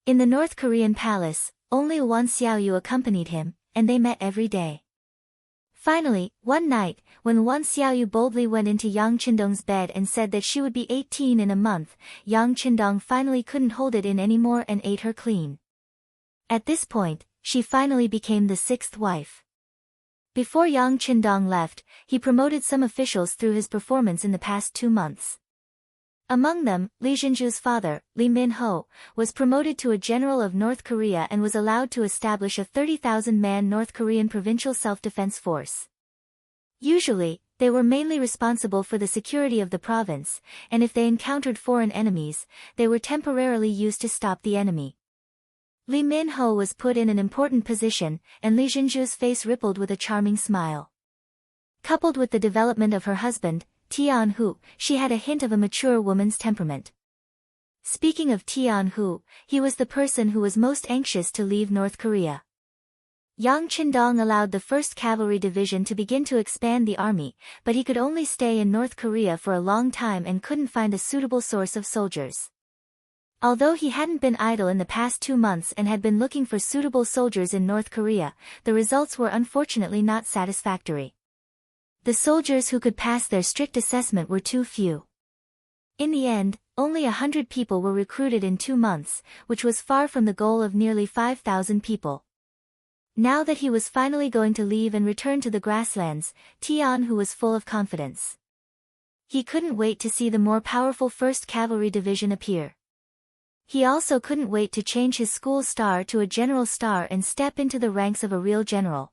In the North Korean palace, only Wan Xiaoyu accompanied him, and they met every day. Finally, one night, when Wan Xiaoyu boldly went into Yang Qindong's bed and said that she would be 18 in a month, Yang Qindong finally couldn't hold it in anymore and ate her clean. At this point, she finally became the 6th wife. Before Yang Qindong left, he promoted some officials through his performance in the past 2 months. Among them, Li Zhenju's father, Li Minho, was promoted to a general of North Korea and was allowed to establish a 30,000-man North Korean provincial self-defense force. Usually, they were mainly responsible for the security of the province, and if they encountered foreign enemies, they were temporarily used to stop the enemy. Li Minho was put in an important position, and Li Zhenju's face rippled with a charming smile. Coupled with the development of her husband, Tian Hu, she had a hint of a mature woman's temperament. Speaking of Tian Hu, he was the person who was most anxious to leave North Korea. Yang Qindong allowed the 1st Cavalry Division to begin to expand the army, but he could only stay in North Korea for a long time and couldn't find a suitable source of soldiers. Although he hadn't been idle in the past 2 months and had been looking for suitable soldiers in North Korea, the results were unfortunately not satisfactory. The soldiers who could pass their strict assessment were too few. In the end, only 100 people were recruited in 2 months, which was far from the goal of nearly 5,000 people. Now that he was finally going to leave and return to the grasslands, Tian-hu was full of confidence. He couldn't wait to see the more powerful 1st Cavalry Division appear. He also couldn't wait to change his school star to a general star and step into the ranks of a real general.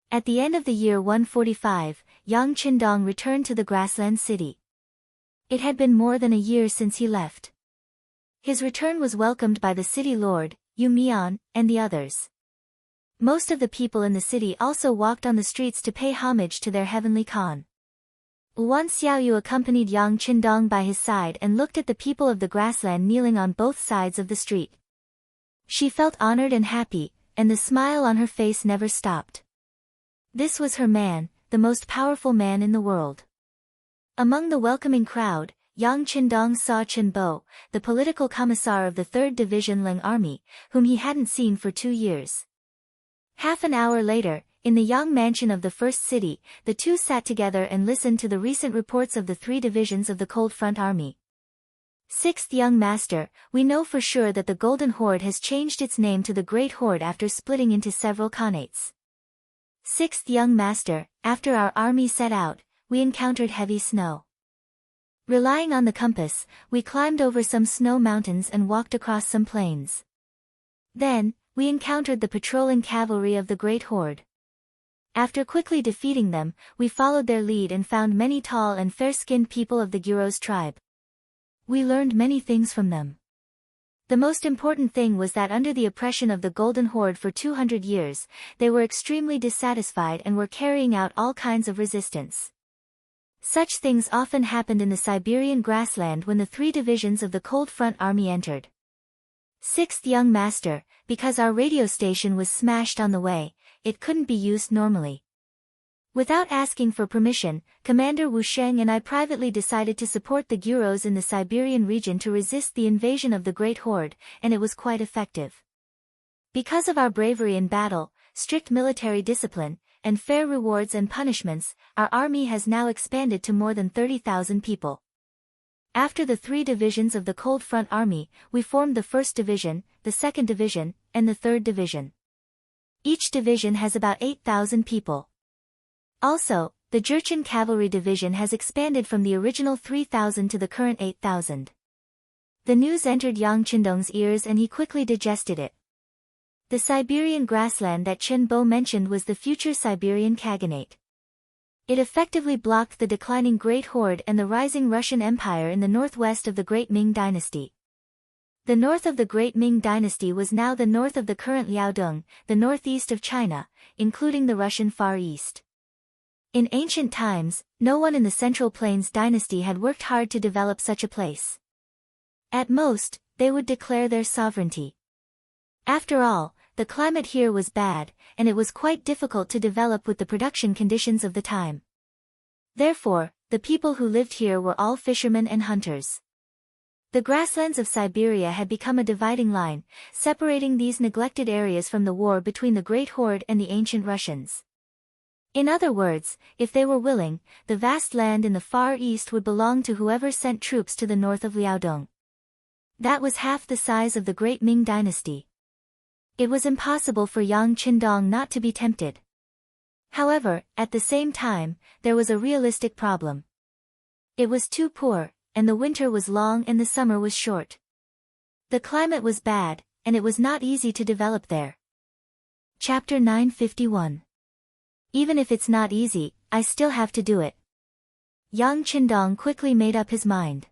At the end of the year 145, Yang Qindong returned to the grassland city. It had been more than a year since he left. His return was welcomed by the city lord, Yu Mian, and the others. Most of the people in the city also walked on the streets to pay homage to their heavenly Khan. Wan Xiaoyu accompanied Yang Qindong by his side and looked at the people of the grassland kneeling on both sides of the street. She felt honored and happy, and the smile on her face never stopped. This was her man, the most powerful man in the world. Among the welcoming crowd, Yang Qindong saw Chen Bo, the political commissar of the 3rd Division Ling Army, whom he hadn't seen for 2 years. Half an hour later, in the Yang mansion of the First City, the two sat together and listened to the recent reports of the 3 divisions of the Cold Front Army. 6th Young Master, we know for sure that the Golden Horde has changed its name to the Great Horde after splitting into several khanates. 6th Young Master, after our army set out, we encountered heavy snow. Relying on the compass, we climbed over some snow mountains and walked across some plains. Then, we encountered the patrolling cavalry of the Great Horde. After quickly defeating them, we followed their lead and found many tall and fair-skinned people of the Guros tribe. We learned many things from them. The most important thing was that under the oppression of the Golden Horde for 200 years, they were extremely dissatisfied and were carrying out all kinds of resistance. Such things often happened in the Siberian grassland when the 3 divisions of the Cold Front Army entered. 6th Young Master, because our radio station was smashed on the way, it couldn't be used normally. Without asking for permission, Commander Wu Sheng and I privately decided to support the Guros in the Siberian region to resist the invasion of the Great Horde, and it was quite effective. Because of our bravery in battle, strict military discipline, and fair rewards and punishments, our army has now expanded to more than 30,000 people. After the 3 divisions of the Cold Front Army, we formed the 1st Division, the 2nd Division, and the 3rd Division. Each division has about 8,000 people. Also, the Jurchen Cavalry Division has expanded from the original 3,000 to the current 8,000. The news entered Yang Qindong's ears and he quickly digested it. The Siberian grassland that Chen Bo mentioned was the future Siberian Khaganate. It effectively blocked the declining Great Horde and the rising Russian Empire in the northwest of the Great Ming Dynasty. The north of the Great Ming Dynasty was now the north of the current Liaodong, the northeast of China, including the Russian Far East. In ancient times, no one in the Central Plains dynasty had worked hard to develop such a place. At most, they would declare their sovereignty. After all, the climate here was bad, and it was quite difficult to develop with the production conditions of the time. Therefore, the people who lived here were all fishermen and hunters. The grasslands of Siberia had become a dividing line, separating these neglected areas from the war between the Great Horde and the ancient Russians. In other words, if they were willing, the vast land in the Far East would belong to whoever sent troops to the north of Liaodong. That was half the size of the Great Ming Dynasty. It was impossible for Yang Qindong not to be tempted. However, at the same time, there was a realistic problem. It was too poor, and the winter was long and the summer was short. The climate was bad, and it was not easy to develop there. Chapter 951. Even if it's not easy, I still have to do it. Yang Qindong quickly made up his mind.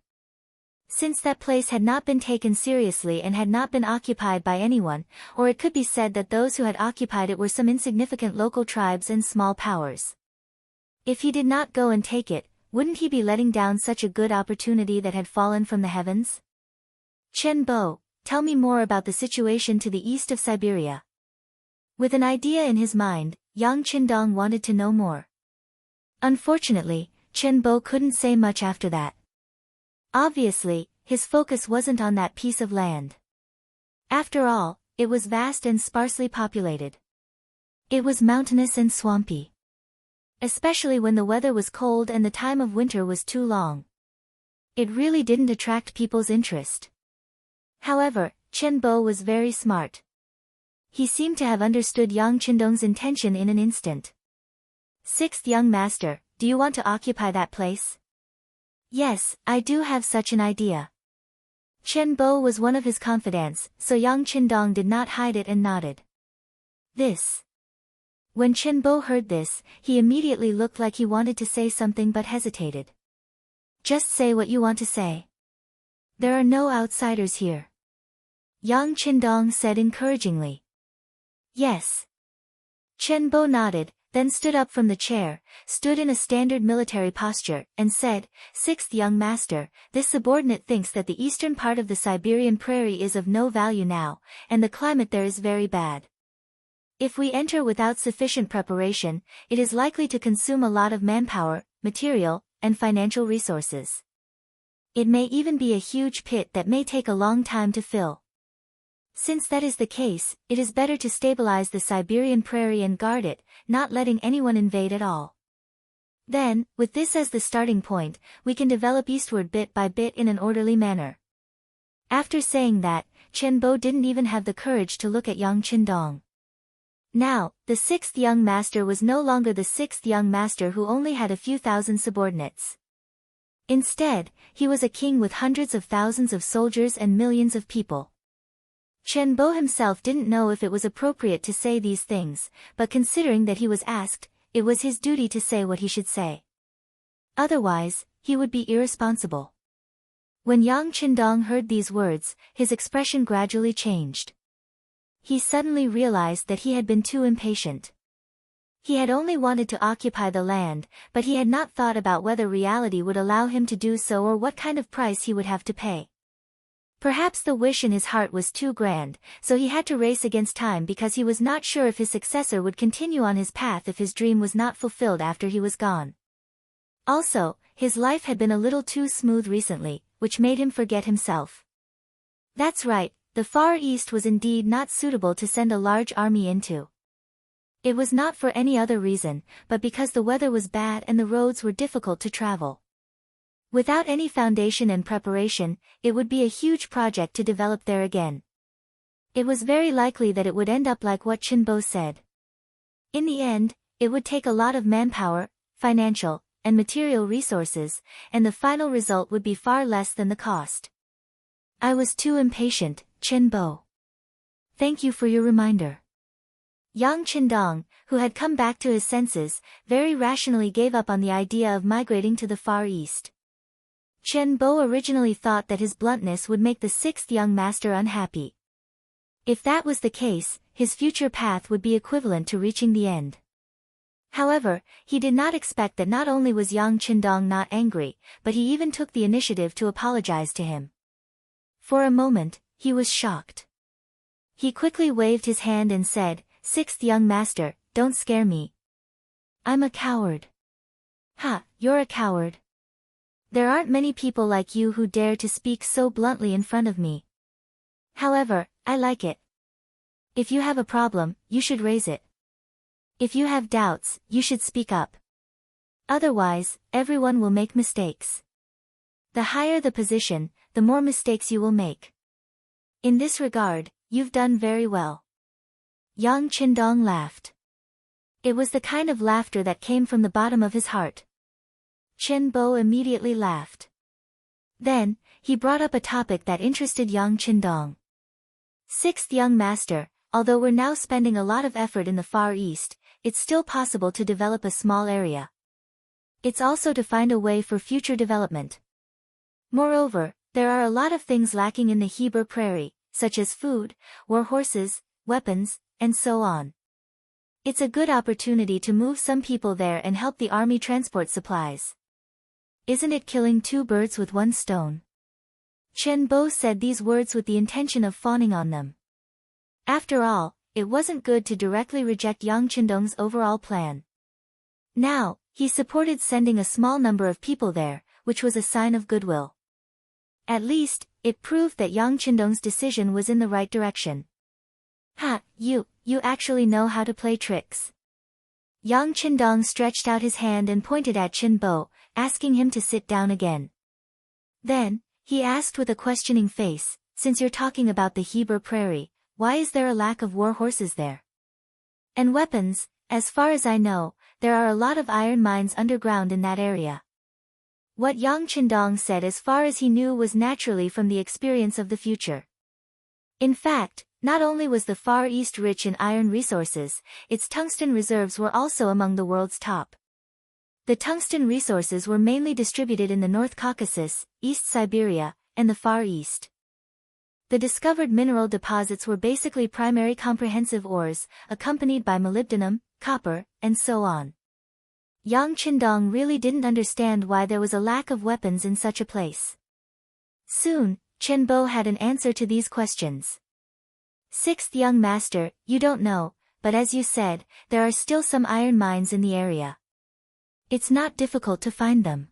Since that place had not been taken seriously and had not been occupied by anyone, or it could be said that those who had occupied it were some insignificant local tribes and small powers. If he did not go and take it, wouldn't he be letting down such a good opportunity that had fallen from the heavens? Chen Bo, tell me more about the situation to the east of Siberia. With an idea in his mind, Yang Qindong wanted to know more. Unfortunately, Chen Bo couldn't say much after that. Obviously, his focus wasn't on that piece of land. After all, it was vast and sparsely populated. It was mountainous and swampy. Especially when the weather was cold and the time of winter was too long. It really didn't attract people's interest. However, Chen Bo was very smart. He seemed to have understood Yang Qindong's intention in an instant. Sixth young master, do you want to occupy that place? Yes, I do have such an idea. Chen Bo was one of his confidants, so Yang Qindong did not hide it and nodded. When Chen Bo heard this, he immediately looked like he wanted to say something but hesitated. Just say what you want to say. There are no outsiders here. Yang Qindong said encouragingly. Yes. Chen Bo nodded, then stood up from the chair, stood in a standard military posture, and said, Sixth young master, this subordinate thinks that the eastern part of the Siberian prairie is of no value now, and the climate there is very bad. If we enter without sufficient preparation, it is likely to consume a lot of manpower, material, and financial resources. It may even be a huge pit that may take a long time to fill. Since that is the case, it is better to stabilize the Siberian prairie and guard it, not letting anyone invade at all. Then, with this as the starting point, we can develop eastward bit by bit in an orderly manner. After saying that, Chen Bo didn't even have the courage to look at Yang Qindong. Now, the sixth young master was no longer the sixth young master who only had a few thousand subordinates. Instead, he was a king with hundreds of thousands of soldiers and millions of people. Chen Bo himself didn't know if it was appropriate to say these things, but considering that he was asked, it was his duty to say what he should say. Otherwise, he would be irresponsible. When Yang Qindong heard these words, his expression gradually changed. He suddenly realized that he had been too impatient. He had only wanted to occupy the land, but he had not thought about whether reality would allow him to do so or what kind of price he would have to pay. Perhaps the wish in his heart was too grand, so he had to race against time because he was not sure if his successor would continue on his path if his dream was not fulfilled after he was gone. Also, his life had been a little too smooth recently, which made him forget himself. That's right, the Far East was indeed not suitable to send a large army into. It was not for any other reason, but because the weather was bad and the roads were difficult to travel. Without any foundation and preparation, it would be a huge project to develop there again. It was very likely that it would end up like what Chen Bo said. In the end, it would take a lot of manpower, financial, and material resources, and the final result would be far less than the cost. I was too impatient, Chen Bo. Thank you for your reminder. Yang Qindong, who had come back to his senses, very rationally gave up on the idea of migrating to the Far East. Chen Bo originally thought that his bluntness would make the sixth young master unhappy. If that was the case, his future path would be equivalent to reaching the end. However, he did not expect that not only was Yang Qindong not angry, but he even took the initiative to apologize to him. For a moment, he was shocked. He quickly waved his hand and said, Sixth young master, don't scare me. I'm a coward. Ha, you're a coward. There aren't many people like you who dare to speak so bluntly in front of me. However, I like it. If you have a problem, you should raise it. If you have doubts, you should speak up. Otherwise, everyone will make mistakes. The higher the position, the more mistakes you will make. In this regard, you've done very well. Yang Qindong laughed. It was the kind of laughter that came from the bottom of his heart. Chen Bo immediately laughed. Then, he brought up a topic that interested Yang Qindong. Sixth young master, although we're now spending a lot of effort in the Far East, it's still possible to develop a small area. It's also to find a way for future development. Moreover, there are a lot of things lacking in the Heber Prairie, such as food, war horses, weapons, and so on. It's a good opportunity to move some people there and help the army transport supplies. Isn't it killing two birds with one stone? Chen Bo said these words with the intention of fawning on them. After all, it wasn't good to directly reject Yang Qindong's overall plan. Now, he supported sending a small number of people there, which was a sign of goodwill. At least, it proved that Yang Qindong's decision was in the right direction. Ha, you actually know how to play tricks. Yang Qindong stretched out his hand and pointed at Qin Bo, asking him to sit down again. Then, he asked with a questioning face, since you're talking about the Heber Prairie, why is there a lack of war horses there? And weapons, as far as I know, there are a lot of iron mines underground in that area. What Yang Qindong said as far as he knew was naturally from the experience of the future. In fact, not only was the Far East rich in iron resources, its tungsten reserves were also among the world's top. The tungsten resources were mainly distributed in the North Caucasus, East Siberia, and the Far East. The discovered mineral deposits were basically primary comprehensive ores, accompanied by molybdenum, copper, and so on. Yang Qindong really didn't understand why there was a lack of weapons in such a place. Soon, Chen Bo had an answer to these questions. Sixth young master, you don't know, but as you said, there are still some iron mines in the area. It's not difficult to find them.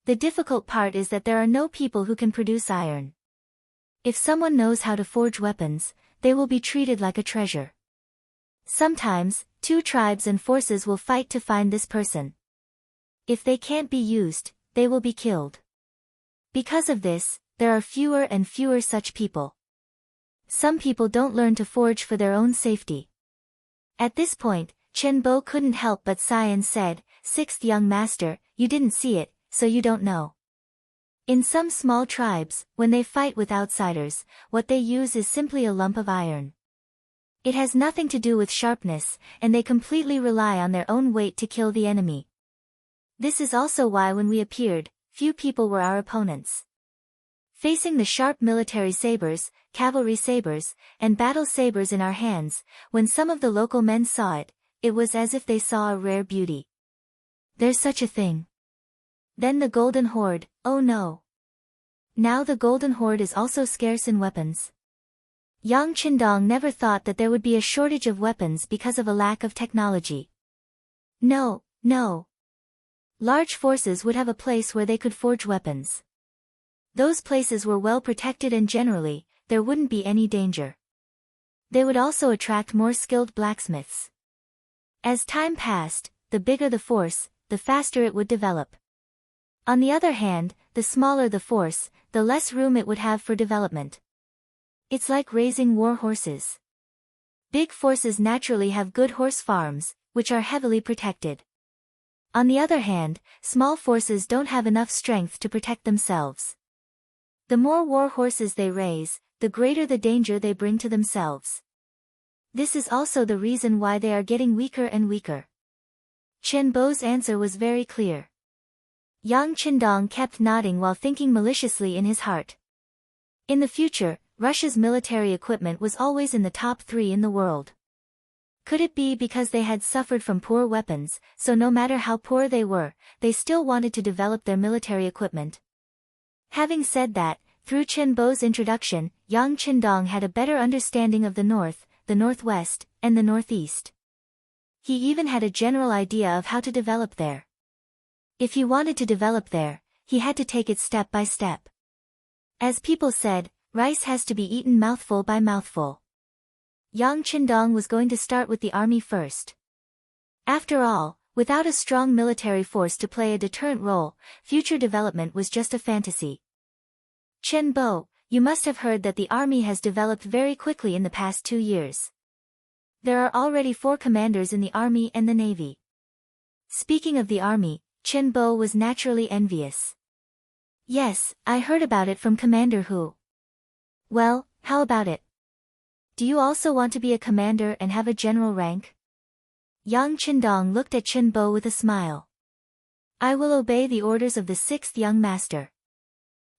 The difficult part is that there are no people who can produce iron. If someone knows how to forge weapons, they will be treated like a treasure. Sometimes, two tribes and forces will fight to find this person. If they can't be used, they will be killed. Because of this, there are fewer and fewer such people. Some people don't learn to forge for their own safety. At this point, Chen Bo couldn't help but sigh and said, Sixth young master, you didn't see it, so you don't know. In some small tribes, when they fight with outsiders, what they use is simply a lump of iron. It has nothing to do with sharpness, and they completely rely on their own weight to kill the enemy. This is also why when we appeared, few people were our opponents. Facing the sharp military sabers, cavalry sabers, and battle sabers in our hands, when some of the local men saw it, it was as if they saw a rare beauty. There's such a thing. Then the Golden Horde, oh no. Now the Golden Horde is also scarce in weapons. Yang Qindong never thought that there would be a shortage of weapons because of a lack of technology. No. Large forces would have a place where they could forge weapons. Those places were well protected and generally, there wouldn't be any danger. They would also attract more skilled blacksmiths. As time passed, the bigger the force, the faster it would develop. On the other hand, the smaller the force, the less room it would have for development. It's like raising war horses. Big forces naturally have good horse farms, which are heavily protected. On the other hand, small forces don't have enough strength to protect themselves. The more war horses they raise, the greater the danger they bring to themselves. This is also the reason why they are getting weaker and weaker. Chen Bo's answer was very clear. Yang Qindong kept nodding while thinking maliciously in his heart. In the future, Russia's military equipment was always in the top 3 in the world. Could it be because they had suffered from poor weapons, so no matter how poor they were, they still wanted to develop their military equipment? Having said that, through Chen Bo's introduction, Yang Qindong had a better understanding of the North, the Northwest, and the Northeast. He even had a general idea of how to develop there. If he wanted to develop there, he had to take it step by step. As people said, rice has to be eaten mouthful by mouthful. Yang Qindong was going to start with the army first. After all, without a strong military force to play a deterrent role, future development was just a fantasy. Chen Bo, you must have heard that the army has developed very quickly in the past 2 years. There are already 4 commanders in the army and the navy. Speaking of the army, Chen Bo was naturally envious. Yes, I heard about it from Commander Hu. Well, how about it? Do you also want to be a commander and have a general rank? Yang Qindong looked at Chen Bo with a smile. I will obey the orders of the 6th young master.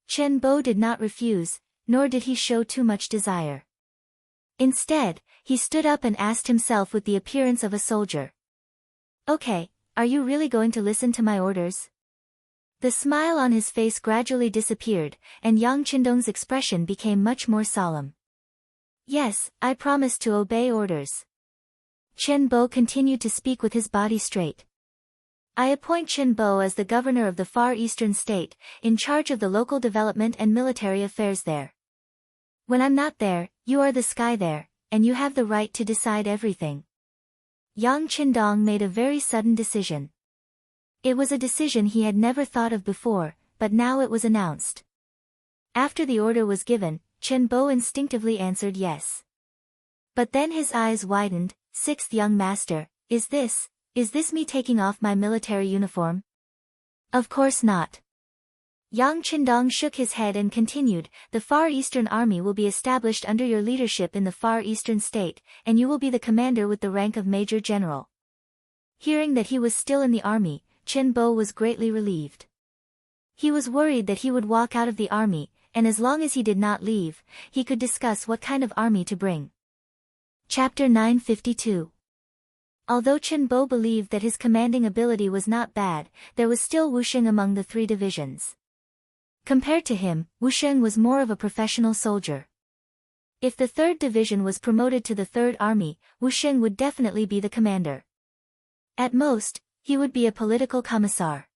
Chen Bo did not refuse, nor did he show too much desire. Instead, he stood up and asked himself with the appearance of a soldier. Okay, are you really going to listen to my orders? The smile on his face gradually disappeared, and Yang Qindong's expression became much more solemn. Yes, I promise to obey orders. Chen Bo continued to speak with his body straight. I appoint Qin Bo as the governor of the Far Eastern state, in charge of the local development and military affairs there. When I'm not there, you are the sky there, and you have the right to decide everything. Yang Qindong made a very sudden decision. It was a decision he had never thought of before, but now it was announced. After the order was given, Qin Bo instinctively answered yes. But then his eyes widened. Sixth young master, is this me taking off my military uniform? Of course not. Yang Qindong shook his head and continued, the Far Eastern Army will be established under your leadership in the Far Eastern state, and you will be the commander with the rank of Major General. Hearing that he was still in the army, Qin Bo was greatly relieved. He was worried that he would walk out of the army, and as long as he did not leave, he could discuss what kind of army to bring. Chapter 952. Although Qin Bo believed that his commanding ability was not bad, there was still Wusheng among the three divisions. Compared to him, Wusheng was more of a professional soldier. If the 3rd Division was promoted to the 3rd Army, Wusheng would definitely be the commander. At most, he would be a political commissar.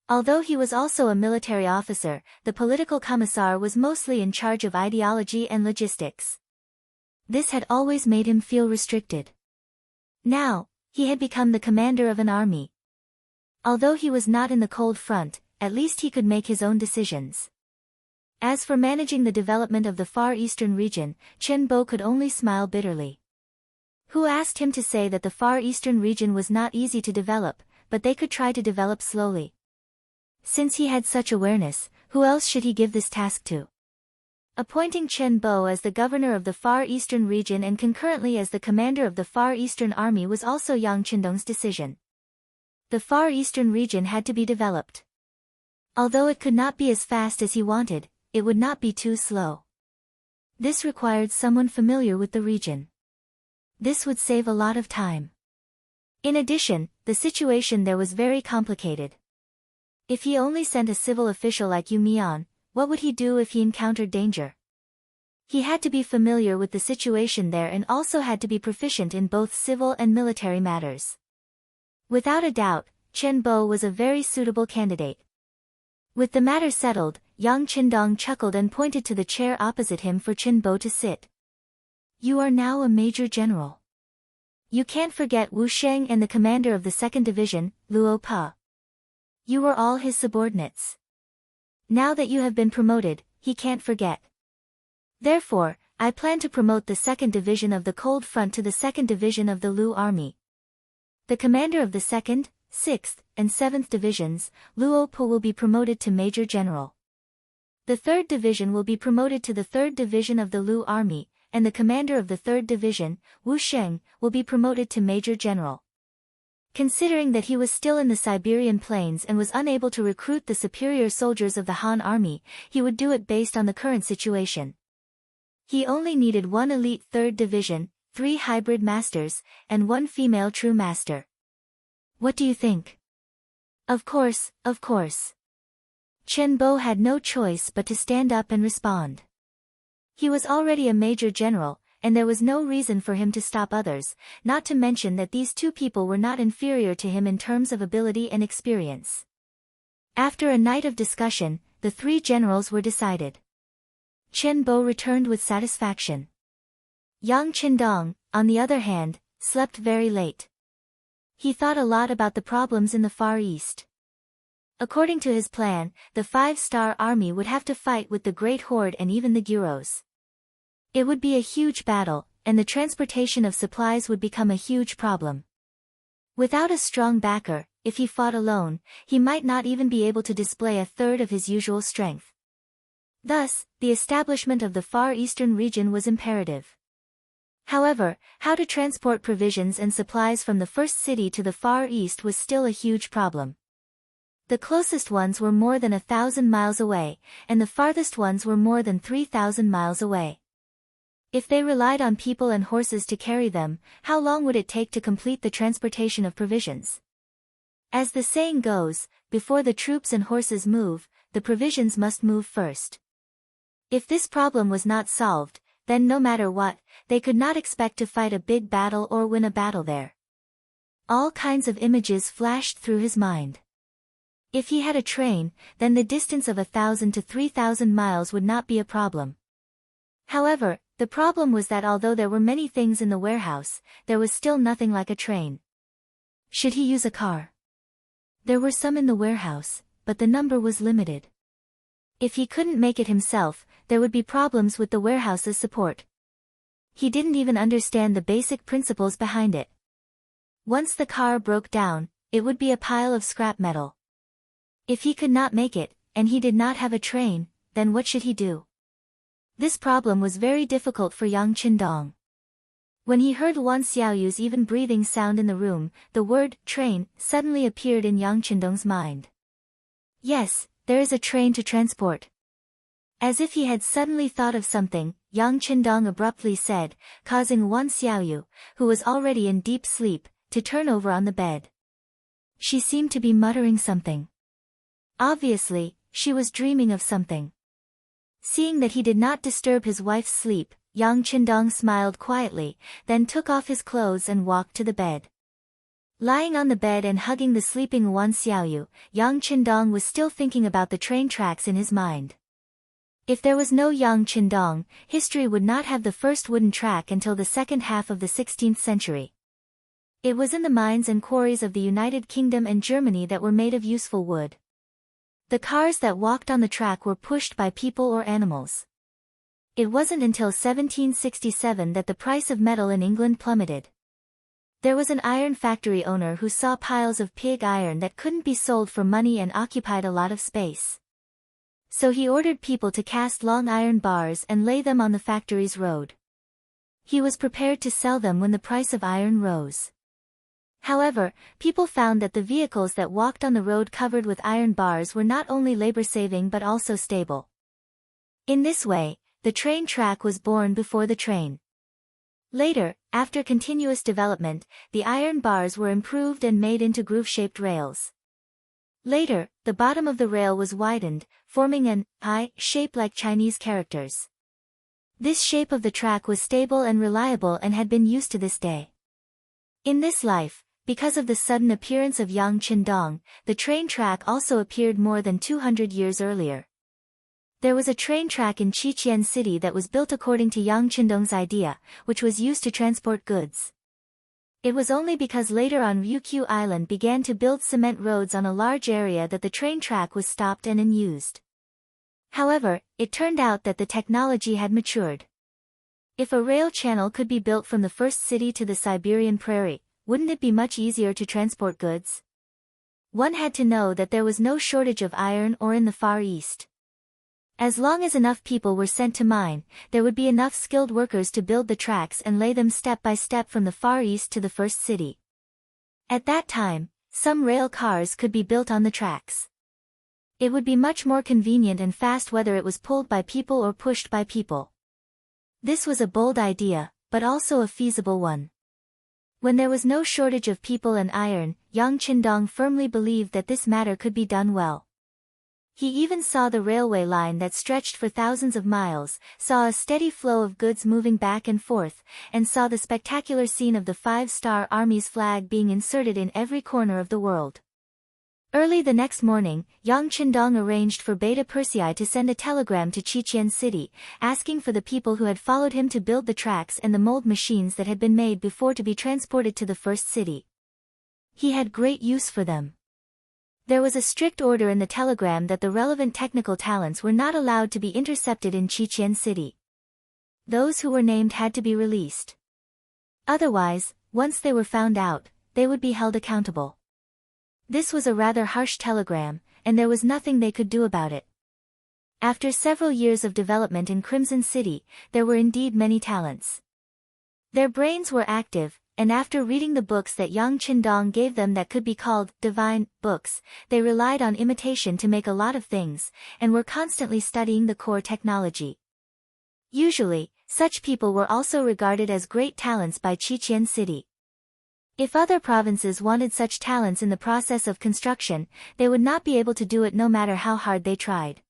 Although he was also a military officer, the political commissar was mostly in charge of ideology and logistics. This had always made him feel restricted. Now, he had become the commander of an army. Although he was not in the cold front, at least he could make his own decisions. As for managing the development of the Far Eastern region, Qin Bo could only smile bitterly. Who asked him to say that the Far Eastern region was not easy to develop, but they could try to develop slowly? Since he had such awareness, who else should he give this task to? Appointing Qin Bo as the governor of the Far Eastern region and concurrently as the commander of the Far Eastern Army was also Yang Qindong's decision. The Far Eastern region had to be developed. Although it could not be as fast as he wanted, it would not be too slow. This required someone familiar with the region. This would save a lot of time. In addition, the situation there was very complicated. If he only sent a civil official like Yu Mian, what would he do if he encountered danger? He had to be familiar with the situation there and also had to be proficient in both civil and military matters. Without a doubt, Qin Bo was a very suitable candidate. With the matter settled, Yang Qindong chuckled and pointed to the chair opposite him for Qin Bo to sit. You are now a major general. You can't forget Wu Sheng and the commander of the 2nd Division, Luo Pa. You were all his subordinates. Now that you have been promoted, he can't forget. Therefore, I plan to promote the 2nd Division of the Cold Front to the 2nd Division of the Lu Army. The commander of the 2nd, 6th, and 7th Divisions, Luo Pa, will be promoted to Major General. The 3rd Division will be promoted to the 3rd Division of the Lu Army, and the commander of the 3rd Division, Wu Sheng, will be promoted to Major General. Considering that he was still in the Siberian plains and was unable to recruit the superior soldiers of the Han Army, he would do it based on the current situation. He only needed 1 elite 3rd Division, 3 hybrid masters, and 1 female true master. What do you think? Of course, of course. Qin Bo had no choice but to stand up and respond. He was already a major general, and there was no reason for him to stop others, not to mention that these 2 people were not inferior to him in terms of ability and experience. After a night of discussion, the 3 generals were decided. Qin Bo returned with satisfaction. Yang Qindong, on the other hand, slept very late. He thought a lot about the problems in the Far East. According to his plan, the 5-star army would have to fight with the Great Horde and even the Gyros. It would be a huge battle, and the transportation of supplies would become a huge problem. Without a strong backer, if he fought alone, he might not even be able to display a third of his usual strength. Thus, the establishment of the Far Eastern region was imperative. However, how to transport provisions and supplies from the first city to the Far East was still a huge problem. The closest ones were more than 1,000 miles away, and the farthest ones were more than 3,000 miles away. If they relied on people and horses to carry them, how long would it take to complete the transportation of provisions? As the saying goes, before the troops and horses move, the provisions must move first. If this problem was not solved, then no matter what, they could not expect to fight a big battle or win a battle there. All kinds of images flashed through his mind. If he had a train, then the distance of 1,000 to 3,000 miles would not be a problem. However, the problem was that although there were many things in the warehouse, there was still nothing like a train. Should he use a car? There were some in the warehouse, but the number was limited. If he couldn't make it himself, there would be problems with the warehouse's support. He didn't even understand the basic principles behind it. Once the car broke down, it would be a pile of scrap metal. If he could not make it, and he did not have a train, then what should he do? This problem was very difficult for Yang Qindong. When he heard Wan Xiaoyu's even breathing sound in the room, the word train suddenly appeared in Yang Qindong's mind. Yes, there is a train to transport. As if he had suddenly thought of something, Yang Qindong abruptly said, causing Wan Xiaoyu, who was already in deep sleep, to turn over on the bed. She seemed to be muttering something. Obviously, she was dreaming of something. Seeing that he did not disturb his wife's sleep, Yang Qindong smiled quietly, then took off his clothes and walked to the bed. Lying on the bed and hugging the sleeping Wan Xiaoyu, Yang Qindong was still thinking about the train tracks in his mind. If there was no Yang Qindong, history would not have the first wooden track until the second half of the 16th century. It was in the mines and quarries of the United Kingdom and Germany that were made of useful wood. The cars that walked on the track were pushed by people or animals. It wasn't until 1767 that the price of metal in England plummeted. There was an iron factory owner who saw piles of pig iron that couldn't be sold for money and occupied a lot of space. So he ordered people to cast long iron bars and lay them on the factory's road. He was prepared to sell them when the price of iron rose. However, people found that the vehicles that walked on the road covered with iron bars were not only labor-saving but also stable. In this way, the train track was born before the train. Later, after continuous development, the iron bars were improved and made into groove-shaped rails. Later, the bottom of the rail was widened, forming an I shape like Chinese characters. This shape of the track was stable and reliable and had been used to this day. In this life, because of the sudden appearance of Yang Qindong, the train track also appeared more than 200 years earlier. There was a train track in Qiqian City that was built according to Yang Qindong's idea, which was used to transport goods. It was only because later on Ryukyu Island began to build cement roads on a large area that the train track was stopped and unused. However, it turned out that the technology had matured. If a rail channel could be built from the first city to the Siberian prairie, wouldn't it be much easier to transport goods? One had to know that there was no shortage of iron ore in the Far East. As long as enough people were sent to mine, there would be enough skilled workers to build the tracks and lay them step by step from the Far East to the first city. At that time, some rail cars could be built on the tracks. It would be much more convenient and fast whether it was pulled by people or pushed by people. This was a bold idea, but also a feasible one. When there was no shortage of people and iron, Yang Qindong firmly believed that this matter could be done well. He even saw the railway line that stretched for thousands of miles, saw a steady flow of goods moving back and forth, and saw the spectacular scene of the Five-Star Army's flag being inserted in every corner of the world. Early the next morning, Yang Qindong arranged for Beta Persei to send a telegram to Qiqian City, asking for the people who had followed him to build the tracks and the mold machines that had been made before to be transported to the first city. He had great use for them. There was a strict order in the telegram that the relevant technical talents were not allowed to be intercepted in Qiqian City. Those who were named had to be released. Otherwise, once they were found out, they would be held accountable. This was a rather harsh telegram, and there was nothing they could do about it. After several years of development in Crimson City, there were indeed many talents. Their brains were active, and after reading the books that Yang Qindong gave them that could be called divine books, they relied on imitation to make a lot of things, and were constantly studying the core technology. Usually, such people were also regarded as great talents by Qiqian City. If other provinces wanted such talents in the process of construction, they would not be able to do it no matter how hard they tried.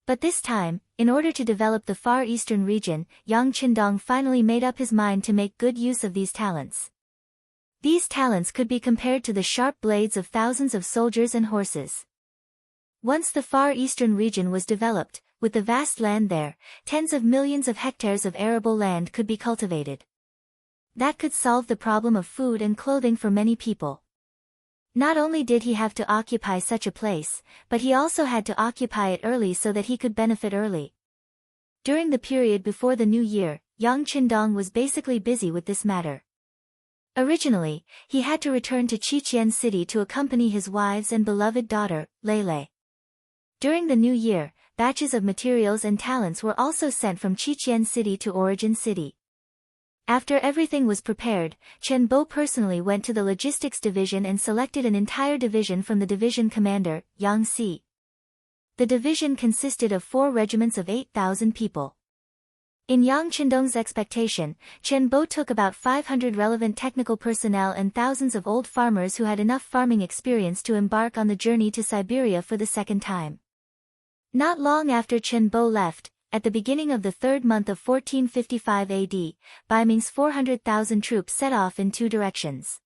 But this time, in order to develop the Far Eastern region, Yang Qindong finally made up his mind to make good use of these talents. These talents could be compared to the sharp blades of thousands of soldiers and horses. Once the far eastern region was developed, with the vast land there, tens of millions of hectares of arable land could be cultivated. That could solve the problem of food and clothing for many people. Not only did he have to occupy such a place, but he also had to occupy it early so that he could benefit early. During the period before the new year, Yang Qindong was basically busy with this matter. Originally, he had to return to Qiqian City to accompany his wives and beloved daughter, Lei. During the new year, batches of materials and talents were also sent from Qiqian City to Origin City. After everything was prepared, Chen Bo personally went to the logistics division and selected an entire division from the division commander, Yang Si. The division consisted of 4 regiments of 8,000 people. In Yang Qindong's expectation, Chen Bo took about 500 relevant technical personnel and thousands of old farmers who had enough farming experience to embark on the journey to Siberia for the second time. Not long after Chen Bo left, at the beginning of the 3rd month of 1455 AD, Baiming's 400,000 troops set off in 2 directions.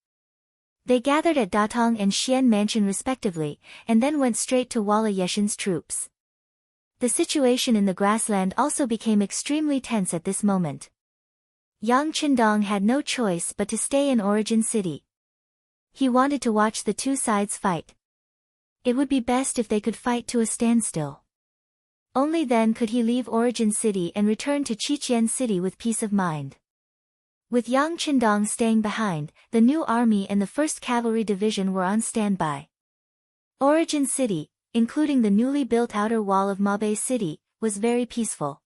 They gathered at Datong and Xian Mansion respectively, and then went straight to Walla Yeshin's troops. The situation in the grassland also became extremely tense at this moment. Yang Qindong had no choice but to stay in Origin City. He wanted to watch the 2 sides fight. It would be best if they could fight to a standstill. Only then could he leave Origin City and return to Qiqian City with peace of mind. With Yang Qindong staying behind, the new army and the 1st Cavalry Division were on standby. Origin City, including the newly built outer wall of Mabe City, was very peaceful.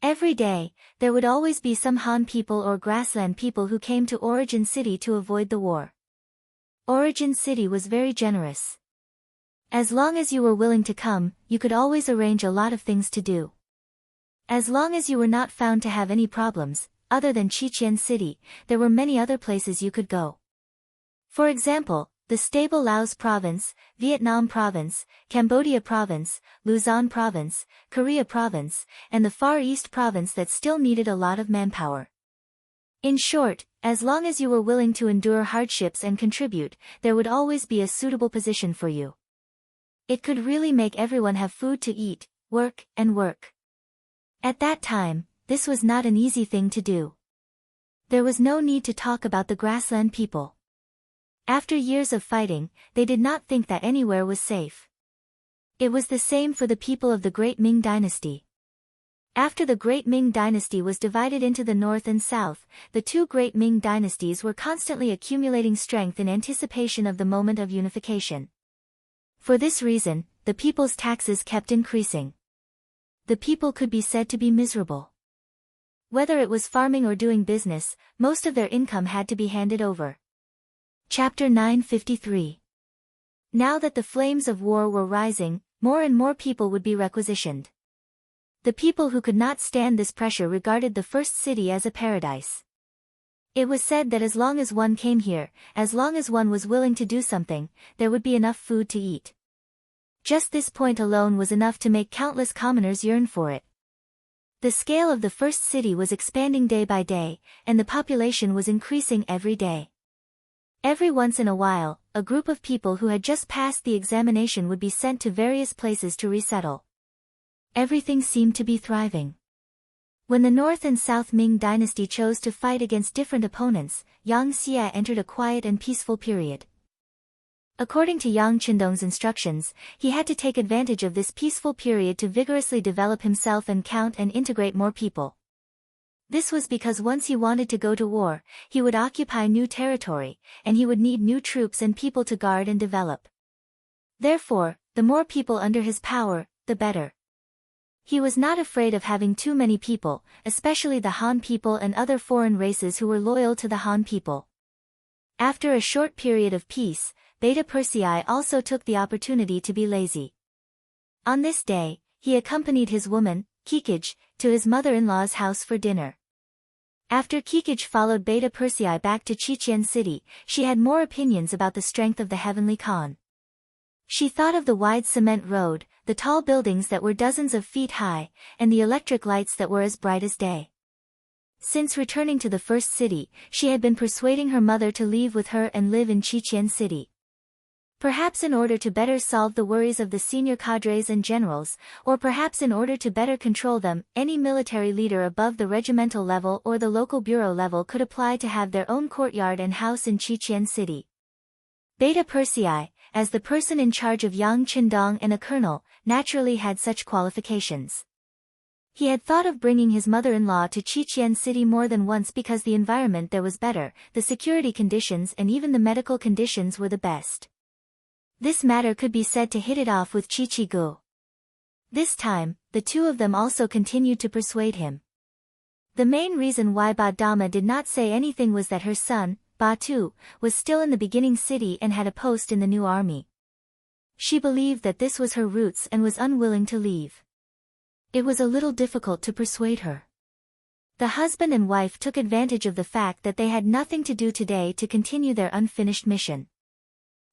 Every day, there would always be some Han people or grassland people who came to Origin City to avoid the war. Origin City was very generous. As long as you were willing to come, you could always arrange a lot of things to do. As long as you were not found to have any problems, other than Qiqian City, there were many other places you could go. For example, the stable Laos Province, Vietnam Province, Cambodia Province, Luzon Province, Korea Province, and the Far East Province that still needed a lot of manpower. In short, as long as you were willing to endure hardships and contribute, there would always be a suitable position for you. It could really make everyone have food to eat, work, and work. At that time, this was not an easy thing to do. There was no need to talk about the grassland people. After years of fighting, they did not think that anywhere was safe. It was the same for the people of the Great Ming Dynasty. After the Great Ming Dynasty was divided into the north and south, the 2 Great Ming dynasties were constantly accumulating strength in anticipation of the moment of unification. For this reason, the people's taxes kept increasing. The people could be said to be miserable. Whether it was farming or doing business, most of their income had to be handed over. Chapter 953. Now that the flames of war were rising, more and more people would be requisitioned. The people who could not stand this pressure regarded the first city as a paradise. It was said that as long as one came here, as long as one was willing to do something, there would be enough food to eat. Just this point alone was enough to make countless commoners yearn for it. The scale of the first city was expanding day by day, and the population was increasing every day. Every once in a while, a group of people who had just passed the examination would be sent to various places to resettle. Everything seemed to be thriving. When the North and South Ming dynasty chose to fight against different opponents, Yang Xie entered a quiet and peaceful period. According to Yang Qindong's instructions, he had to take advantage of this peaceful period to vigorously develop himself and count and integrate more people. This was because once he wanted to go to war, he would occupy new territory, and he would need new troops and people to guard and develop. Therefore, the more people under his power, the better. He was not afraid of having too many people, especially the Han people and other foreign races who were loyal to the Han people. After a short period of peace, Beta Persei also took the opportunity to be lazy. On this day, he accompanied his woman, Kikij, to his mother-in-law's house for dinner. After Kikij followed Beta Persei back to Qiqian City, she had more opinions about the strength of the Heavenly Khan. She thought of the wide cement road, the tall buildings that were dozens of feet high, and the electric lights that were as bright as day. Since returning to the first city, she had been persuading her mother to leave with her and live in Qiqian City. Perhaps in order to better solve the worries of the senior cadres and generals, or perhaps in order to better control them, any military leader above the regimental level or the local bureau level could apply to have their own courtyard and house in Qiqian City. Beta Persei, as the person in charge of Yang Qindong and a colonel, naturally had such qualifications. He had thought of bringing his mother-in-law to Qiqian City more than once because the environment there was better, the security conditions and even the medical conditions were the best. This matter could be said to hit it off with Qiqigu. This time, the two of them also continued to persuade him. The main reason why Ba Dama did not say anything was that her son, Ba Tu, was still in the beginning city and had a post in the new army. She believed that this was her roots and was unwilling to leave. It was a little difficult to persuade her. The husband and wife took advantage of the fact that they had nothing to do today to continue their unfinished mission.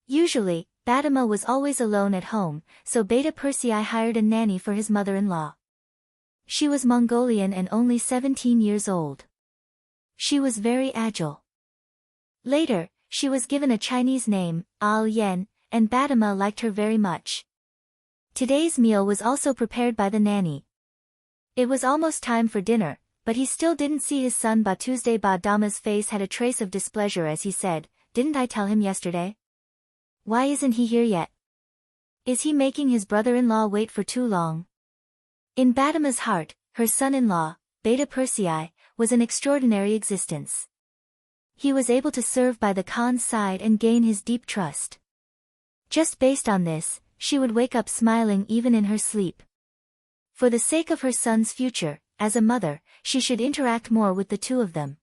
Usually, Badama was always alone at home, so Beta Persei hired a nanny for his mother-in-law. She was Mongolian and only 17 years old. She was very agile. Later, she was given a Chinese name, Al Yen, and Badama liked her very much. Today's meal was also prepared by the nanny. It was almost time for dinner, but he still didn't see his son Ba Tuesday. Ba Dama's face had a trace of displeasure as he said, "Didn't I tell him yesterday? Why isn't he here yet? Is he making his brother-in-law wait for too long?" In Badama's heart, her son-in-law, Beta Persei, was an extraordinary existence. He was able to serve by the Khan's side and gain his deep trust. Just based on this, she would wake up smiling even in her sleep. For the sake of her son's future, as a mother, she should interact more with the two of them.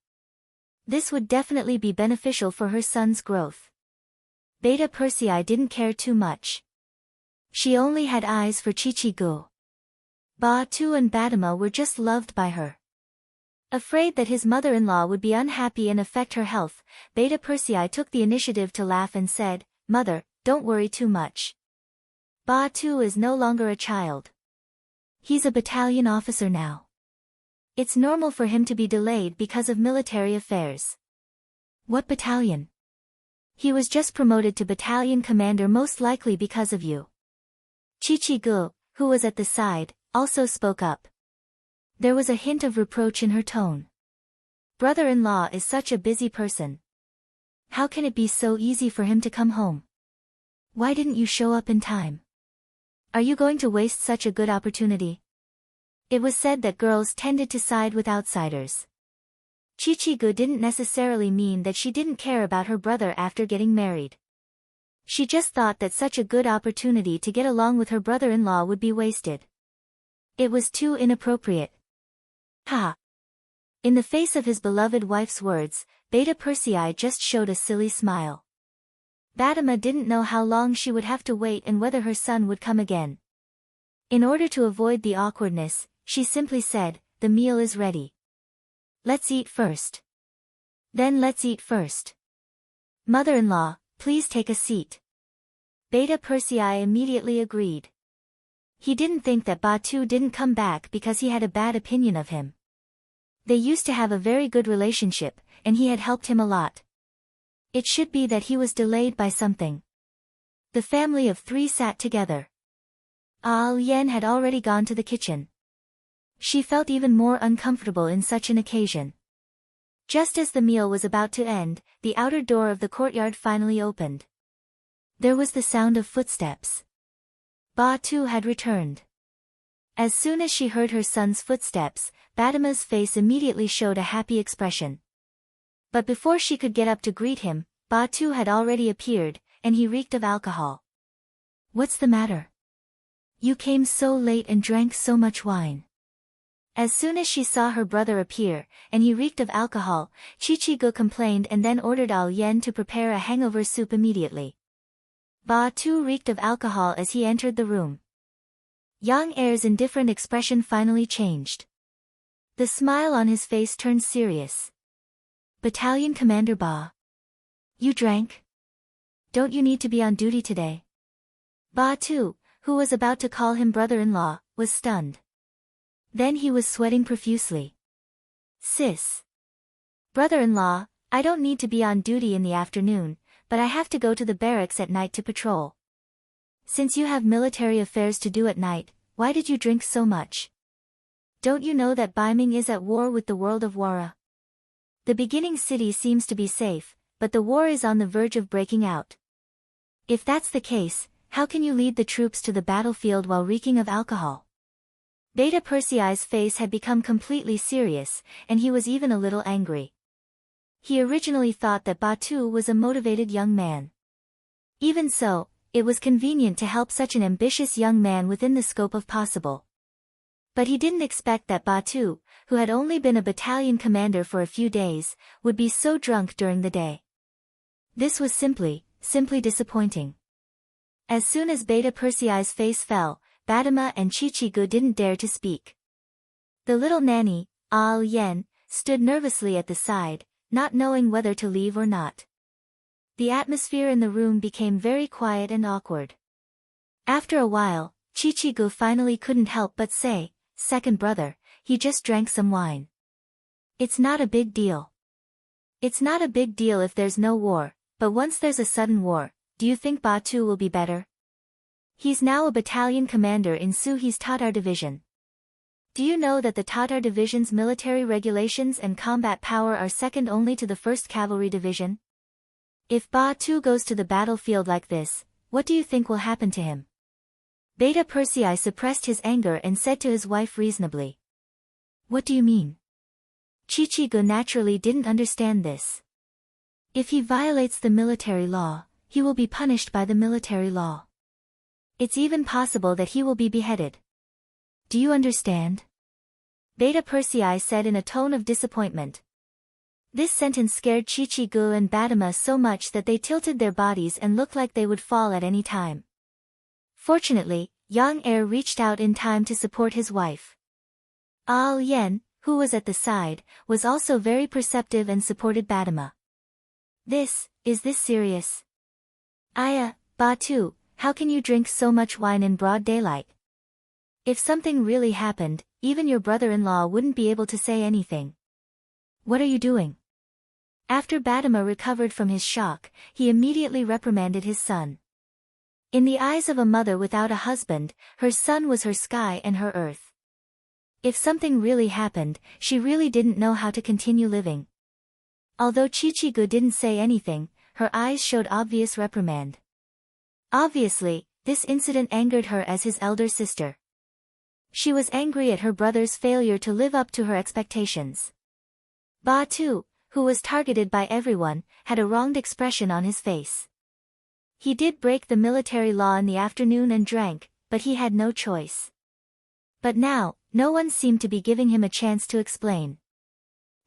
This would definitely be beneficial for her son's growth. Beta Persei didn't care too much. She only had eyes for Qiqigu. Ba Tu and Badama were just loved by her. Afraid that his mother-in-law would be unhappy and affect her health, Beta Persei took the initiative to laugh and said, "Mother, don't worry too much. Ba Tu is no longer a child. He's a battalion officer now. It's normal for him to be delayed because of military affairs." "What battalion?" "He was just promoted to battalion commander, most likely because of you." Qiqigu, who was at the side, also spoke up. There was a hint of reproach in her tone. "Brother-in-law is such a busy person. How can it be so easy for him to come home? Why didn't you show up in time? Are you going to waste such a good opportunity?" It was said that girls tended to side with outsiders. Qiqigu didn't necessarily mean that she didn't care about her brother after getting married. She just thought that such a good opportunity to get along with her brother-in-law would be wasted. It was too inappropriate. Ha! In the face of his beloved wife's words, Beta Persei just showed a silly smile. Badama didn't know how long she would have to wait and whether her son would come again. In order to avoid the awkwardness, she simply said, "The meal is ready. Let's eat first." "Then let's eat first. Mother-in-law, please take a seat." Beta Persei immediately agreed. He didn't think that Ba Tu didn't come back because he had a bad opinion of him. They used to have a very good relationship, and he had helped him a lot. It should be that he was delayed by something. The family of three sat together. Al Yen had already gone to the kitchen. She felt even more uncomfortable in such an occasion. Just as the meal was about to end, the outer door of the courtyard finally opened. There was the sound of footsteps. Ba Tu had returned. As soon as she heard her son's footsteps, Badama's face immediately showed a happy expression. But before she could get up to greet him, Ba Tu had already appeared, and he reeked of alcohol. "What's the matter? You came so late and drank so much wine." As soon as she saw her brother appear, and he reeked of alcohol, Qiqigu complained and then ordered Al Yen to prepare a hangover soup immediately. Ba Tu reeked of alcohol as he entered the room. Yang Er's indifferent expression finally changed. The smile on his face turned serious. "Battalion Commander Ba. You drank? Don't you need to be on duty today?" Ba Tu, who was about to call him brother-in-law, was stunned. Then he was sweating profusely. Sis. Brother-in-law, I don't need to be on duty in the afternoon, but I have to go to the barracks at night to patrol. Since you have military affairs to do at night, why did you drink so much? Don't you know that Baiming is at war with the world of Wara? The beginning city seems to be safe, but the war is on the verge of breaking out. If that's the case, how can you lead the troops to the battlefield while reeking of alcohol? Beta Persei's face had become completely serious, and he was even a little angry. He originally thought that Batu was a motivated young man. Even so, it was convenient to help such an ambitious young man within the scope of possible. But he didn't expect that Batu, who had only been a battalion commander for a few days, would be so drunk during the day. This was simply disappointing. As soon as Beta Persei's face fell, Badama and Chichigu didn't dare to speak. The little nanny, Al Yen, stood nervously at the side, not knowing whether to leave or not. The atmosphere in the room became very quiet and awkward. After a while, Chichigu finally couldn't help but say, "Second brother, he just drank some wine. It's not a big deal. It's not a big deal if there's no war, but once there's a sudden war, do you think Batu will be better? He's now a battalion commander in Suhi's Tatar division. Do you know that the Tatar division's military regulations and combat power are second only to the 1st Cavalry Division? If Batu goes to the battlefield like this, what do you think will happen to him?" Beta Persei suppressed his anger and said to his wife reasonably. "What do you mean?" Chichigu naturally didn't understand this. "If he violates the military law, he will be punished by the military law. It's even possible that he will be beheaded. Do you understand?" Beta Persei said in a tone of disappointment. This sentence scared Chichigu and Badama so much that they tilted their bodies and looked like they would fall at any time. Fortunately, Yang Er reached out in time to support his wife. Al Yen, who was at the side, was also very perceptive and supported Badama. Is this serious?" Batu, how can you drink so much wine in broad daylight? If something really happened, even your brother-in-law wouldn't be able to say anything. What are you doing?" After Badama recovered from his shock, he immediately reprimanded his son. In the eyes of a mother without a husband, her son was her sky and her earth. If something really happened, she really didn't know how to continue living. Although Chichigu didn't say anything, her eyes showed obvious reprimand. Obviously, this incident angered her as his elder sister. She was angry at her brother's failure to live up to her expectations. Batu, who was targeted by everyone, had a wronged expression on his face. He did break the military law in the afternoon and drank, but he had no choice. But now, no one seemed to be giving him a chance to explain.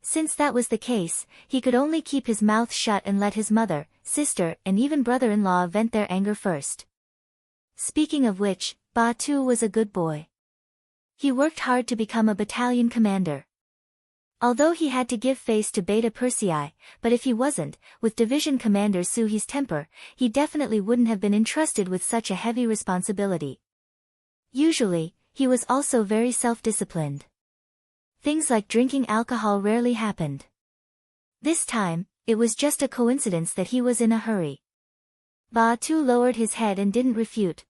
Since that was the case, he could only keep his mouth shut and let his mother, sister, and even brother-in-law vent their anger first. Speaking of which, Batu was a good boy. He worked hard to become a battalion commander. Although he had to give face to Beta Persei, but if he wasn't, with Division Commander Suhi's temper, he definitely wouldn't have been entrusted with such a heavy responsibility. Usually, he was also very self-disciplined. Things like drinking alcohol rarely happened. This time, it was just a coincidence that he was in a hurry. Batu lowered his head and didn't refute.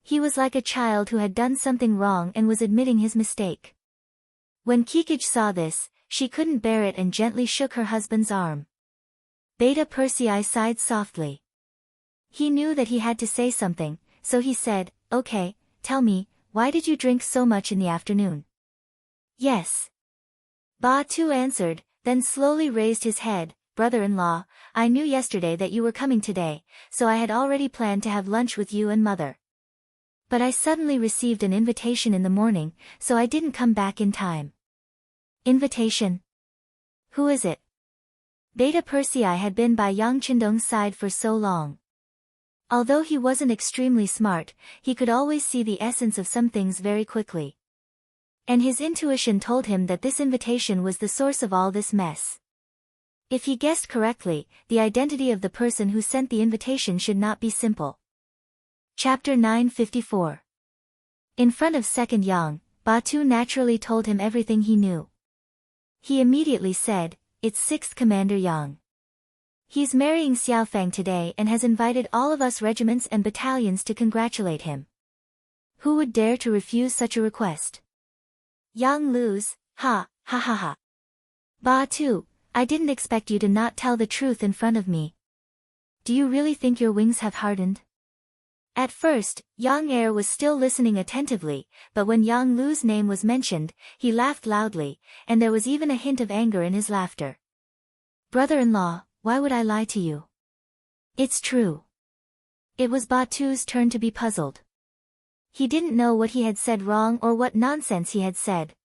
He was like a child who had done something wrong and was admitting his mistake. When Kikij saw this, she couldn't bear it and gently shook her husband's arm. Beta Persei sighed softly. He knew that he had to say something, so he said, "Okay, tell me, why did you drink so much in the afternoon?" "Yes." Batu answered, then slowly raised his head. "Brother-in-law, I knew yesterday that you were coming today, so I had already planned to have lunch with you and mother. But I suddenly received an invitation in the morning, so I didn't come back in time." "Invitation? Who is it?" Beta Persei had been by Yang Qindong's side for so long. Although he wasn't extremely smart, he could always see the essence of some things very quickly. And his intuition told him that this invitation was the source of all this mess. If he guessed correctly, the identity of the person who sent the invitation should not be simple. Chapter 954. In front of Second Yang, Batu naturally told him everything he knew. He immediately said, "It's 6th Commander Yang. He's marrying Xiaofeng today and has invited all of us regiments and battalions to congratulate him. Who would dare to refuse such a request?" Yang Lu's, "Ha, ha ha ha. Ba Tu, I didn't expect you to not tell the truth in front of me. Do you really think your wings have hardened?" At first, Yang Er was still listening attentively, but when Yang Lu's name was mentioned, he laughed loudly, and there was even a hint of anger in his laughter. "Brother-in-law, why would I lie to you? It's true." It was Ba Tu's turn to be puzzled. He didn't know what he had said wrong or what nonsense he had said.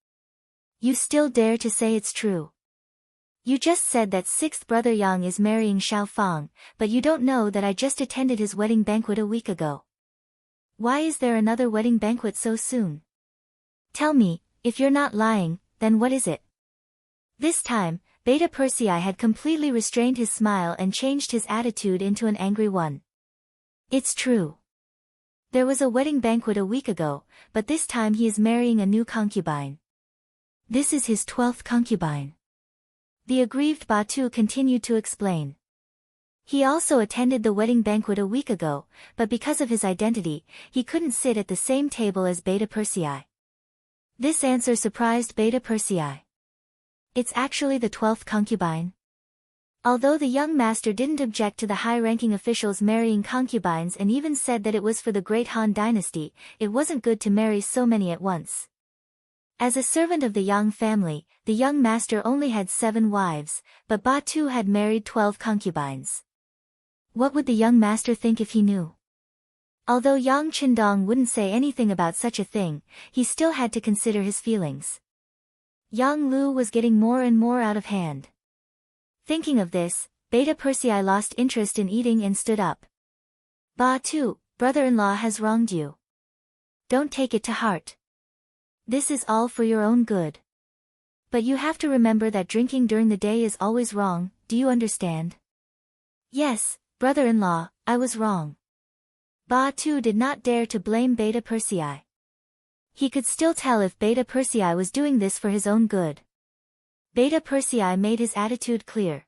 "You still dare to say it's true? You just said that 6th brother Yang is marrying Xiaofeng, but you don't know that I just attended his wedding banquet a week ago. Why is there another wedding banquet so soon? Tell me, if you're not lying, then what is it?" This time, Beta Persei had completely restrained his smile and changed his attitude into an angry one. "It's true. There was a wedding banquet a week ago, but this time he is marrying a new concubine. This is his 12th concubine." The aggrieved Ba Tu continued to explain. He also attended the wedding banquet a week ago, but because of his identity, he couldn't sit at the same table as Beta Persei. This answer surprised Beta Persei. "It's actually the 12th concubine?" Although the young master didn't object to the high-ranking officials marrying concubines and even said that it was for the great Han dynasty, it wasn't good to marry so many at once. As a servant of the Yang family, the young master only had 7 wives, but Ba Tu had married 12 concubines. What would the young master think if he knew? Although Yang Qindong wouldn't say anything about such a thing, he still had to consider his feelings. Yang Lu was getting more and more out of hand. Thinking of this, Beta Persei lost interest in eating and stood up. "Ba Tu, brother-in-law has wronged you. Don't take it to heart. This is all for your own good. But you have to remember that drinking during the day is always wrong, do you understand?" "Yes, brother-in-law, I was wrong." Ba Tu did not dare to blame Beta Persei. He could still tell if Beta Persei was doing this for his own good. Beta Persei made his attitude clear.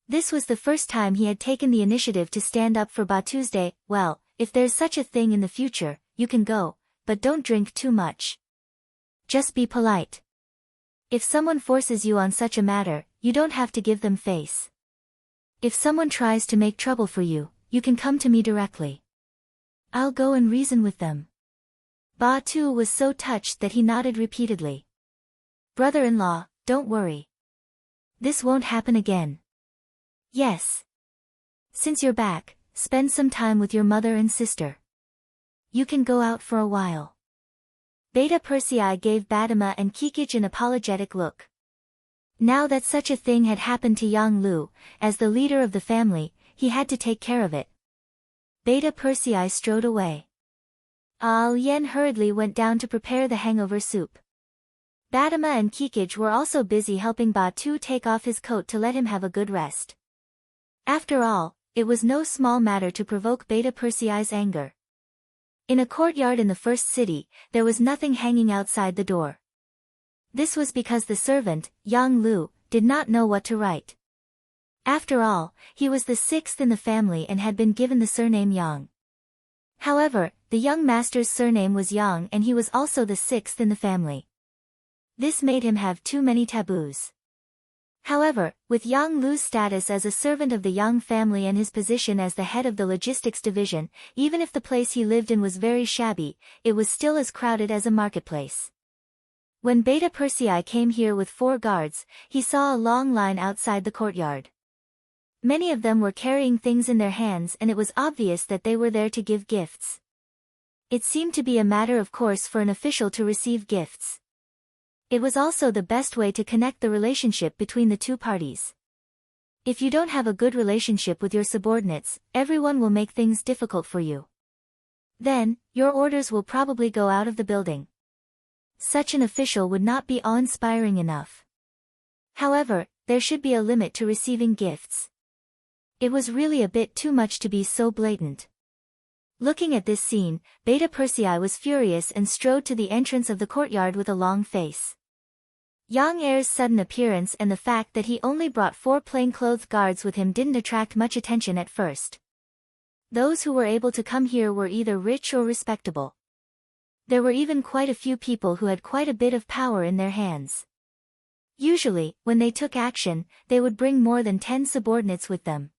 This was the first time he had taken the initiative to stand up for Ba Tuesday. "Well, if there's such a thing in the future, you can go, but don't drink too much. Just be polite. If someone forces you on such a matter, you don't have to give them face. If someone tries to make trouble for you, you can come to me directly. I'll go and reason with them." Ba Tu was so touched that he nodded repeatedly. "Brother-in-law, don't worry. This won't happen again." "Yes. Since you're back, spend some time with your mother and sister. You can go out for a while." Beta Persei gave Badama and Kikich an apologetic look. Now that such a thing had happened to Yang Lu, as the leader of the family, he had to take care of it. Beta Persei strode away. Al Yen hurriedly went down to prepare the hangover soup. Badama and Kikich were also busy helping Ba Tu take off his coat to let him have a good rest. After all, it was no small matter to provoke Beta Persei's anger. In a courtyard in the first city, there was nothing hanging outside the door. This was because the servant, Yang Lu, did not know what to write. After all, he was the 6th in the family and had been given the surname Yang. However, the young master's surname was Yang and he was also the 6th in the family. This made him have too many taboos. However, with Yang Lu's status as a servant of the Yang family and his position as the head of the logistics division, even if the place he lived in was very shabby, it was still as crowded as a marketplace. When Beta Persei came here with 4 guards, he saw a long line outside the courtyard. Many of them were carrying things in their hands and it was obvious that they were there to give gifts. It seemed to be a matter of course for an official to receive gifts. It was also the best way to connect the relationship between the two parties. If you don't have a good relationship with your subordinates, everyone will make things difficult for you. Then, your orders will probably go out of the building. Such an official would not be awe-inspiring enough. However, there should be a limit to receiving gifts. It was really a bit too much to be so blatant. Looking at this scene, Beta Persei was furious and strode to the entrance of the courtyard with a long face. Yang Er's sudden appearance and the fact that he only brought 4 plainclothed guards with him didn't attract much attention at first. Those who were able to come here were either rich or respectable. There were even quite a few people who had quite a bit of power in their hands. Usually, when they took action, they would bring more than 10 subordinates with them.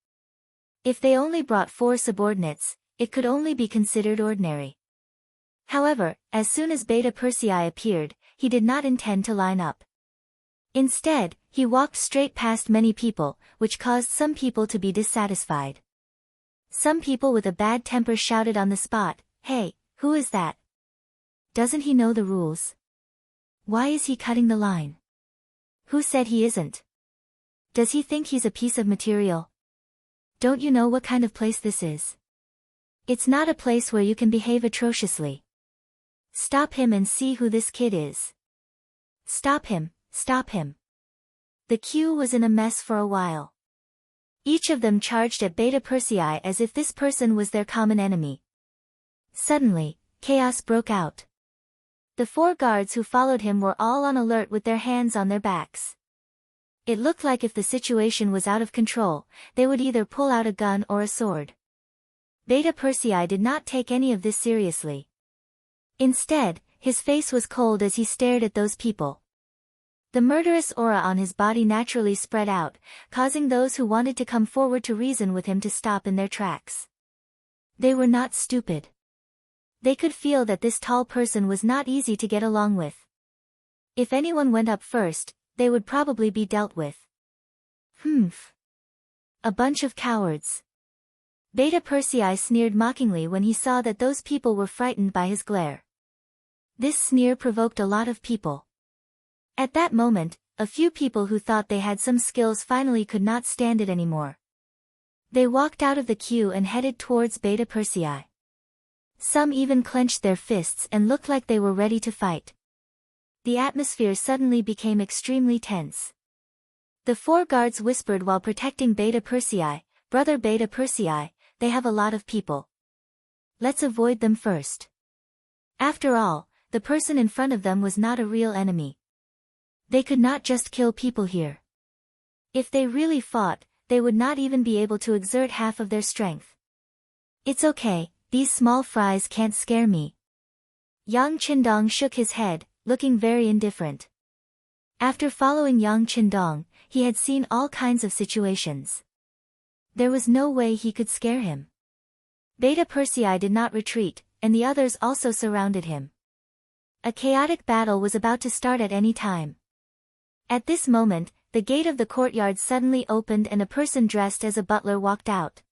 If they only brought 4 subordinates, it could only be considered ordinary. However, as soon as Beta Persei appeared, he did not intend to line up. Instead, he walked straight past many people, which caused some people to be dissatisfied. Some people with a bad temper shouted on the spot, "Hey, who is that? Doesn't he know the rules? Why is he cutting the line? Who said he isn't? Does he think he's a piece of material? Don't you know what kind of place this is? It's not a place where you can behave atrociously. Stop him and see who this kid is. Stop him, stop him." The queue was in a mess for a while. Each of them charged at Beta Persei as if this person was their common enemy. Suddenly, chaos broke out. The 4 guards who followed him were all on alert with their hands on their backs. It looked like if the situation was out of control, they would either pull out a gun or a sword. Beta Persei did not take any of this seriously. Instead, his face was cold as he stared at those people. The murderous aura on his body naturally spread out, causing those who wanted to come forward to reason with him to stop in their tracks. They were not stupid. They could feel that this tall person was not easy to get along with. If anyone went up first, they would probably be dealt with. Humph. A bunch of cowards. Beta Persei sneered mockingly when he saw that those people were frightened by his glare. This sneer provoked a lot of people. At that moment, a few people who thought they had some skills finally could not stand it anymore. They walked out of the queue and headed towards Beta Persei. Some even clenched their fists and looked like they were ready to fight. The atmosphere suddenly became extremely tense. The 4 guards whispered while protecting Beta Persei, "Brother Beta Persei, they have a lot of people. Let's avoid them first." After all, the person in front of them was not a real enemy. They could not just kill people here. If they really fought, they would not even be able to exert half of their strength. "It's okay, these small fries can't scare me." Yang Qindong shook his head, looking very indifferent. After following Yang Qindong, he had seen all kinds of situations. There was no way he could scare him. Beta Persei did not retreat, and the others also surrounded him. A chaotic battle was about to start at any time. At this moment, the gate of the courtyard suddenly opened and a person dressed as a butler walked out.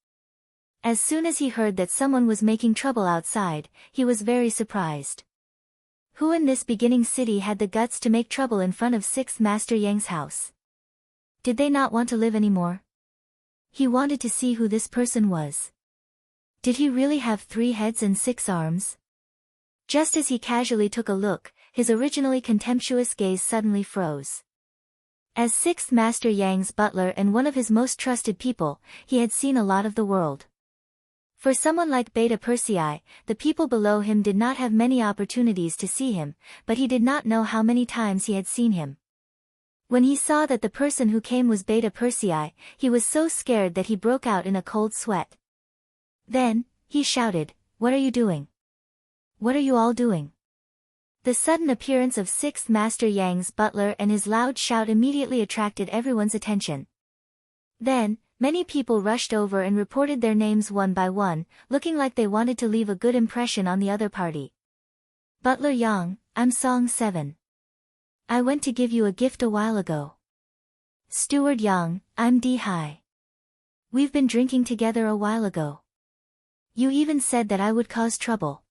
As soon as he heard that someone was making trouble outside, he was very surprised. Who in this beginning city had the guts to make trouble in front of 6th Master Yang's house? Did they not want to live anymore? He wanted to see who this person was. Did he really have 3 heads and 6 arms? Just as he casually took a look, his originally contemptuous gaze suddenly froze. As 6th Master Yang's butler and one of his most trusted people, he had seen a lot of the world. For someone like Beta Persei, the people below him did not have many opportunities to see him, but he did not know how many times he had seen him. When he saw that the person who came was Beta Persei, he was so scared that he broke out in a cold sweat. Then, he shouted, "What are you doing? What are you all doing?" The sudden appearance of 6th Master Yang's butler and his loud shout immediately attracted everyone's attention. Then, many people rushed over and reported their names one by one, looking like they wanted to leave a good impression on the other party. "Butler Yang, I'm Song 7. I went to give you a gift a while ago." "Steward Yang, I'm D Hai. We've been drinking together a while ago. You even said that I would cause trouble."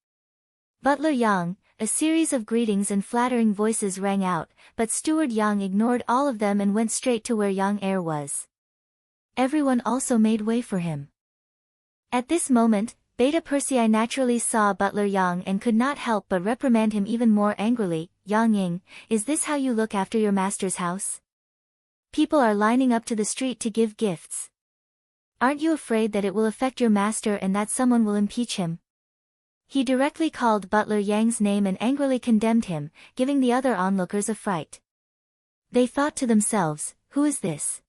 "Butler Yang." A series of greetings and flattering voices rang out, but Steward Yang ignored all of them and went straight to where Yang Er was. Everyone also made way for him. At this moment, Beta Persei naturally saw Butler Yang and could not help but reprimand him even more angrily. "Yang Ying, is this how you look after your master's house? People are lining up to the street to give gifts. Aren't you afraid that it will affect your master and that someone will impeach him?" He directly called Butler Yang's name and angrily condemned him, giving the other onlookers a fright. They thought to themselves, who is this?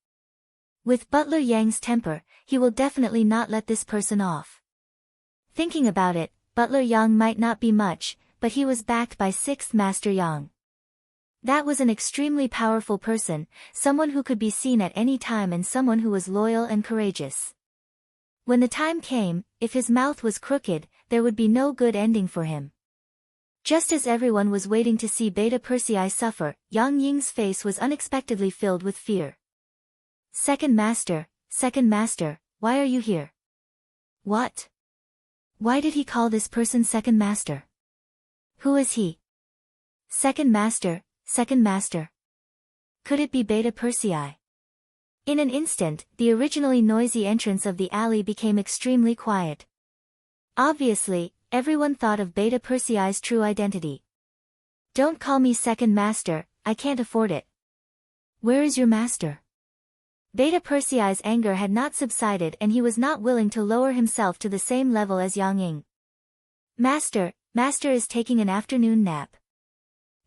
With Butler Yang's temper, he will definitely not let this person off. Thinking about it, Butler Yang might not be much, but he was backed by 6th Master Yang. That was an extremely powerful person, someone who could be seen at any time and someone who was loyal and courageous. When the time came, if his mouth was crooked, there would be no good ending for him. Just as everyone was waiting to see Beta Persei suffer, Yang Ying's face was unexpectedly filled with fear. Second Master, why are you here? What? Why did he call this person Second Master? Who is he? Second Master. Could it be Beta Persei? In an instant, the originally noisy entrance of the alley became extremely quiet. Obviously, everyone thought of Beta Persei's true identity. Don't call me Second Master, I can't afford it. Where is your master? Beta Persei's anger had not subsided and he was not willing to lower himself to the same level as Yang Ying. Master is taking an afternoon nap.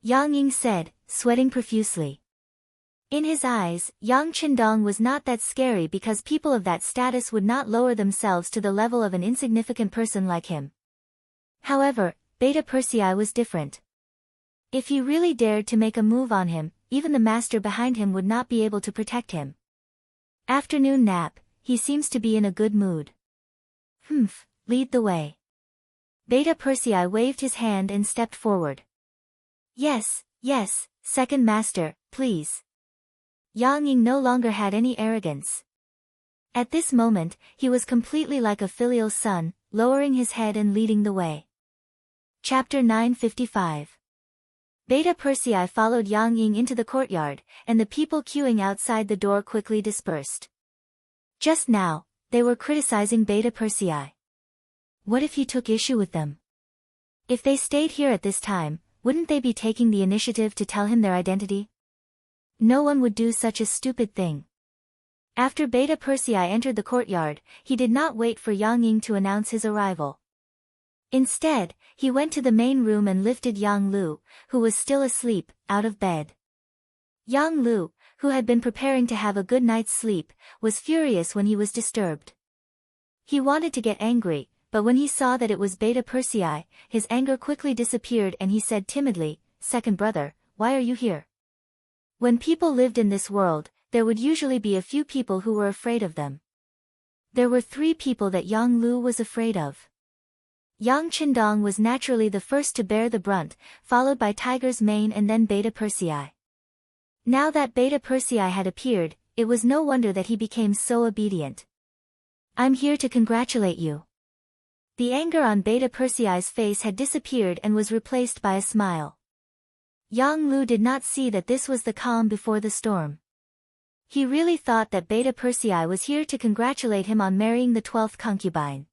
Yang Ying said, sweating profusely. In his eyes, Yang Qindong was not that scary because people of that status would not lower themselves to the level of an insignificant person like him. However, Beta Persei was different. If he really dared to make a move on him, even the master behind him would not be able to protect him. Afternoon nap, he seems to be in a good mood. Lead the way. Beta Persei waved his hand and stepped forward. Yes, Second Master, please. Yang Ying no longer had any arrogance. At this moment, he was completely like a filial son, lowering his head and leading the way. Chapter 955. Beta Persei followed Yang Ying into the courtyard, and the people queuing outside the door quickly dispersed. Just now, they were criticizing Beta Persei. What if he took issue with them? If they stayed here at this time, wouldn't they be taking the initiative to tell him their identity? No one would do such a stupid thing. After Beta Persei entered the courtyard, he did not wait for Yang Ying to announce his arrival. Instead, he went to the main room and lifted Yang Lu, who was still asleep, out of bed. Yang Lu, who had been preparing to have a good night's sleep, was furious when he was disturbed. He wanted to get angry, but when he saw that it was Beta Persei, his anger quickly disappeared and he said timidly, Second brother, why are you here? When people lived in this world, there would usually be a few people who were afraid of them. There were 3 people that Yang Lu was afraid of. Yang Qindong was naturally the first to bear the brunt, followed by Tiger's Mane and then Beta Persei. Now that Beta Persei had appeared, it was no wonder that he became so obedient. I'm here to congratulate you. The anger on Beta Persei's face had disappeared and was replaced by a smile. Yang Lu did not see that this was the calm before the storm. He really thought that Beta Persei was here to congratulate him on marrying the 12th concubine.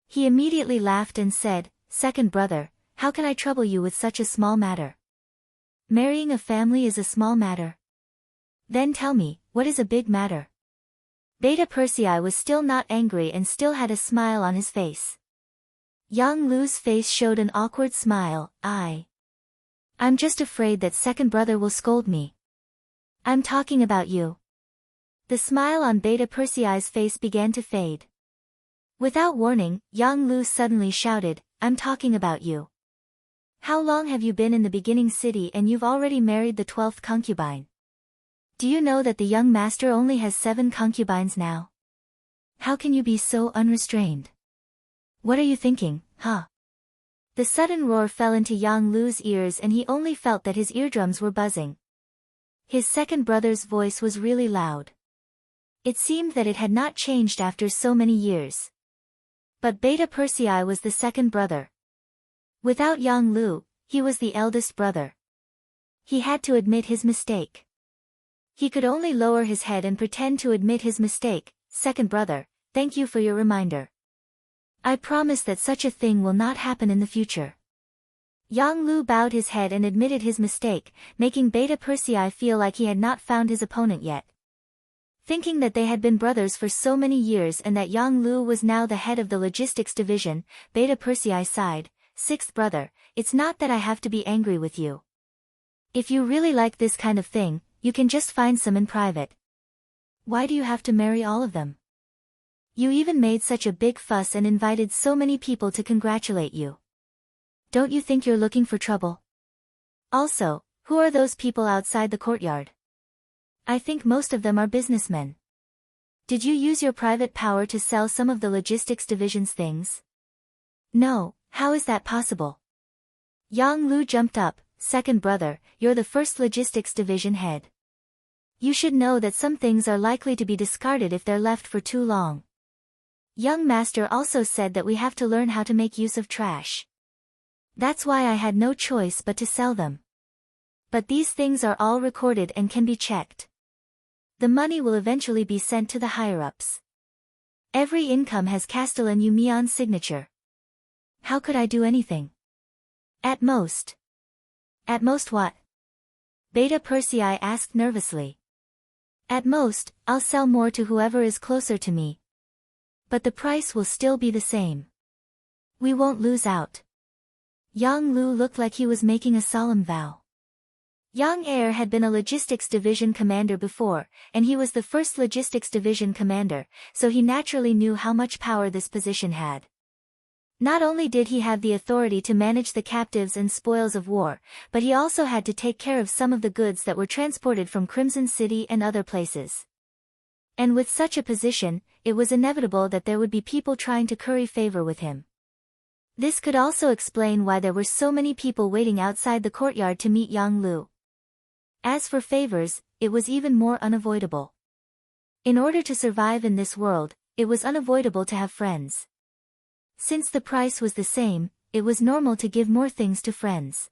He immediately laughed and said, Second brother, how can I trouble you with such a small matter? Marrying a family is a small matter. Then tell me, what is a big matter? Beta Persei was still not angry and still had a smile on his face. Yang Lu's face showed an awkward smile. I'm just afraid that second brother will scold me. I'm talking about you. The smile on Beta Persei's face began to fade. Without warning, Yang Lu suddenly shouted, I'm talking about you. How long have you been in the beginning city and you've already married the 12th concubine? Do you know that the young master only has 7 concubines now? How can you be so unrestrained? What are you thinking, huh? The sudden roar fell into Yang Lu's ears and he only felt that his eardrums were buzzing. His second brother's voice was really loud. It seemed that it had not changed after so many years. But Beta Persei was the second brother. Without Yang Lu, he was the eldest brother. He had to admit his mistake. He could only lower his head and pretend to admit his mistake. Second brother, thank you for your reminder. I promise that such a thing will not happen in the future. Yang Lu bowed his head and admitted his mistake, making Beta Persei feel like he had not found his opponent yet. Thinking that they had been brothers for so many years and that Yang Lu was now the head of the logistics division, Beta Persei sighed, Sixth brother, it's not that I have to be angry with you. If you really like this kind of thing, you can just find some in private. Why do you have to marry all of them? You even made such a big fuss and invited so many people to congratulate you. Don't you think you're looking for trouble? Also, who are those people outside the courtyard? I think most of them are businessmen. Did you use your private power to sell some of the logistics division's things? No, how is that possible? Yang Lu jumped up. Second brother, you're the first logistics division head. You should know that some things are likely to be discarded if they're left for too long. Young master also said that we have to learn how to make use of trash. That's why I had no choice but to sell them. But these things are all recorded and can be checked. The money will eventually be sent to the higher-ups. Every income has Castellan Yumion's signature. How could I do anything? At most. At most what? Beta Persei asked nervously. At most, I'll sell more to whoever is closer to me. But the price will still be the same. We won't lose out. Yang Lu looked like he was making a solemn vow. Yang Air had been a logistics division commander before, and he was the first logistics division commander, so he naturally knew how much power this position had. Not only did he have the authority to manage the captives and spoils of war, but he also had to take care of some of the goods that were transported from Crimson City and other places. And with such a position, it was inevitable that there would be people trying to curry favor with him. This could also explain why there were so many people waiting outside the courtyard to meet Yang Lu. As for favors, it was even more unavoidable. In order to survive in this world, it was unavoidable to have friends. Since the price was the same, it was normal to give more things to friends.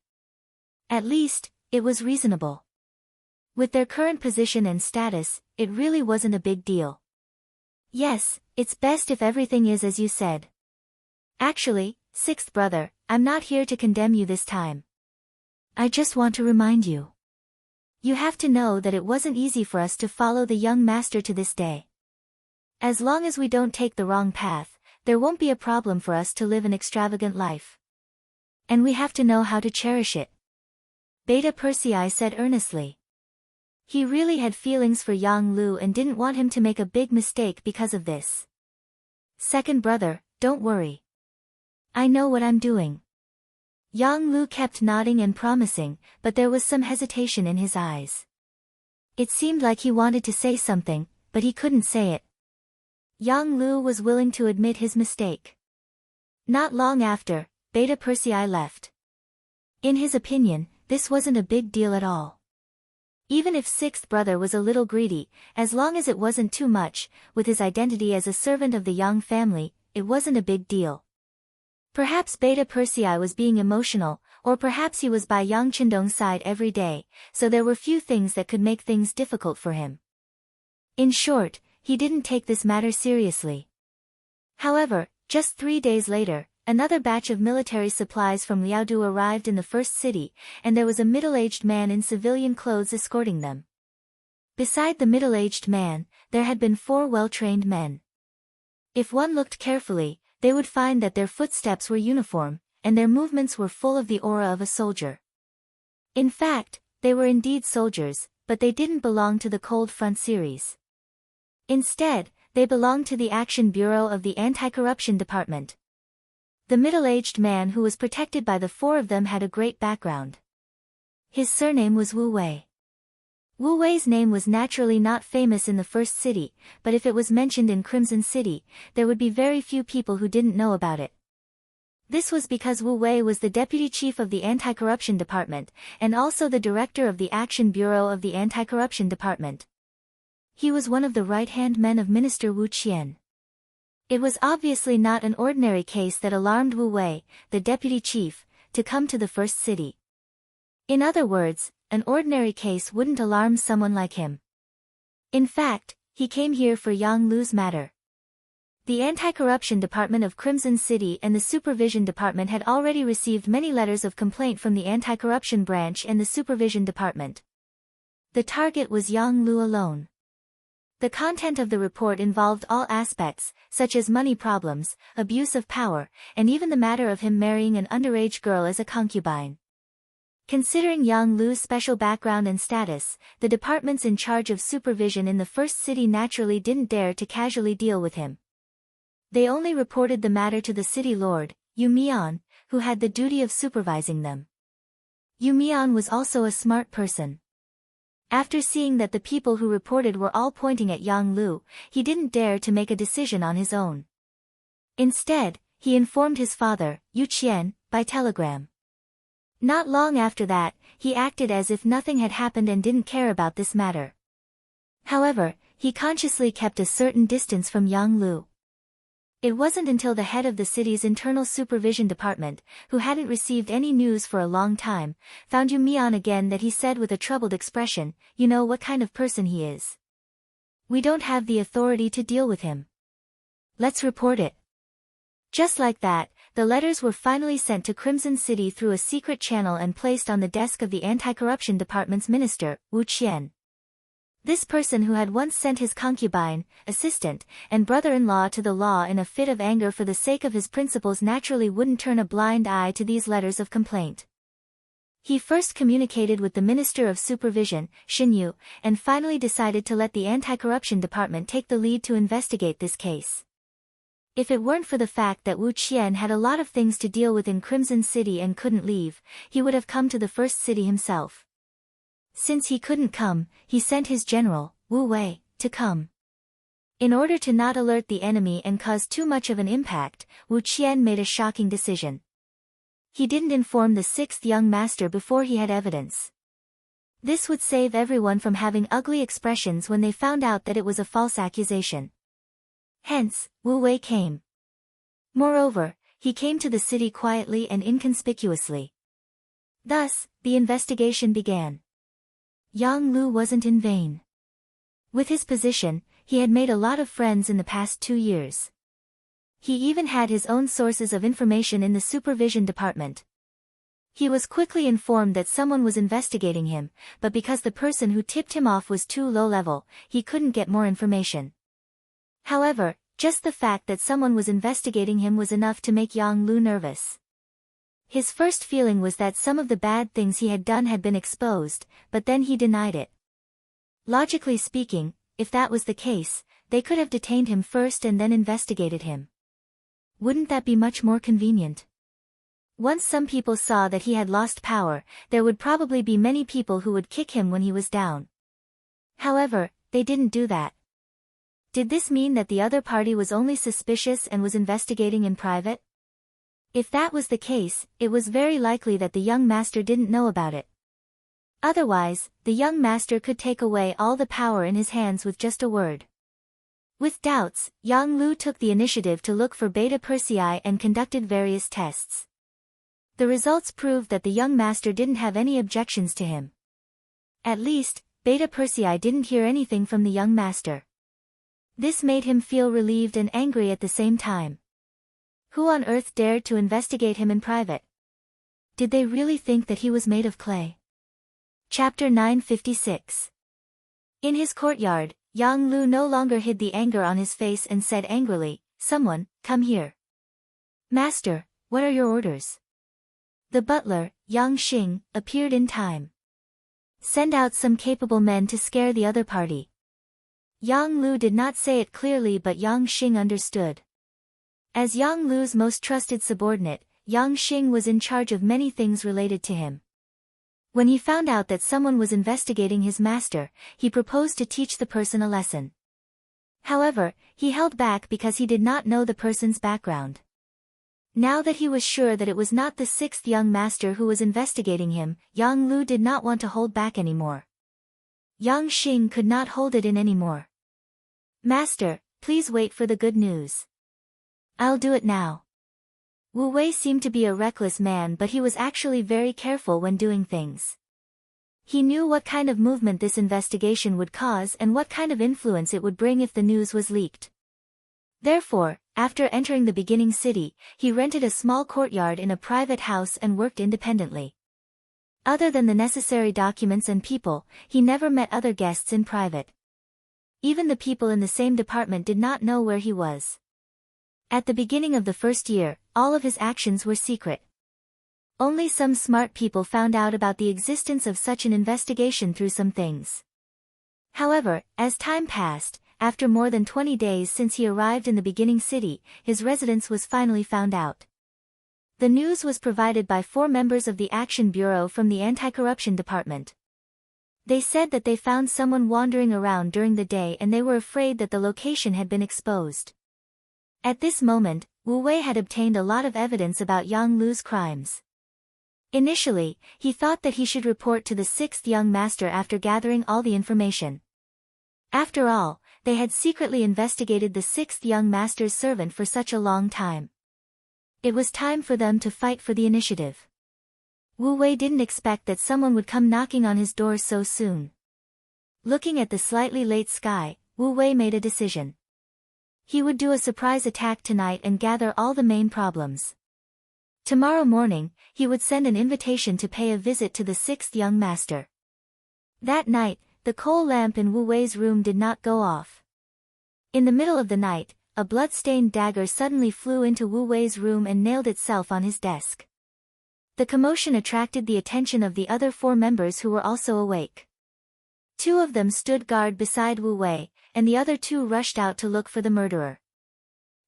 At least, it was reasonable. With their current position and status, it really wasn't a big deal. Yes, it's best if everything is as you said. Actually, sixth brother, I'm not here to condemn you this time. I just want to remind you. You have to know that it wasn't easy for us to follow the young master to this day. As long as we don't take the wrong path, there won't be a problem for us to live an extravagant life. And we have to know how to cherish it. Beta Persei said earnestly. He really had feelings for Yang Lu and didn't want him to make a big mistake because of this. Second brother, don't worry. I know what I'm doing. Yang Lu kept nodding and promising, but there was some hesitation in his eyes. It seemed like he wanted to say something, but he couldn't say it. Yang Lu was willing to admit his mistake. Not long after, Beta Persei left. In his opinion, this wasn't a big deal at all. Even if sixth brother was a little greedy, as long as it wasn't too much, with his identity as a servant of the Yang family, it wasn't a big deal. Perhaps Beta Persei was being emotional, or perhaps he was by Yang Qindong's side every day, so there were few things that could make things difficult for him. In short, he didn't take this matter seriously. However, just 3 days later, another batch of military supplies from Liaodu arrived in the first city, and there was a middle-aged man in civilian clothes escorting them. Beside the middle-aged man, there had been 4 well-trained men. If one looked carefully, they would find that their footsteps were uniform, and their movements were full of the aura of a soldier. In fact, they were indeed soldiers, but they didn't belong to the Cold Front series. Instead, they belonged to the Action Bureau of the Anti-Corruption Department. The middle-aged man who was protected by the 4 of them had a great background. His surname was Wu Wei. Wu Wei's name was naturally not famous in the first city, but if it was mentioned in Crimson City, there would be very few people who didn't know about it. This was because Wu Wei was the deputy chief of the Anti-Corruption Department, and also the director of the Action Bureau of the Anti-Corruption Department. He was one of the right-hand men of Minister Wu Qian. It was obviously not an ordinary case that alarmed Wu Wei, the deputy chief, to come to the first city. In other words, an ordinary case wouldn't alarm someone like him. In fact, he came here for Yang Lu's matter. The Anti-Corruption Department of Crimson City and the Supervision Department had already received many letters of complaint from the Anti-Corruption Branch and the Supervision Department. The target was Yang Lu alone. The content of the report involved all aspects, such as money problems, abuse of power, and even the matter of him marrying an underage girl as a concubine. Considering Yang Lu's special background and status, the departments in charge of supervision in the first city naturally didn't dare to casually deal with him. They only reported the matter to the city lord, Yu Mian, who had the duty of supervising them. Yu Mian was also a smart person. After seeing that the people who reported were all pointing at Yang Lu, he didn't dare to make a decision on his own. Instead, he informed his father, Yu Qian, by telegram. Not long after that, he acted as if nothing had happened and didn't care about this matter. However, he consciously kept a certain distance from Yang Lu. It wasn't until the head of the city's internal supervision department, who hadn't received any news for a long time, found Yu Mian again that he said with a troubled expression, "You know what kind of person he is. We don't have the authority to deal with him. Let's report it." Just like that, the letters were finally sent to Crimson City through a secret channel and placed on the desk of the Anti-Corruption Department's minister, Wu Qian. This person, who had once sent his concubine, assistant, and brother-in-law to the law in a fit of anger for the sake of his principles, naturally wouldn't turn a blind eye to these letters of complaint. He first communicated with the Minister of Supervision, Xin Yu, and finally decided to let the Anti-Corruption Department take the lead to investigate this case. If it weren't for the fact that Wu Qian had a lot of things to deal with in Crimson City and couldn't leave, he would have come to the first city himself. Since he couldn't come, he sent his general, Wu Wei, to come. In order to not alert the enemy and cause too much of an impact, Wu Qian made a shocking decision. He didn't inform the sixth young master before he had evidence. This would save everyone from having ugly expressions when they found out that it was a false accusation. Hence, Wu Wei came. Moreover, he came to the city quietly and inconspicuously. Thus, the investigation began. Yang Lu wasn't in vain. With his position, he had made a lot of friends in the past 2 years. He even had his own sources of information in the supervision department. He was quickly informed that someone was investigating him, but because the person who tipped him off was too low level, he couldn't get more information. However, just the fact that someone was investigating him was enough to make Yang Lu nervous. His first feeling was that some of the bad things he had done had been exposed, but then he denied it. Logically speaking, if that was the case, they could have detained him first and then investigated him. Wouldn't that be much more convenient? Once some people saw that he had lost power, there would probably be many people who would kick him when he was down. However, they didn't do that. Did this mean that the other party was only suspicious and was investigating in private? If that was the case, it was very likely that the young master didn't know about it. Otherwise, the young master could take away all the power in his hands with just a word. With doubts, Yang Lu took the initiative to look for Beta Persei and conducted various tests. The results proved that the young master didn't have any objections to him. At least, Beta Persei didn't hear anything from the young master. This made him feel relieved and angry at the same time. Who on earth dared to investigate him in private? Did they really think that he was made of clay? Chapter 956. In his courtyard, Yang Lu no longer hid the anger on his face and said angrily, "Someone, come here." "Master, what are your orders?" The butler, Yang Xing, appeared in time. "Send out some capable men to scare the other party." Yang Lu did not say it clearly, but Yang Xing understood. As Yang Lu's most trusted subordinate, Yang Xing was in charge of many things related to him. When he found out that someone was investigating his master, he proposed to teach the person a lesson. However, he held back because he did not know the person's background. Now that he was sure that it was not the sixth young master who was investigating him, Yang Lu did not want to hold back anymore. Yang Xing could not hold it in anymore. "Master, please wait for the good news." "I'll do it now." Wu Wei seemed to be a reckless man, but he was actually very careful when doing things. He knew what kind of movement this investigation would cause and what kind of influence it would bring if the news was leaked. Therefore, after entering the beginning city, he rented a small courtyard in a private house and worked independently. Other than the necessary documents and people, he never met other guests in private. Even the people in the same department did not know where he was. At the beginning of the first year, all of his actions were secret. Only some smart people found out about the existence of such an investigation through some things. However, as time passed, after more than 20 days since he arrived in the beginning city, his residence was finally found out. The news was provided by 4 members of the Action Bureau from the Anti-Corruption Department. They said that they found someone wandering around during the day and they were afraid that the location had been exposed. At this moment, Wu Wei had obtained a lot of evidence about Yang Lu's crimes. Initially, he thought that he should report to the 6th young master after gathering all the information. After all, they had secretly investigated the 6th young master's servant for such a long time. It was time for them to fight for the initiative. Wu Wei didn't expect that someone would come knocking on his door so soon. Looking at the slightly late sky, Wu Wei made a decision. He would do a surprise attack tonight and gather all the main problems. Tomorrow morning, he would send an invitation to pay a visit to the 6th young master. That night, the coal lamp in Wu Wei's room did not go off. In the middle of the night, a blood-stained dagger suddenly flew into Wu Wei's room and nailed itself on his desk. The commotion attracted the attention of the other 4 members who were also awake. 2 of them stood guard beside Wu Wei, and the other 2 rushed out to look for the murderer.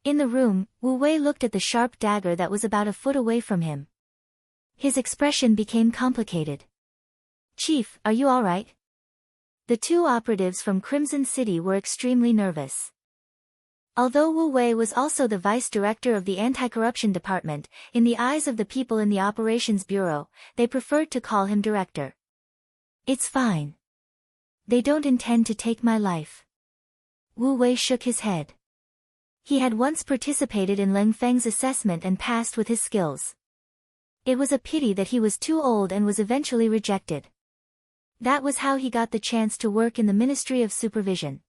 In the room, Wu Wei looked at the sharp dagger that was about a foot away from him. His expression became complicated. "Chief, are you all right?" The 2 operatives from Crimson City were extremely nervous. Although Wu Wei was also the vice director of the Anti-Corruption Department, in the eyes of the people in the Operations Bureau, they preferred to call him director. "It's fine. They don't intend to take my life." Wu Wei shook his head. He had once participated in Leng Feng's assessment and passed with his skills. It was a pity that he was too old and was eventually rejected. That was how he got the chance to work in the Ministry of Supervision.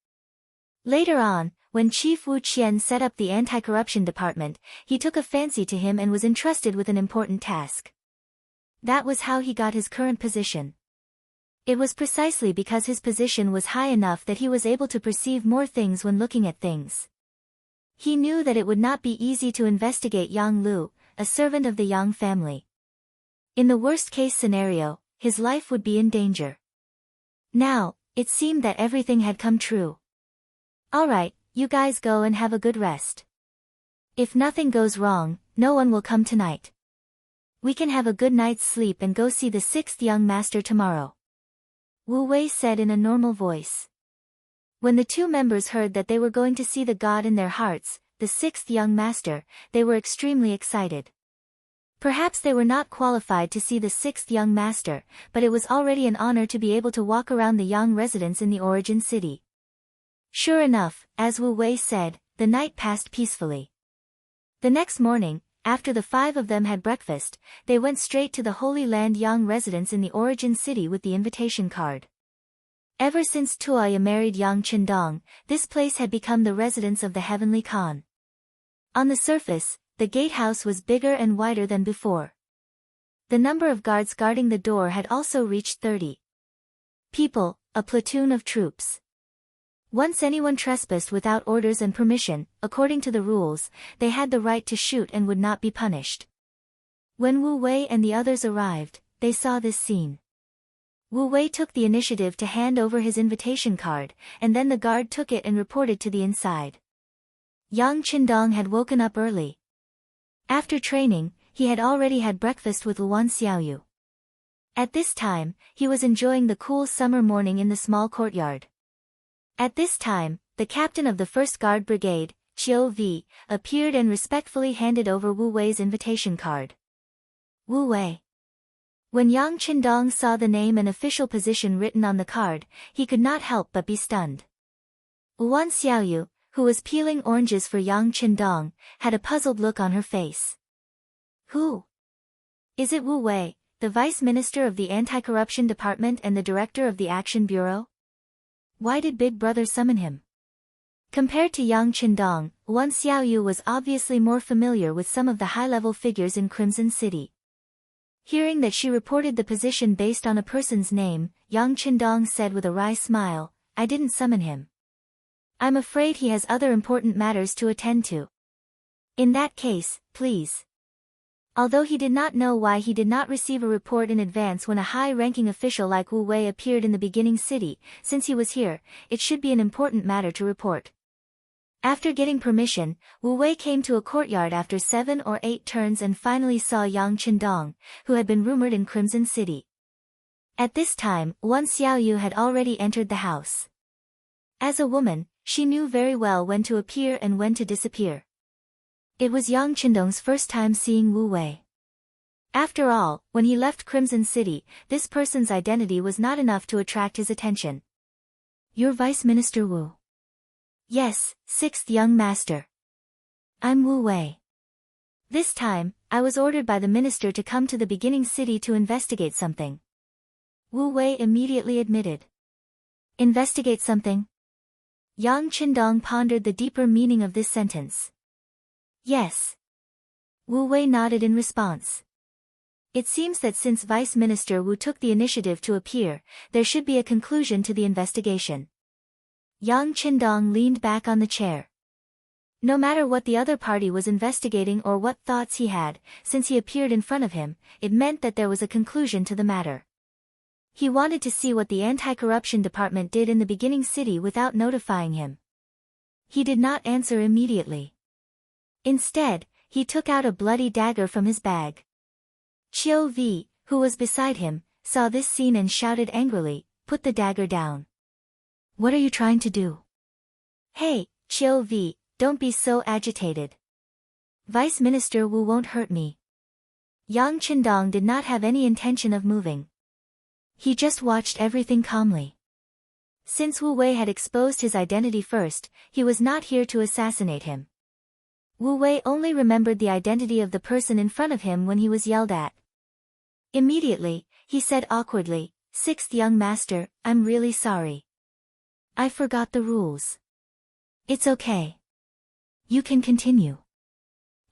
Later on, when Chief Wu Qian set up the Anti-Corruption Department, he took a fancy to him and was entrusted with an important task. That was how he got his current position. It was precisely because his position was high enough that he was able to perceive more things when looking at things. He knew that it would not be easy to investigate Yang Lu, a servant of the Yang family. In the worst-case scenario, his life would be in danger. Now, it seemed that everything had come true. "All right, you guys go and have a good rest. If nothing goes wrong, no one will come tonight. We can have a good night's sleep and go see the 6th young master tomorrow," Wu Wei said in a normal voice. When the 2 members heard that they were going to see the god in their hearts, the 6th young master, they were extremely excited. Perhaps they were not qualified to see the 6th young master, but it was already an honor to be able to walk around the Yang residence in the origin city. Sure enough, as Wu Wei said, the night passed peacefully. The next morning, after the 5 of them had breakfast, they went straight to the Holy Land Yang residence in the origin city with the invitation card. Ever since Tuoya married Yang Qindong, this place had become the residence of the Heavenly Khan. On the surface, the gatehouse was bigger and wider than before. The number of guards guarding the door had also reached 30 people, a platoon of troops. Once anyone trespassed without orders and permission, according to the rules, they had the right to shoot and would not be punished. When Wu Wei and the others arrived, they saw this scene. Wu Wei took the initiative to hand over his invitation card, and then the guard took it and reported to the inside. Yang Qindong had woken up early. After training, he had already had breakfast with Luan Xiaoyu. At this time, he was enjoying the cool summer morning in the small courtyard. At this time, the captain of the 1st Guard Brigade, Qiu Vi, appeared and respectfully handed over Wu Wei's invitation card. Wu Wei. When Yang Qindong saw the name and official position written on the card, he could not help but be stunned. Luan Xiaoyu, who was peeling oranges for Yang Qindong, had a puzzled look on her face. "Who? Is it Wu Wei, the Vice Minister of the Anti-Corruption Department and the Director of the Action Bureau? Why did Big Brother summon him?" Compared to Yang Qindong, Luan Xiaoyu was obviously more familiar with some of the high-level figures in Crimson City. Hearing that she reported the position based on a person's name, Yang Qindong said with a wry smile, "I didn't summon him. I'm afraid he has other important matters to attend to." "In that case, please." Although he did not know why he did not receive a report in advance when a high-ranking official like Wu Wei appeared in the beginning city, since he was here, it should be an important matter to report. After getting permission, Wu Wei came to a courtyard after 7 or 8 turns and finally saw Yang Qindong, who had been rumored in Crimson City. At this time, Wan Xiaoyu had already entered the house. As a woman, she knew very well when to appear and when to disappear. It was Yang Qindong's first time seeing Wu Wei. After all, when he left Crimson City, this person's identity was not enough to attract his attention. "You're Vice Minister Wu?" "Yes, 6th young master. I'm Wu Wei. This time, I was ordered by the minister to come to the beginning city to investigate something." Wu Wei immediately admitted. "Investigate something?" Yang Qindong pondered the deeper meaning of this sentence. "Yes." Wu Wei nodded in response. It seems that since Vice Minister Wu took the initiative to appear, there should be a conclusion to the investigation. Yang Qindong leaned back on the chair. No matter what the other party was investigating or what thoughts he had, since he appeared in front of him, it meant that there was a conclusion to the matter. He wanted to see what the anti-corruption department did in the beginning city without notifying him. He did not answer immediately. Instead, he took out a bloody dagger from his bag. Qiu Vi, who was beside him, saw this scene and shouted angrily, "Put the dagger down. What are you trying to do?" "Hey, Qiu Vi, don't be so agitated. Vice Minister Wu won't hurt me." Yang Qindong did not have any intention of moving. He just watched everything calmly. Since Wu Wei had exposed his identity first, he was not here to assassinate him. Wu Wei only remembered the identity of the person in front of him when he was yelled at. Immediately, he said awkwardly, "6th young master, I'm really sorry. I forgot the rules." "It's okay. You can continue."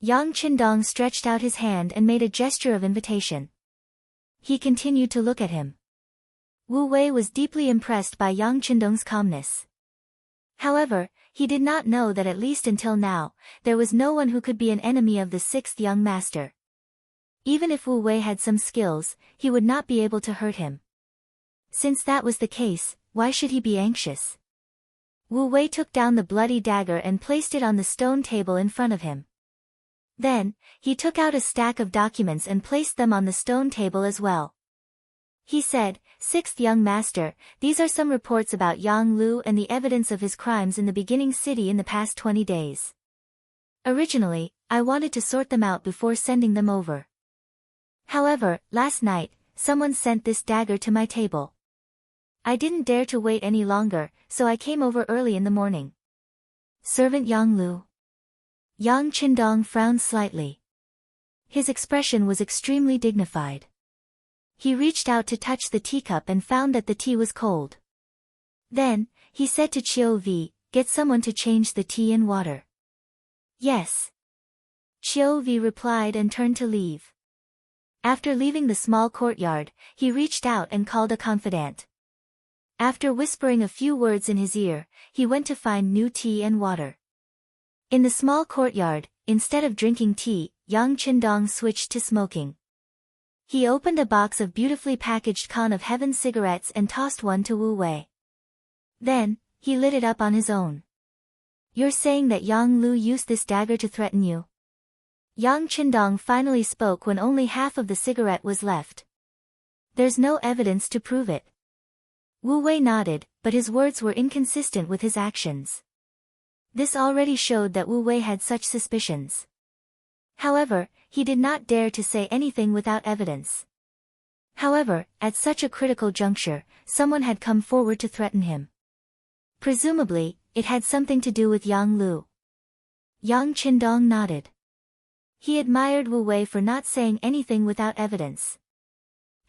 Yang Qindong stretched out his hand and made a gesture of invitation. He continued to look at him. Wu Wei was deeply impressed by Yang Qindong's calmness. However, he did not know that at least until now, there was no one who could be an enemy of the 6th young master. Even if Wu Wei had some skills, he would not be able to hurt him. Since that was the case, why should he be anxious? Wu Wei took down the bloody dagger and placed it on the stone table in front of him. Then, he took out a stack of documents and placed them on the stone table as well. He said, "6th young master, these are some reports about Yang Lu and the evidence of his crimes in the beginning city in the past 20 days. Originally, I wanted to sort them out before sending them over. However, last night, someone sent this dagger to my table. I didn't dare to wait any longer, so I came over early in the morning." "Servant Yang Lu?" Yang Qindong frowned slightly. His expression was extremely dignified. He reached out to touch the teacup and found that the tea was cold. Then, he said to Qiu Vi, "Get someone to change the tea in water." "Yes." Qiu Vi replied and turned to leave. After leaving the small courtyard, he reached out and called a confidant. After whispering a few words in his ear, he went to find new tea and water. In the small courtyard, instead of drinking tea, Yang Qindong switched to smoking. He opened a box of beautifully packaged Con of Heaven cigarettes and tossed one to Wu Wei. Then, he lit it up on his own. "You're saying that Yang Lu used this dagger to threaten you?" Yang Qindong finally spoke when only half of the cigarette was left. "There's no evidence to prove it." Wu Wei nodded, but his words were inconsistent with his actions. This already showed that Wu Wei had such suspicions. However, he did not dare to say anything without evidence. However, at such a critical juncture, someone had come forward to threaten him. Presumably, it had something to do with Yang Lu. Yang Qindong nodded. He admired Wu Wei for not saying anything without evidence.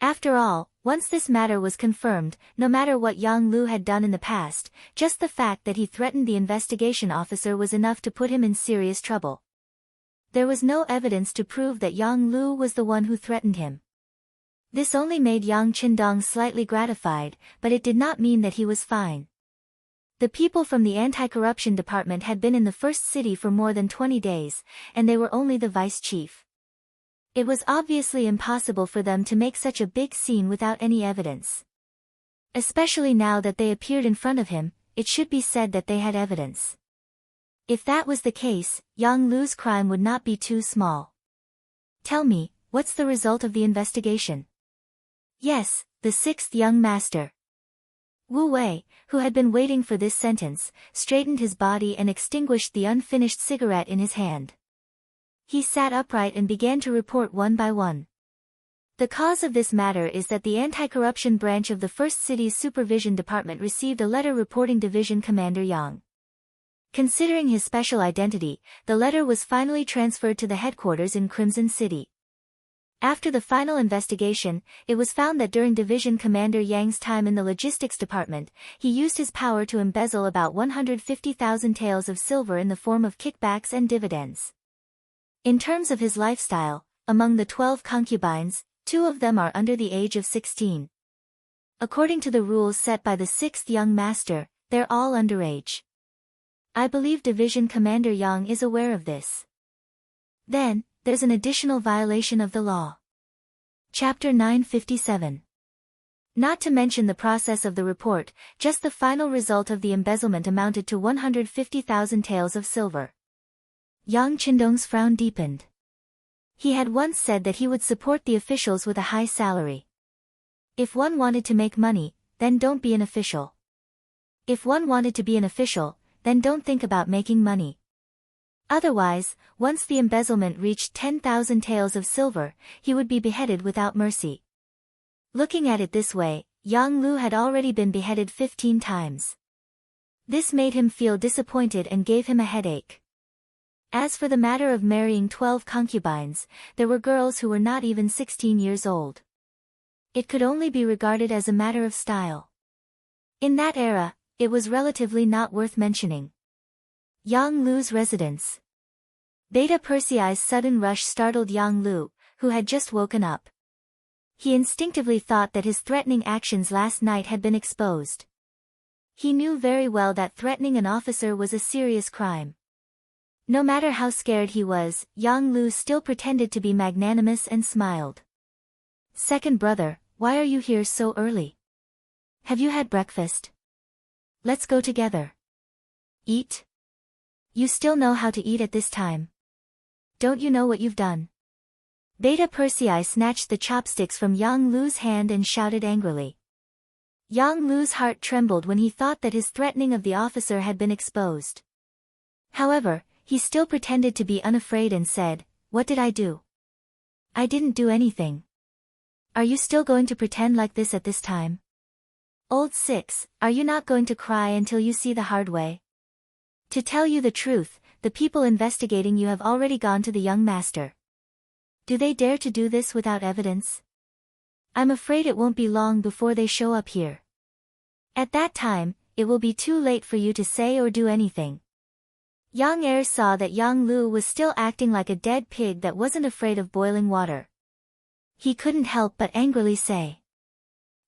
After all, once this matter was confirmed, no matter what Yang Lu had done in the past, just the fact that he threatened the investigation officer was enough to put him in serious trouble. There was no evidence to prove that Yang Lu was the one who threatened him. This only made Yang Qindong slightly gratified, but it did not mean that he was fine. The people from the anti-corruption department had been in the first city for more than 20 days, and they were only the vice chief. It was obviously impossible for them to make such a big scene without any evidence. Especially now that they appeared in front of him, it should be said that they had evidence. If that was the case, Yang Lu's crime would not be too small. Tell me, what's the result of the investigation? Yes, the sixth young master. Wu Wei, who had been waiting for this sentence, straightened his body and extinguished the unfinished cigarette in his hand. He sat upright and began to report one by one. The cause of this matter is that the anti-corruption branch of the First City's Supervision Department received a letter reporting Division Commander Yang. Considering his special identity, the letter was finally transferred to the headquarters in Crimson City. After the final investigation, it was found that during Division Commander Yang's time in the Logistics Department, he used his power to embezzle about 150,000 taels of silver in the form of kickbacks and dividends. In terms of his lifestyle, among the 12 concubines, 2 of them are under the age of 16. According to the rules set by the 6th young master, they're all underage. I believe Division Commander Yang is aware of this. Then, there's an additional violation of the law. Chapter 957. Not to mention the process of the report, just the final result of the embezzlement amounted to 150,000 taels of silver. Yang Qindong's frown deepened. He had once said that he would support the officials with a high salary. If one wanted to make money, then don't be an official. If one wanted to be an official, then don't think about making money. Otherwise, once the embezzlement reached 10,000 taels of silver, he would be beheaded without mercy. Looking at it this way, Yang Lu had already been beheaded 15 times. This made him feel disappointed and gave him a headache. As for the matter of marrying 12 concubines, there were girls who were not even 16 years old. It could only be regarded as a matter of style. In that era, it was relatively not worth mentioning. Yang Lu's residence. Beta Persei's sudden rush startled Yang Lu, who had just woken up. He instinctively thought that his threatening actions last night had been exposed. He knew very well that threatening an officer was a serious crime. No matter how scared he was, Yang Lu still pretended to be magnanimous and smiled. Second brother, why are you here so early? Have you had breakfast? Let's go together. Eat? You still know how to eat at this time? Don't you know what you've done? Beta Persei snatched the chopsticks from Yang Lu's hand and shouted angrily. Yang Lu's heart trembled when he thought that his threatening of the officer had been exposed. However, he still pretended to be unafraid and said, "What did I do? I didn't do anything. Are you still going to pretend like this at this time? Old Six, are you not going to cry until you see the hard way? To tell you the truth, the people investigating you have already gone to the young master. Do they dare to do this without evidence? I'm afraid it won't be long before they show up here. At that time, it will be too late for you to say or do anything." Yang Er saw that Yang Lu was still acting like a dead pig that wasn't afraid of boiling water. He couldn't help but angrily say.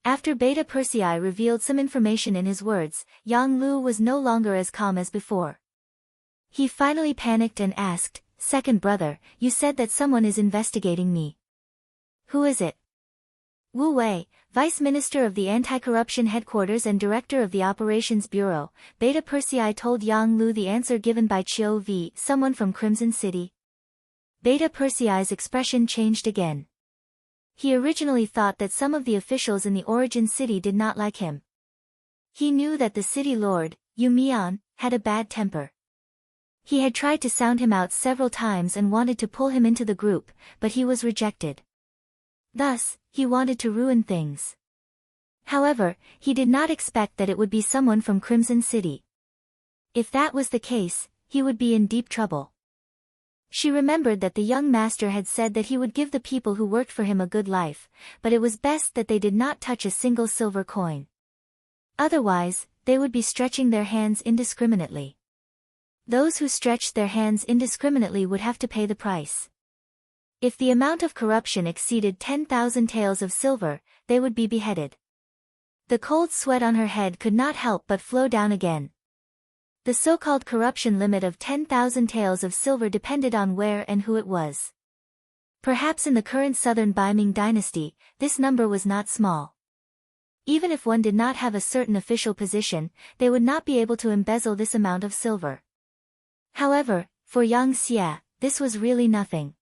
After Beta Persei revealed some information in his words, Yang Lu was no longer as calm as before. He finally panicked and asked, "Second brother, you said that someone is investigating me. Who is it?" Wu Wei, Vice Minister of the Anti-Corruption Headquarters and Director of the Operations Bureau, Beta Persei told Yang Lu the answer given by Chiu V, someone from Crimson City. Beta Persei's expression changed again. He originally thought that some of the officials in the origin city did not like him. He knew that the city lord, Yu Mian, had a bad temper. He had tried to sound him out several times and wanted to pull him into the group, but he was rejected. Thus, he wanted to ruin things. However, he did not expect that it would be someone from Crimson City. If that was the case, he would be in deep trouble. She remembered that the young master had said that he would give the people who worked for him a good life, but it was best that they did not touch a single silver coin. Otherwise, they would be stretching their hands indiscriminately. Those who stretched their hands indiscriminately would have to pay the price. If the amount of corruption exceeded 10,000 taels of silver, they would be beheaded. The cold sweat on her head could not help but flow down again. The so-called corruption limit of 10,000 taels of silver depended on where and who it was. Perhaps in the current southern Beiming dynasty, this number was not small. Even if one did not have a certain official position, they would not be able to embezzle this amount of silver. However, for Yang Xie, this was really nothing.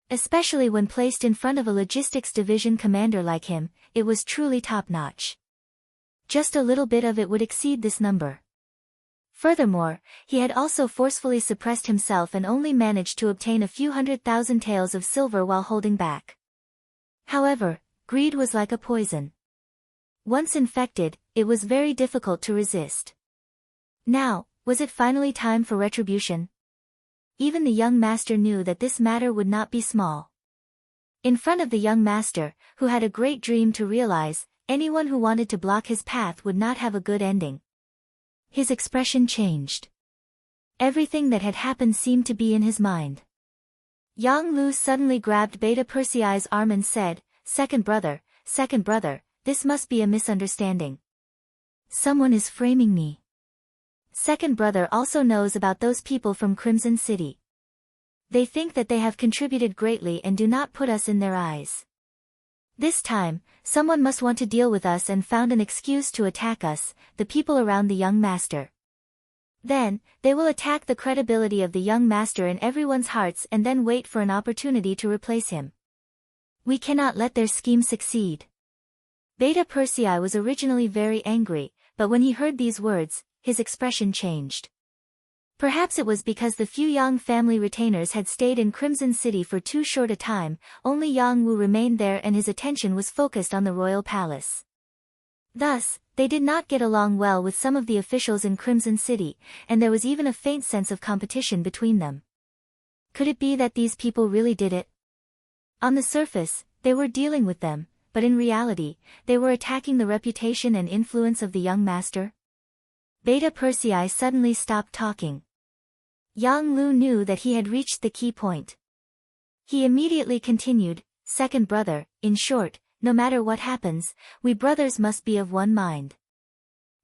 Especially when placed in front of a logistics division commander like him, it was truly top-notch. Just a little bit of it would exceed this number. Furthermore, he had also forcefully suppressed himself and only managed to obtain a few 100,000 taels of silver while holding back. However, greed was like a poison. Once infected, it was very difficult to resist. Now, was it finally time for retribution? Even the young master knew that this matter would not be small. In front of the young master, who had a great dream to realize, anyone who wanted to block his path would not have a good ending. His expression changed. Everything that had happened seemed to be in his mind. Yang Lu suddenly grabbed Beta Persei's arm and said, second brother, this must be a misunderstanding. Someone is framing me. Second brother also knows about those people from Crimson City. They think that they have contributed greatly and do not put us in their eyes. This time, someone must want to deal with us and found an excuse to attack us, the people around the young master. Then, they will attack the credibility of the young master in everyone's hearts and then wait for an opportunity to replace him. We cannot let their scheme succeed. Beta Persei was originally very angry, but when he heard these words, his expression changed. Perhaps it was because the few Yang family retainers had stayed in Crimson City for too short a time, only Yang Wu remained there and his attention was focused on the royal palace. Thus, they did not get along well with some of the officials in Crimson City, and there was even a faint sense of competition between them. Could it be that these people really did it? On the surface, they were dealing with them, but in reality, they were attacking the reputation and influence of the young master? Beta Persei suddenly stopped talking. Yang Lu knew that he had reached the key point. He immediately continued, second brother, in short, no matter what happens, we brothers must be of one mind.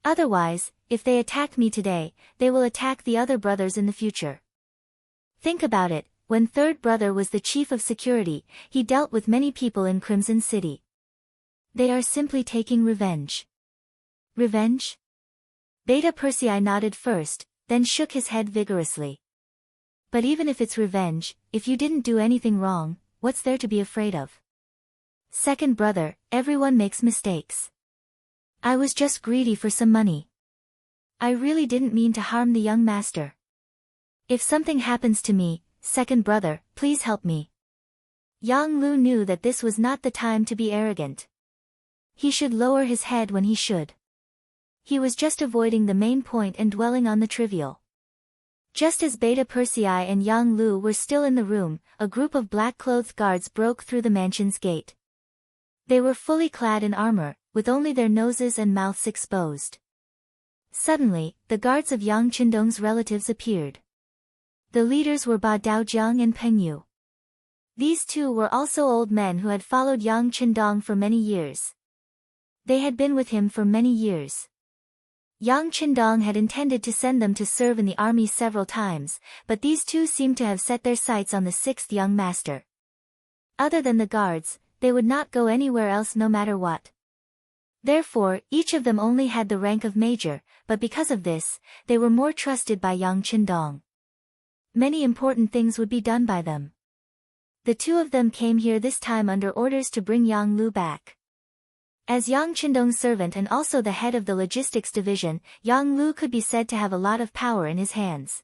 Otherwise, if they attack me today, they will attack the other brothers in the future. Think about it, when third brother was the chief of security, he dealt with many people in Crimson City. They are simply taking revenge. Revenge? Beta Persei nodded first, then shook his head vigorously. But even if it's revenge, if you didn't do anything wrong, what's there to be afraid of? Second brother, everyone makes mistakes. I was just greedy for some money. I really didn't mean to harm the young master. If something happens to me, second brother, please help me. Yang Lu knew that this was not the time to be arrogant. He should lower his head when he should. He was just avoiding the main point and dwelling on the trivial. Just as Beta Persei and Yang Lu were still in the room, a group of black-clothed guards broke through the mansion's gate. They were fully clad in armor, with only their noses and mouths exposed. Suddenly, the guards of Yang Qindong's relatives appeared. The leaders were Ba Daojiang and Peng Yu. These two were also old men who had followed Yang Qindong for many years. They had been with him for many years. Yang Qindong had intended to send them to serve in the army several times, but these two seemed to have set their sights on the sixth young master. Other than the guards, they would not go anywhere else no matter what. Therefore, each of them only had the rank of major, but because of this, they were more trusted by Yang Qindong. Many important things would be done by them. The two of them came here this time under orders to bring Yang Lu back. As Yang Qindong's servant and also the head of the logistics division, Yang Lu could be said to have a lot of power in his hands.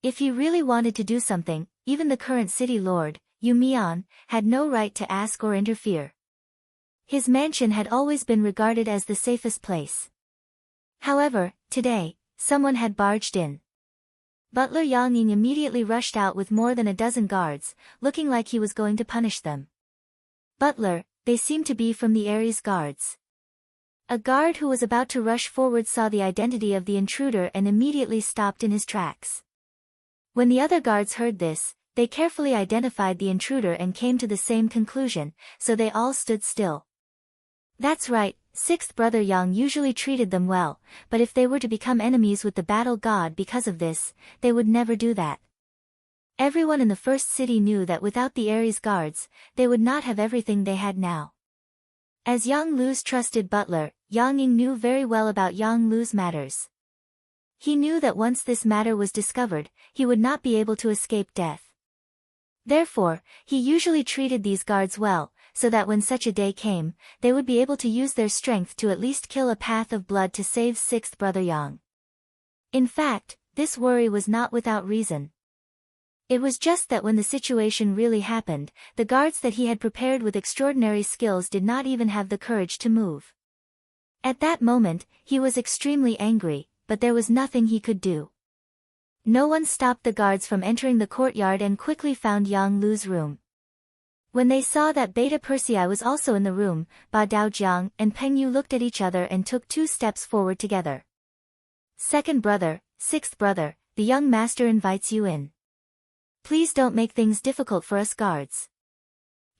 If he really wanted to do something, even the current city lord, Yu Mian, had no right to ask or interfere. His mansion had always been regarded as the safest place. However, today, someone had barged in. Butler Yang Ying immediately rushed out with more than a dozen guards, looking like he was going to punish them. Butler, they seemed to be from the Ares guards. A guard who was about to rush forward saw the identity of the intruder and immediately stopped in his tracks. When the other guards heard this, they carefully identified the intruder and came to the same conclusion, so they all stood still. That's right, sixth brother Yang usually treated them well, but if they were to become enemies with the battle god because of this, they would never do that. Everyone in the first city knew that without the Aries guards, they would not have everything they had now. As Yang Lu's trusted butler, Yang Ying knew very well about Yang Lu's matters. He knew that once this matter was discovered, he would not be able to escape death. Therefore, he usually treated these guards well, so that when such a day came, they would be able to use their strength to at least kill a path of blood to save sixth brother Yang. In fact, this worry was not without reason. It was just that when the situation really happened, the guards that he had prepared with extraordinary skills did not even have the courage to move. At that moment, he was extremely angry, but there was nothing he could do. No one stopped the guards from entering the courtyard and quickly found Yang Lu's room. When they saw that Beta Persei was also in the room, Ba Daojiang and Peng Yu looked at each other and took 2 steps forward together. Second brother, sixth brother, the young master invites you in. Please don't make things difficult for us guards.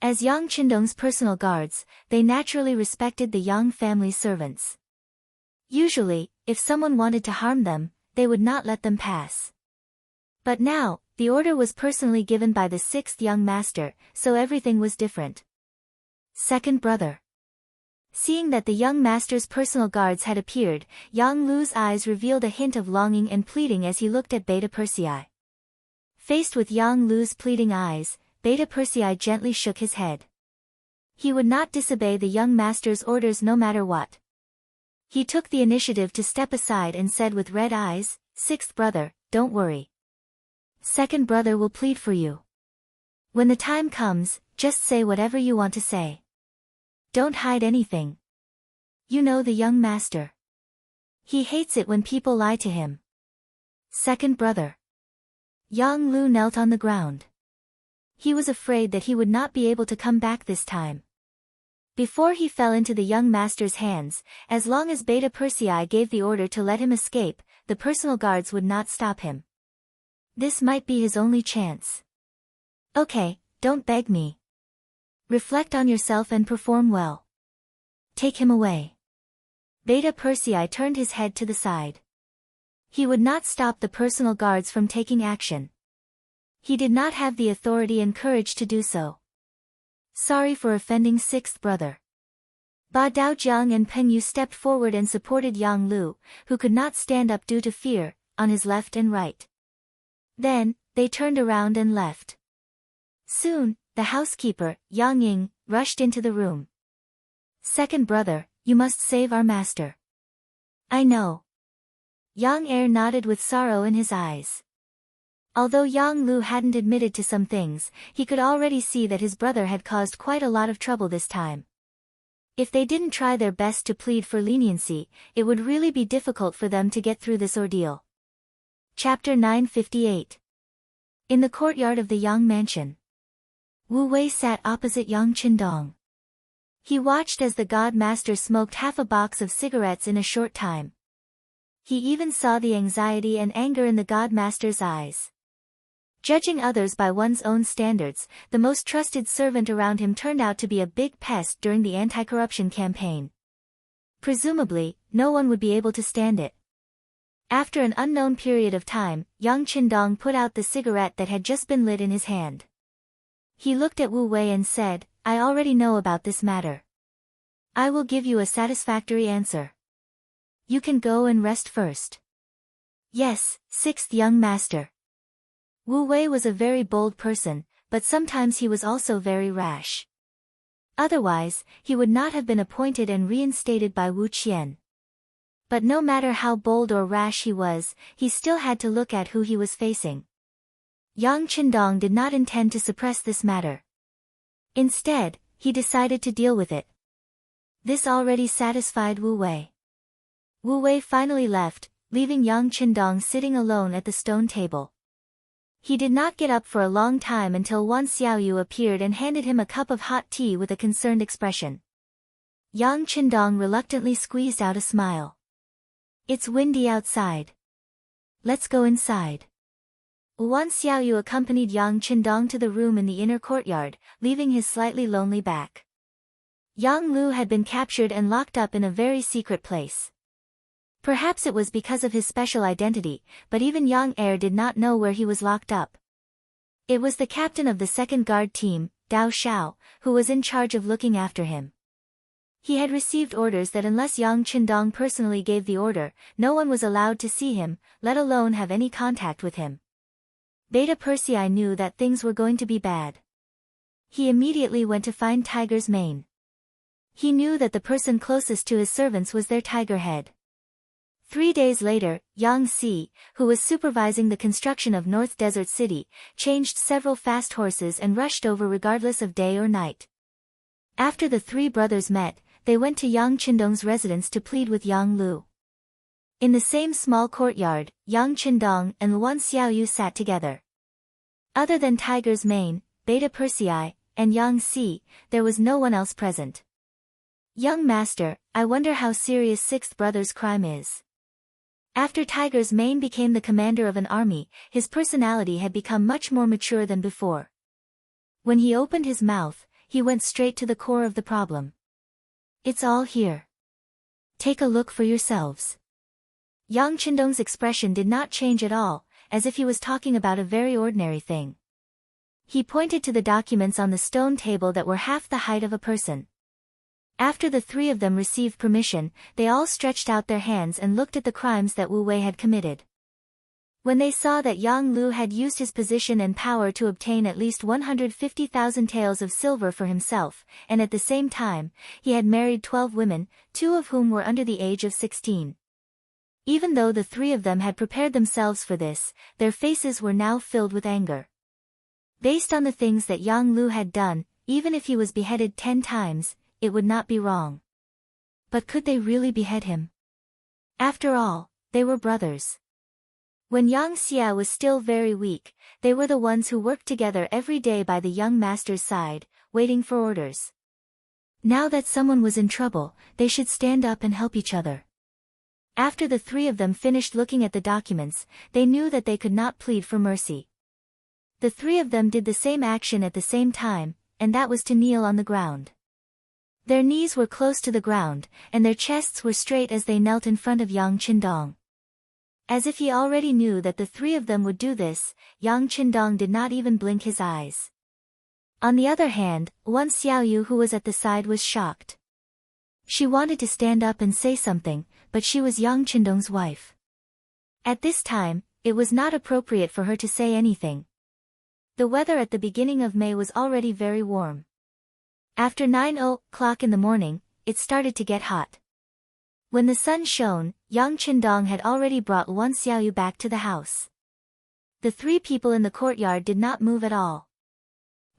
As Yang Qindong's personal guards, they naturally respected the Yang family's servants. Usually, if someone wanted to harm them, they would not let them pass. But now, the order was personally given by the 6th young master, so everything was different. Second brother. Seeing that the young master's personal guards had appeared, Yang Lu's eyes revealed a hint of longing and pleading as he looked at Beta Persei. Faced with Yang Lu's pleading eyes, Beta Persei gently shook his head. He would not disobey the young master's orders no matter what. He took the initiative to step aside and said with red eyes, "Sixth brother, don't worry. Second brother will plead for you. When the time comes, just say whatever you want to say. Don't hide anything. You know the young master. He hates it when people lie to him." Second brother. Yang Lu knelt on the ground. He was afraid that he would not be able to come back this time. Before he fell into the young master's hands, as long as Beta Persei gave the order to let him escape, the personal guards would not stop him. This might be his only chance. Okay, don't beg me. Reflect on yourself and perform well. Take him away. Beta Persei turned his head to the side. He would not stop the personal guards from taking action. He did not have the authority and courage to do so. Sorry for offending sixth brother. Ba Daojiang and Peng Yu stepped forward and supported Yang Lu, who could not stand up due to fear, on his left and right. Then, they turned around and left. Soon, the housekeeper, Yang Ying, rushed into the room. Second brother, you must save our master. I know. Yang Er nodded with sorrow in his eyes. Although Yang Lu hadn't admitted to some things, he could already see that his brother had caused quite a lot of trouble this time. If they didn't try their best to plead for leniency, it would really be difficult for them to get through this ordeal. Chapter 958. In the courtyard of the Yang mansion. Wu Wei sat opposite Yang Qindong. He watched as the god master smoked half a box of cigarettes in a short time. He even saw the anxiety and anger in the god master's eyes. Judging others by one's own standards, the most trusted servant around him turned out to be a big pest during the anti-corruption campaign. Presumably, no one would be able to stand it. After an unknown period of time, Yang Qindong put out the cigarette that had just been lit in his hand. He looked at Wu Wei and said, I already know about this matter. I will give you a satisfactory answer. You can go and rest first. Yes, sixth young master. Wu Wei was a very bold person, but sometimes he was also very rash. Otherwise, he would not have been appointed and reinstated by Wu Qian. But no matter how bold or rash he was, he still had to look at who he was facing. Yang Qindong did not intend to suppress this matter. Instead, he decided to deal with it. This already satisfied Wu Wei. Wu Wei finally left, leaving Yang Qindong sitting alone at the stone table. He did not get up for a long time until Wan Xiaoyu appeared and handed him a cup of hot tea with a concerned expression. Yang Qindong reluctantly squeezed out a smile. It's windy outside. Let's go inside. Wan Xiaoyu accompanied Yang Qindong to the room in the inner courtyard, leaving his slightly lonely back. Yang Lu had been captured and locked up in a very secret place. Perhaps it was because of his special identity, but even Yang Er did not know where he was locked up. It was the captain of the second guard team, Dao Xiao, who was in charge of looking after him. He had received orders that unless Yang Qindong personally gave the order, no one was allowed to see him, let alone have any contact with him. Beta Persei knew that things were going to be bad. He immediately went to find Tiger's mane. He knew that the person closest to his servants was their tiger head. 3 days later, Yang Si, who was supervising the construction of North Desert City, changed several fast horses and rushed over regardless of day or night. After the three brothers met, they went to Yang Qindong's residence to plead with Yang Lu. In the same small courtyard, Yang Qindong and Luan Xiaoyu sat together. Other than Tiger's mane, Beta Persei, and Yang Si, there was no one else present. Young master, I wonder how serious sixth brother's crime is. After Tiger's mane became the commander of an army, his personality had become much more mature than before. When he opened his mouth, he went straight to the core of the problem. It's all here. Take a look for yourselves. Yang Qindong's expression did not change at all, as if he was talking about a very ordinary thing. He pointed to the documents on the stone table that were half the height of a person. After the three of them received permission, they all stretched out their hands and looked at the crimes that Wu Wei had committed. When they saw that Yang Lu had used his position and power to obtain at least 150,000 taels of silver for himself, and at the same time, he had married 12 women, 2 of whom were under the age of 16. Even though the 3 of them had prepared themselves for this, their faces were now filled with anger. Based on the things that Yang Lu had done, even if he was beheaded 10 times, it would not be wrong. But could they really behead him? After all, they were brothers. When Yang Xia was still very weak, they were the ones who worked together every day by the young master's side, waiting for orders. Now that someone was in trouble, they should stand up and help each other. After the 3 of them finished looking at the documents, they knew that they could not plead for mercy. The 3 of them did the same action at the same time, and that was to kneel on the ground. Their knees were close to the ground, and their chests were straight as they knelt in front of Yang Qindong. As if he already knew that the 3 of them would do this, Yang Qindong did not even blink his eyes. On the other hand, Luan Xiaoyu who was at the side was shocked. She wanted to stand up and say something, but she was Yang Qindong's wife. At this time, it was not appropriate for her to say anything. The weather at the beginning of May was already very warm. After 9 o'clock in the morning, it started to get hot. When the sun shone, Yang Qindong had already brought Luan Xiaoyu back to the house. The 3 people in the courtyard did not move at all.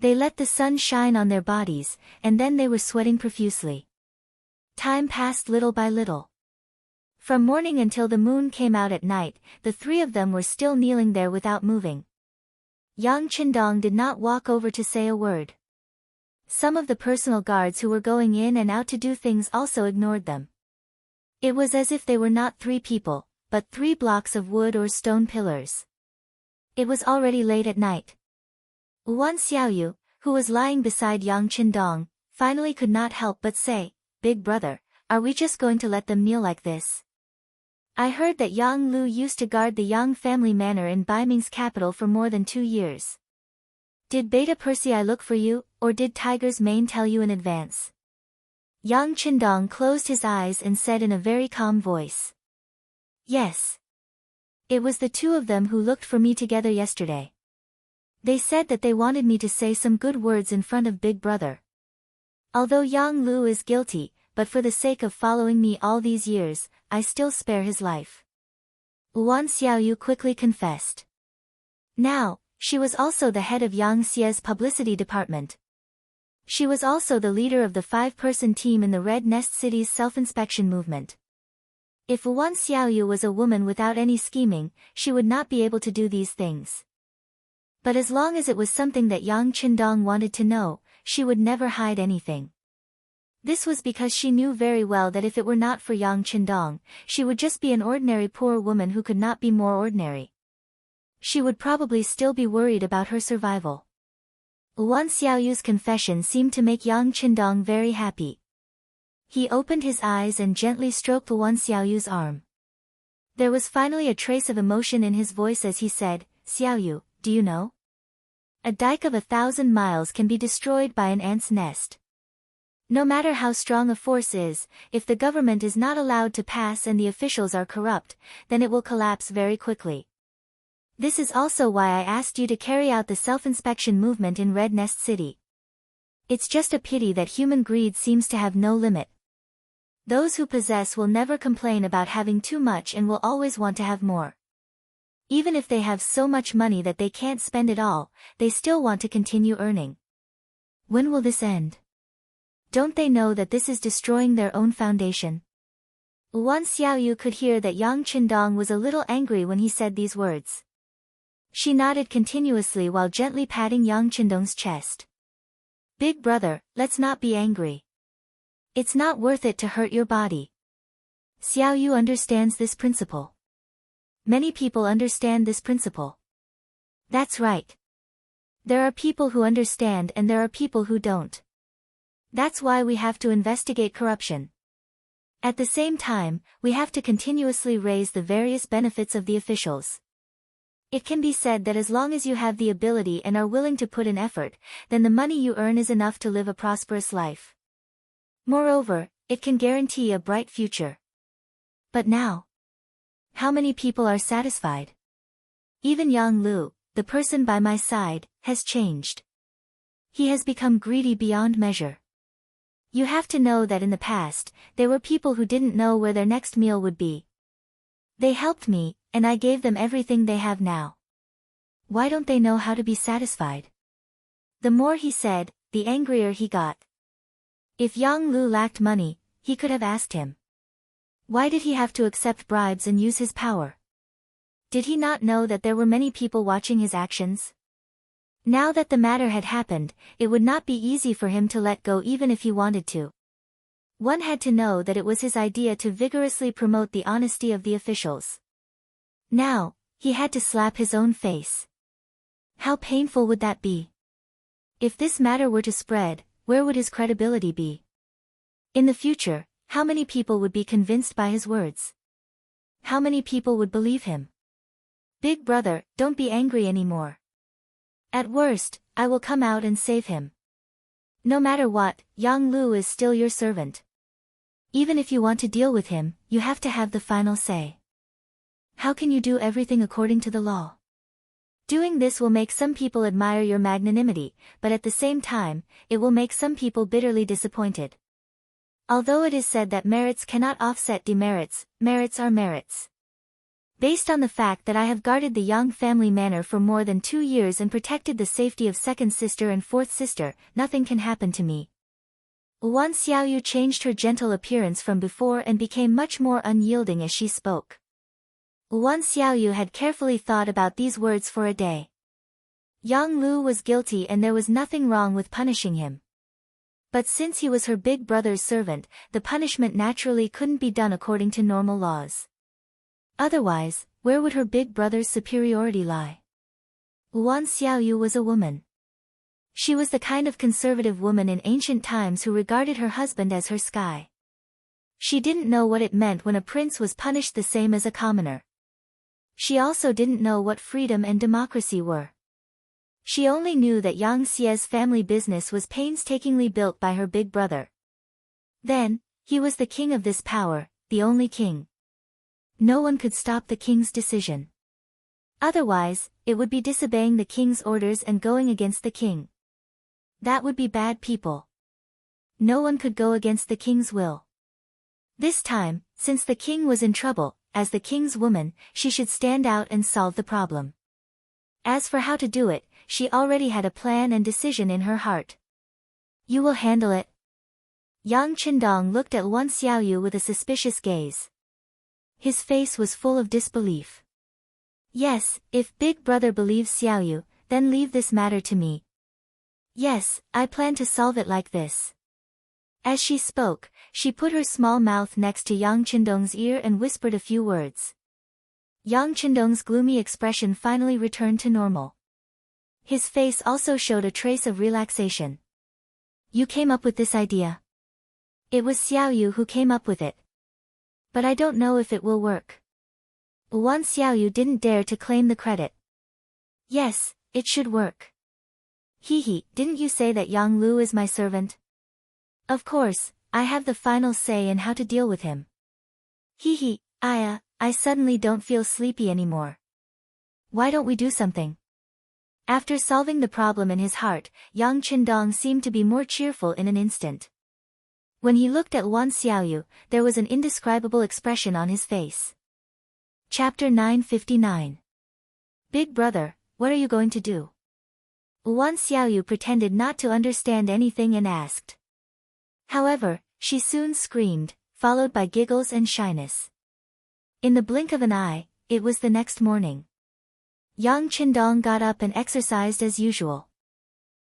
They let the sun shine on their bodies, and then they were sweating profusely. Time passed little by little. From morning until the moon came out at night, the 3 of them were still kneeling there without moving. Yang Qindong did not walk over to say a word. Some of the personal guards who were going in and out to do things also ignored them. It was as if they were not 3 people, but 3 blocks of wood or stone pillars. It was already late at night. Luan Xiaoyu, who was lying beside Yang Qindong, finally could not help but say, "Big brother, are we just going to let them kneel like this? I heard that Yang Lu used to guard the Yang family manor in Baiming's capital for more than 2 years. Did Beta Persei look for you, or did Tiger's mane tell you in advance?" Yang Qindong closed his eyes and said in a very calm voice. "Yes. It was the 2 of them who looked for me together yesterday. They said that they wanted me to say some good words in front of Big Brother. Although Yang Lu is guilty, but for the sake of following me all these years, I still spare his life." Luan Xiaoyu quickly confessed. Now, she was also the head of Yang Xia's publicity department. She was also the leader of the 5-person team in the Red Nest City's self-inspection movement. If Luan Xiaoyu was a woman without any scheming, she would not be able to do these things. But as long as it was something that Yang Qindong wanted to know, she would never hide anything. This was because she knew very well that if it were not for Yang Qindong, she would just be an ordinary poor woman who could not be more ordinary. She would probably still be worried about her survival. Luan Xiaoyu's confession seemed to make Yang Qindong very happy. He opened his eyes and gently stroked Luan Xiaoyu's arm. There was finally a trace of emotion in his voice as he said, "Xiaoyu, do you know? A dike of 1,000 miles can be destroyed by an ant's nest. No matter how strong a force is, if the government is not allowed to pass and the officials are corrupt, then it will collapse very quickly. This is also why I asked you to carry out the self-inspection movement in Red Nest City. It's just a pity that human greed seems to have no limit. Those who possess will never complain about having too much and will always want to have more. Even if they have so much money that they can't spend it all, they still want to continue earning. When will this end? Don't they know that this is destroying their own foundation? Wan Xiaoyu could hear that Yang Qindong was a little angry when he said these words. She nodded continuously while gently patting Yang Qindong's chest. Big brother, let's not be angry. It's not worth it to hurt your body. Xiaoyu understands this principle. Many people understand this principle. That's right. There are people who understand and there are people who don't. That's why we have to investigate corruption. At the same time, we have to continuously raise the various benefits of the officials. It can be said that as long as you have the ability and are willing to put in effort, then the money you earn is enough to live a prosperous life. Moreover, it can guarantee a bright future. But now, how many people are satisfied? Even Yang Lu, the person by my side, has changed. He has become greedy beyond measure. You have to know that in the past, there were people who didn't know where their next meal would be. They helped me, and I gave them everything they have now. Why don't they know how to be satisfied? The more he said, the angrier he got. If Yang Lu lacked money, he could have asked him. Why did he have to accept bribes and use his power? Did he not know that there were many people watching his actions? Now that the matter had happened, it would not be easy for him to let go even if he wanted to. One had to know that it was his idea to vigorously promote the honesty of the officials. Now, he had to slap his own face. How painful would that be? If this matter were to spread, where would his credibility be? In the future, how many people would be convinced by his words? How many people would believe him? Big brother, don't be angry anymore. At worst, I will come out and save him. No matter what, Yang Lu is still your servant. Even if you want to deal with him, you have to have the final say. How can you do everything according to the law? Doing this will make some people admire your magnanimity, but at the same time, it will make some people bitterly disappointed. Although it is said that merits cannot offset demerits, merits are merits. Based on the fact that I have guarded the Yang family manor for more than 2 years and protected the safety of second sister and fourth sister, nothing can happen to me. Wan Xiaoyu changed her gentle appearance from before and became much more unyielding as she spoke. Wan Xiaoyu had carefully thought about these words for a day. Yang Lu was guilty and there was nothing wrong with punishing him. But since he was her big brother's servant, the punishment naturally couldn't be done according to normal laws. Otherwise, where would her big brother's superiority lie? Wan Xiaoyu was a woman. She was the kind of conservative woman in ancient times who regarded her husband as her sky. She didn't know what it meant when a prince was punished the same as a commoner. She also didn't know what freedom and democracy were. She only knew that Yang Xie's family business was painstakingly built by her big brother. Then, he was the king of this power, the only king. No one could stop the king's decision. Otherwise, it would be disobeying the king's orders and going against the king. That would be bad people. No one could go against the king's will. This time, since the king was in trouble, as the king's woman, she should stand out and solve the problem. As for how to do it, she already had a plan and decision in her heart. You will handle it. Yang Qindong looked at Wan Xiaoyu with a suspicious gaze. His face was full of disbelief. Yes, if big brother believes Xiaoyu, then leave this matter to me. Yes, I plan to solve it like this. As she spoke, she put her small mouth next to Yang Qindong's ear and whispered a few words. Yang Qindong's gloomy expression finally returned to normal. His face also showed a trace of relaxation. You came up with this idea. It was Xiaoyu who came up with it. But I don't know if it will work. Wan Xiaoyu didn't dare to claim the credit. Yes, it should work. Hee, didn't you say that Yang Lu is my servant? Of course, I have the final say in how to deal with him. Hee, I suddenly don't feel sleepy anymore. Why don't we do something? After solving the problem in his heart, Yang Qindong seemed to be more cheerful in an instant. When he looked at Wan Xiaoyu, there was an indescribable expression on his face. Chapter 959. Big brother, what are you going to do? Wan Xiaoyu pretended not to understand anything and asked. However, she soon screamed, followed by giggles and shyness. In the blink of an eye, it was the next morning. Yang Qindong got up and exercised as usual.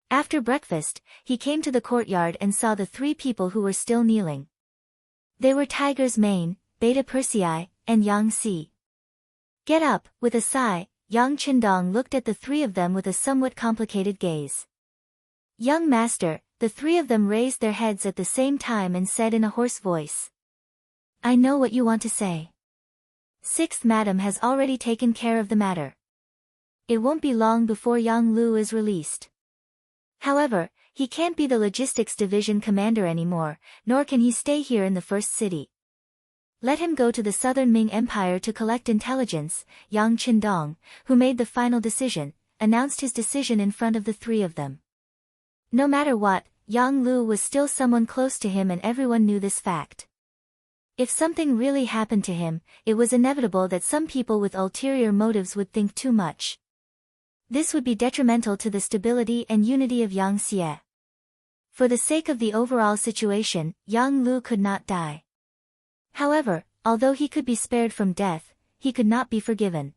After breakfast, he came to the courtyard and saw the three people who were still kneeling. They were Tiger's Mane, Beta Persei, and Yang Si. Get up, with a sigh, Yang Qindong looked at the three of them with a somewhat complicated gaze. Young master, the three of them raised their heads at the same time and said in a hoarse voice. I know what you want to say. Sixth Madam has already taken care of the matter. It won't be long before Yang Lu is released. However, he can't be the logistics division commander anymore, nor can he stay here in the first city. Let him go to the Southern Ming Empire to collect intelligence. Yang Qindong, who made the final decision, announced his decision in front of the three of them. No matter what, Yang Lu was still someone close to him and everyone knew this fact. If something really happened to him, it was inevitable that some people with ulterior motives would think too much. This would be detrimental to the stability and unity of Yang Xie. For the sake of the overall situation, Yang Lu could not die. However, although he could be spared from death, he could not be forgiven.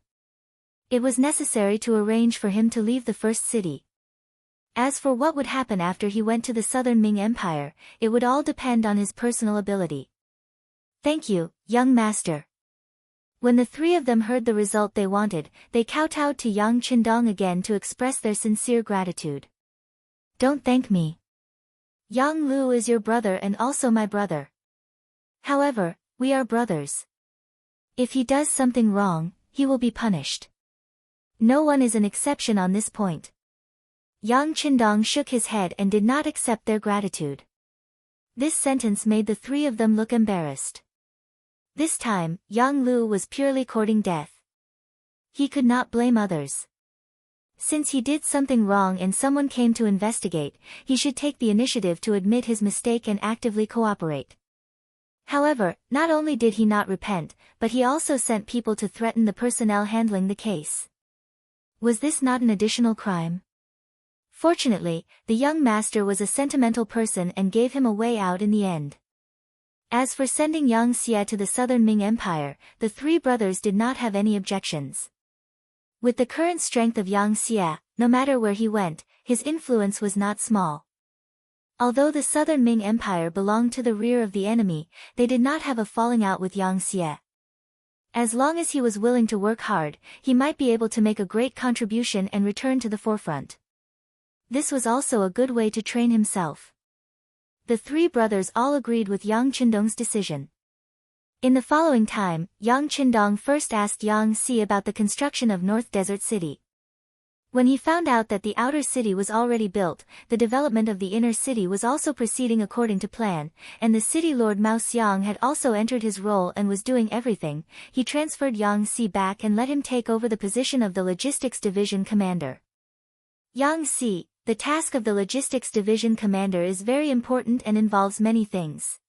It was necessary to arrange for him to leave the first city. As for what would happen after he went to the Southern Ming Empire, it would all depend on his personal ability. Thank you, young master. When the three of them heard the result they wanted, they kowtowed to Yang Qindong again to express their sincere gratitude. Don't thank me. Yang Lu is your brother and also my brother. However, we are brothers. If he does something wrong, he will be punished. No one is an exception on this point. Yang Qindong shook his head and did not accept their gratitude. This sentence made the three of them look embarrassed. This time, Yang Lu was purely courting death. He could not blame others. Since he did something wrong and someone came to investigate, he should take the initiative to admit his mistake and actively cooperate. However, not only did he not repent, but he also sent people to threaten the personnel handling the case. Was this not an additional crime? Fortunately, the young master was a sentimental person and gave him a way out in the end. As for sending Yang Xie to the Southern Ming Empire, the three brothers did not have any objections. With the current strength of Yang Xie, no matter where he went, his influence was not small. Although the Southern Ming Empire belonged to the rear of the enemy, they did not have a falling out with Yang Xie. As long as he was willing to work hard, he might be able to make a great contribution and return to the forefront. This was also a good way to train himself. The three brothers all agreed with Yang Qindong's decision. In the following time, Yang Qindong first asked Yang Si about the construction of North Desert City. When he found out that the outer city was already built, the development of the inner city was also proceeding according to plan, and the city lord Mao Xiang had also entered his role and was doing everything, he transferred Yang Si back and let him take over the position of the Logistics Division Commander. Yang Si, the task of the Logistics Division Commander is very important and involves many things.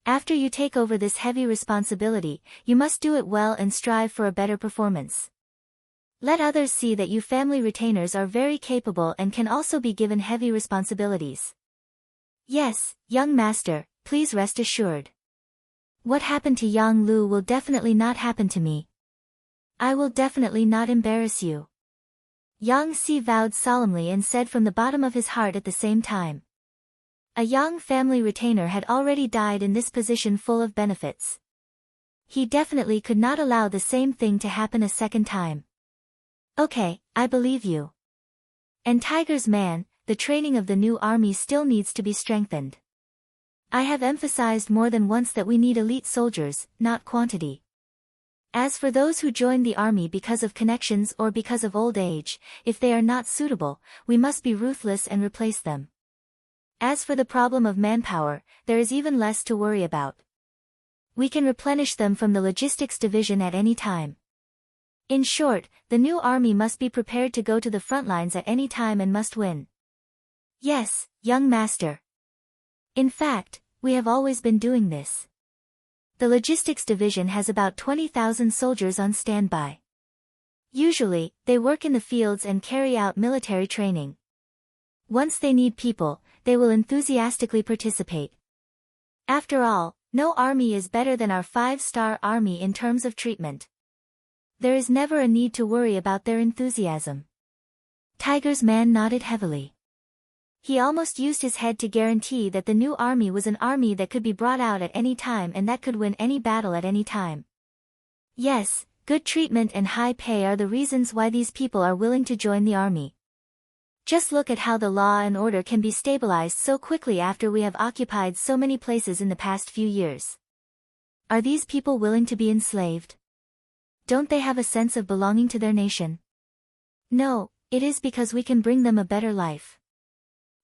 After you take over this heavy responsibility, you must do it well and strive for a better performance. Let others see that you family retainers are very capable and can also be given heavy responsibilities. Yes, young master, please rest assured. What happened to Yang Lu will definitely not happen to me. I will definitely not embarrass you. Yang Si vowed solemnly and said from the bottom of his heart at the same time. A young family retainer had already died in this position full of benefits. He definitely could not allow the same thing to happen a second time. Okay, I believe you. And Tiger's Man, the training of the new army still needs to be strengthened. I have emphasized more than once that we need elite soldiers, not quantity. As for those who join the army because of connections or because of old age, if they are not suitable, we must be ruthless and replace them. As for the problem of manpower, there is even less to worry about. We can replenish them from the logistics division at any time. In short, the new army must be prepared to go to the front lines at any time and must win. Yes, young master. In fact, we have always been doing this. The logistics division has about 20,000 soldiers on standby. Usually, they work in the fields and carry out military training. Once they need people, they will enthusiastically participate. After all, no army is better than our 5-star army in terms of treatment. There is never a need to worry about their enthusiasm. Tiger's man nodded heavily. He almost used his head to guarantee that the new army was an army that could be brought out at any time and that could win any battle at any time. Yes, good treatment and high pay are the reasons why these people are willing to join the army. Just look at how the law and order can be stabilized so quickly after we have occupied so many places in the past few years. Are these people willing to be enslaved? Don't they have a sense of belonging to their nation? No, it is because we can bring them a better life.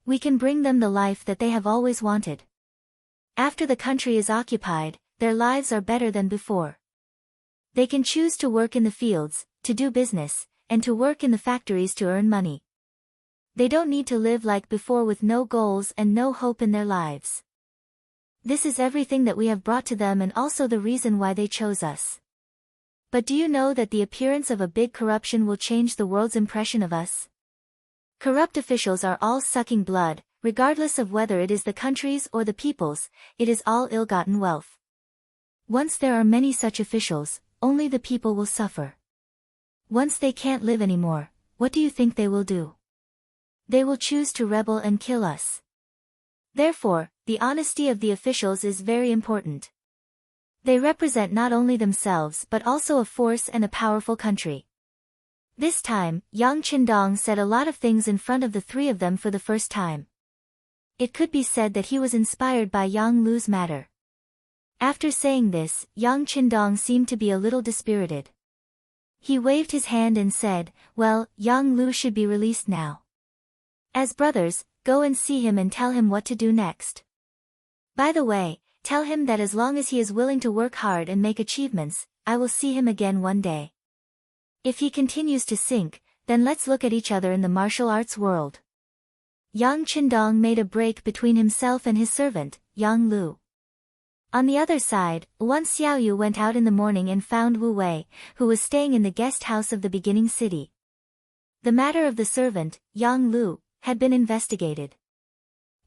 We can bring them the life that they have always wanted. After the country is occupied, their lives are better than before. They can choose to work in the fields, to do business, and to work in the factories to earn money. They don't need to live like before with no goals and no hope in their lives. This is everything that we have brought to them and also the reason why they chose us. But do you know that the appearance of a big corruption will change the world's impression of us? Corrupt officials are all sucking blood, regardless of whether it is the country's or the people's, it is all ill-gotten wealth. Once there are many such officials, only the people will suffer. Once they can't live anymore, what do you think they will do? They will choose to rebel and kill us. Therefore, the honesty of the officials is very important. They represent not only themselves but also a force and a powerful country. This time, Yang Qindong said a lot of things in front of the three of them for the first time. It could be said that he was inspired by Yang Lu's matter. After saying this, Yang Qindong seemed to be a little dispirited. He waved his hand and said, "Well, Yang Lu should be released now. As brothers, go and see him and tell him what to do next. By the way, tell him that as long as he is willing to work hard and make achievements, I will see him again one day. If he continues to sink, then let's look at each other in the martial arts world." Yang Qindong made a break between himself and his servant, Yang Lu. On the other side, Wan Xiaoyu went out in the morning and found Wu Wei, who was staying in the guest house of the beginning city. The matter of the servant, Yang Lu, had been investigated.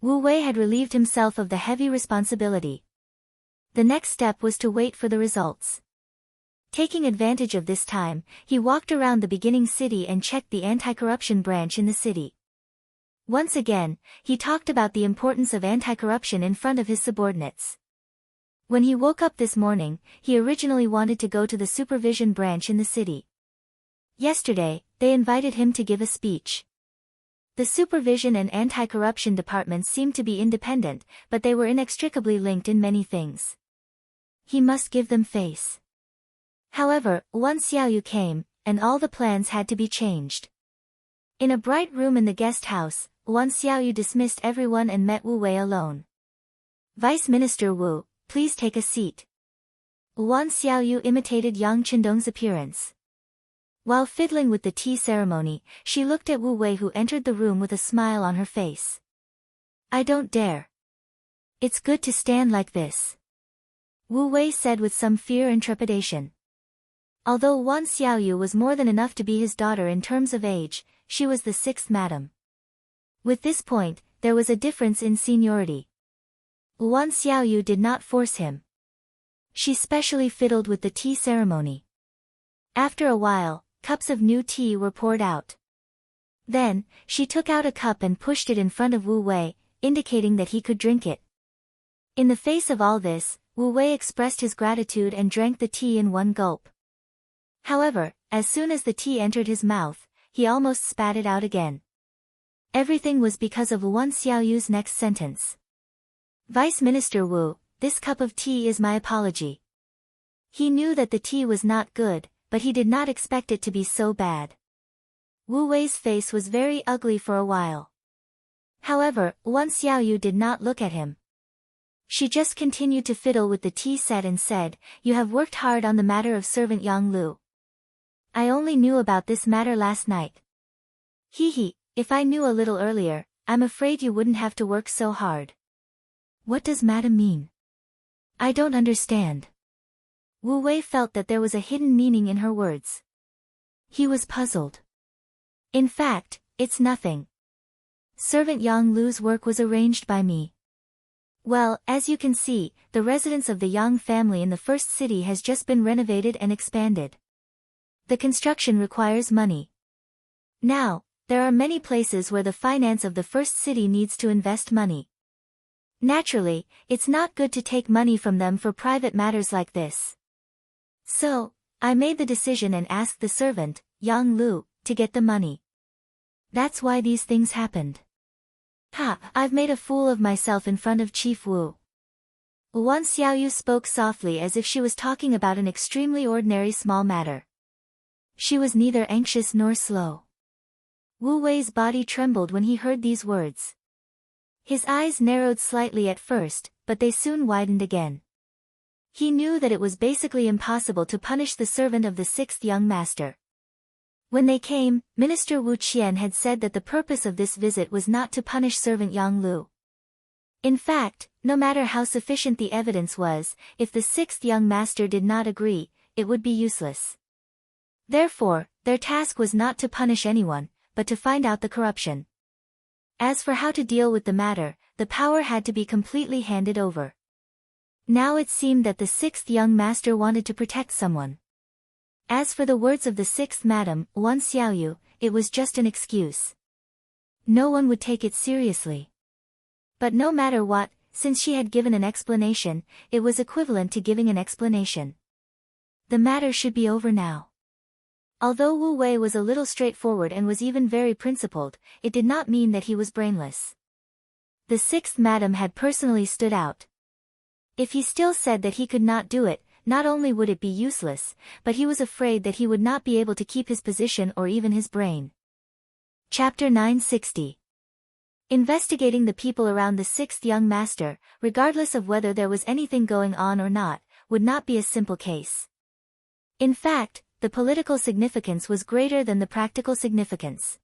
Wu Wei had relieved himself of the heavy responsibility. The next step was to wait for the results. Taking advantage of this time, he walked around the beginning city and checked the anti-corruption branch in the city. Once again, he talked about the importance of anti-corruption in front of his subordinates. When he woke up this morning, he originally wanted to go to the supervision branch in the city. Yesterday, they invited him to give a speech. The supervision and anti-corruption departments seemed to be independent, but they were inextricably linked in many things. He must give them face. However, Wan Xiaoyu came, and all the plans had to be changed. In a bright room in the guest house, Wan Xiaoyu dismissed everyone and met Wu Wei alone. "Vice Minister Wu, please take a seat." Wan Xiaoyu imitated Yang Qindong's appearance. While fiddling with the tea ceremony, she looked at Wu Wei, who entered the room with a smile on her face. "I don't dare. It's good to stand like this," Wu Wei said with some fear and trepidation. Although Wan Xiaoyu was more than enough to be his daughter in terms of age, she was the sixth madam. With this point, there was a difference in seniority. Wan Xiaoyu did not force him. She specially fiddled with the tea ceremony. After a while, cups of new tea were poured out. Then, she took out a cup and pushed it in front of Wu Wei, indicating that he could drink it. In the face of all this, Wu Wei expressed his gratitude and drank the tea in one gulp. However, as soon as the tea entered his mouth, he almost spat it out again. Everything was because of Wan Xiaoyu's next sentence. "Vice Minister Wu, this cup of tea is my apology." He knew that the tea was not good, but he did not expect it to be so bad. Wu Wei's face was very ugly for a while. However, Wan Xiaoyu did not look at him. She just continued to fiddle with the tea set and said, "You have worked hard on the matter of servant Yang Lu. I only knew about this matter last night. Hee, if I knew a little earlier, I'm afraid you wouldn't have to work so hard." "What does madam mean? I don't understand." Wu Wei felt that there was a hidden meaning in her words. He was puzzled. "In fact, it's nothing. Servant Yang Lu's work was arranged by me. Well, as you can see, the residence of the Yang family in the first city has just been renovated and expanded. The construction requires money. Now, there are many places where the finance of the first city needs to invest money. Naturally, it's not good to take money from them for private matters like this. So, I made the decision and asked the servant, Yang Lu, to get the money. That's why these things happened. I've made a fool of myself in front of Chief Wu." Wan Xiaoyu spoke softly as if she was talking about an extremely ordinary small matter. She was neither anxious nor slow. Wu Wei's body trembled when he heard these words. His eyes narrowed slightly at first, but they soon widened again. He knew that it was basically impossible to punish the servant of the sixth young master. When they came, Minister Wu Qian had said that the purpose of this visit was not to punish servant Yang Lu. In fact, no matter how sufficient the evidence was, if the sixth young master did not agree, it would be useless. Therefore, their task was not to punish anyone, but to find out the corruption. As for how to deal with the matter, the power had to be completely handed over. Now it seemed that the sixth young master wanted to protect someone. As for the words of the sixth madam, Wan Xiaoyu, it was just an excuse. No one would take it seriously. But no matter what, since she had given an explanation, it was equivalent to giving an explanation. The matter should be over now. Although Wu Wei was a little straightforward and was even very principled, it did not mean that he was brainless. The sixth madam had personally stood out. If he still said that he could not do it, not only would it be useless, but he was afraid that he would not be able to keep his position or even his brain. Chapter 960. Investigating the people around the sixth young master, regardless of whether there was anything going on or not, would not be a simple case. In fact, the political significance was greater than the practical significance.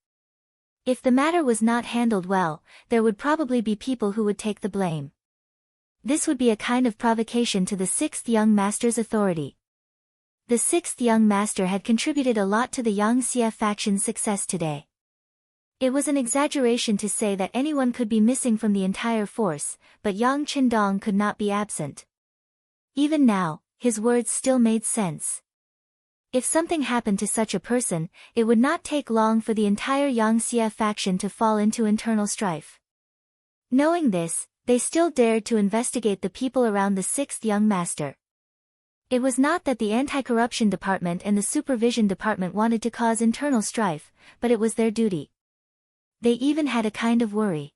If the matter was not handled well, there would probably be people who would take the blame. This would be a kind of provocation to the sixth young master's authority. The sixth young master had contributed a lot to the Yang Xie faction's success today. It was an exaggeration to say that anyone could be missing from the entire force, but Yang Qindong could not be absent. Even now, his words still made sense. If something happened to such a person, it would not take long for the entire Yang Xie faction to fall into internal strife. Knowing this, they still dared to investigate the people around the sixth young master. It was not that the anti-corruption department and the supervision department wanted to cause internal strife, but it was their duty. They even had a kind of worry.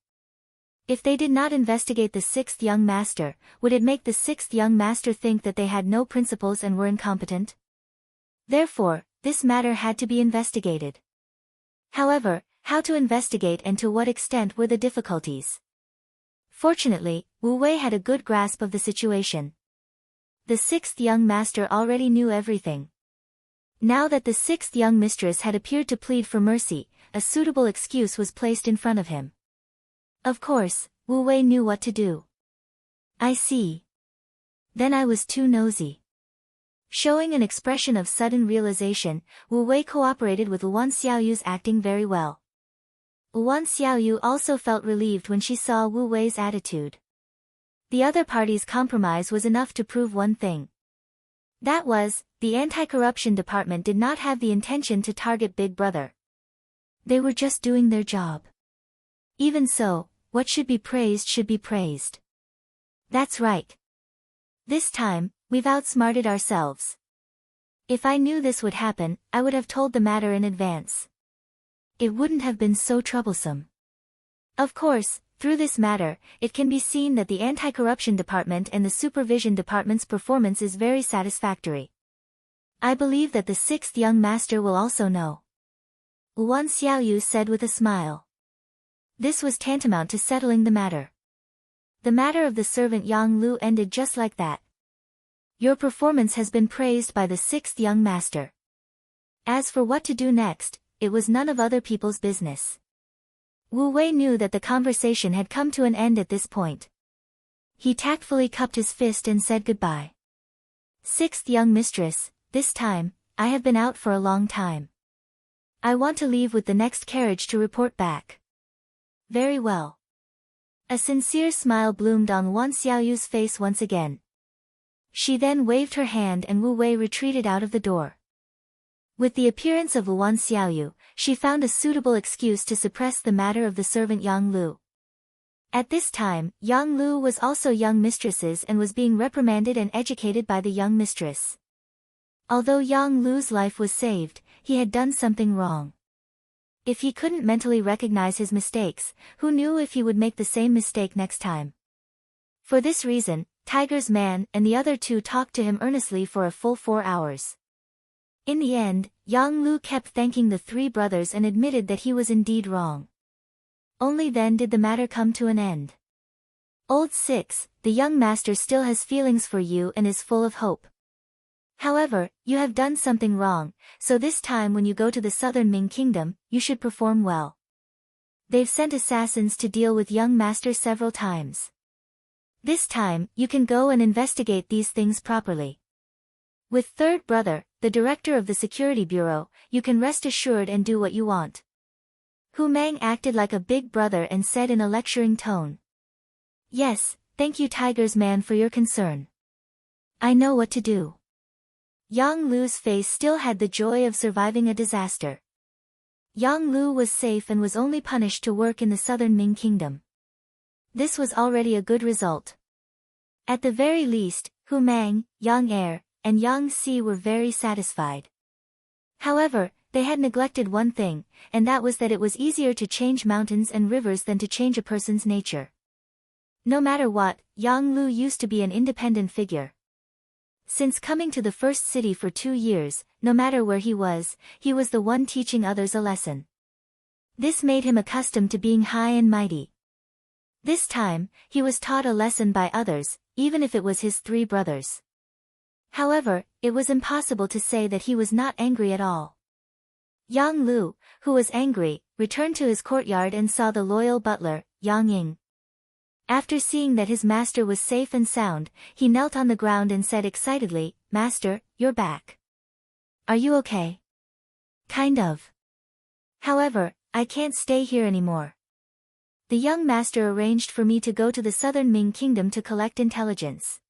If they did not investigate the sixth young master, would it make the sixth young master think that they had no principles and were incompetent? Therefore, this matter had to be investigated. However, how to investigate and to what extent were the difficulties? Fortunately, Wu Wei had a good grasp of the situation. The sixth young master already knew everything. Now that the sixth young mistress had appeared to plead for mercy, a suitable excuse was placed in front of him. Of course, Wu Wei knew what to do. I see. Then I was too nosy. Showing an expression of sudden realization, Wu Wei cooperated with Wan Xiaoyu's acting very well. Wan Xiaoyu also felt relieved when she saw Wu Wei's attitude. The other party's compromise was enough to prove one thing. That was, the anti-corruption department did not have the intention to target Big Brother. They were just doing their job. Even so, what should be praised should be praised. That's right. This time, we've outsmarted ourselves. If I knew this would happen, I would have told the matter in advance. It wouldn't have been so troublesome. Of course, Through this matter, it can be seen that the anti-corruption department and the supervision department's performance is very satisfactory. I believe that the sixth young master will also know. Wan Xiaoyu said with a smile. This was tantamount to settling the matter. The matter of the servant Yang Lu ended just like that. Your performance has been praised by the sixth young master. As for what to do next, it was none of other people's business. Wu Wei knew that the conversation had come to an end at this point. He tactfully cupped his fist and said goodbye. Sixth young mistress, this time, I have been out for a long time. I want to leave with the next carriage to report back. Very well. A sincere smile bloomed on Wan Xiaoyu's face once again. She then waved her hand and Wu Wei retreated out of the door. With the appearance of Wan Xiaoyu, she found a suitable excuse to suppress the matter of the servant Yang Lu. At this time, Yang Lu was also young mistresses and was being reprimanded and educated by the young mistress. Although Yang Lu's life was saved, he had done something wrong. If he couldn't mentally recognize his mistakes, who knew if he would make the same mistake next time? For this reason, Tiger's man and the other two talked to him earnestly for a full 4 hours. In the end, Yang Lu kept thanking the three brothers and admitted that he was indeed wrong. Only then did the matter come to an end. Old Six, the young master still has feelings for you and is full of hope. However, you have done something wrong, so this time when you go to the southern Ming kingdom, you should perform well. They've sent assassins to deal with young master several times. This time, you can go and investigate these things properly. With third brother, the director of the security bureau, you can rest assured and do what you want. Hu Mang acted like a big brother and said in a lecturing tone. Yes, thank you Tiger's man for your concern. I know what to do. Yang Lu's face still had the joy of surviving a disaster. Yang Lu was safe and was only punished to work in the southern Ming kingdom. This was already a good result. At the very least, Hu Mang, Yang Er, and Yang Si were very satisfied. However, they had neglected one thing, and that was that it was easier to change mountains and rivers than to change a person's nature. No matter what, Yang Lu used to be an independent figure. Since coming to the first city for 2 years, no matter where he was the one teaching others a lesson. This made him accustomed to being high and mighty. This time, he was taught a lesson by others, even if it was his three brothers. However, it was impossible to say that he was not angry at all. Yang Lu, who was angry, returned to his courtyard and saw the loyal butler, Yang Ying. After seeing that his master was safe and sound, he knelt on the ground and said excitedly, "Master, you're back. Are you okay?" "Kind of. However, I can't stay here anymore. The young master arranged for me to go to the southern Ming kingdom to collect intelligence."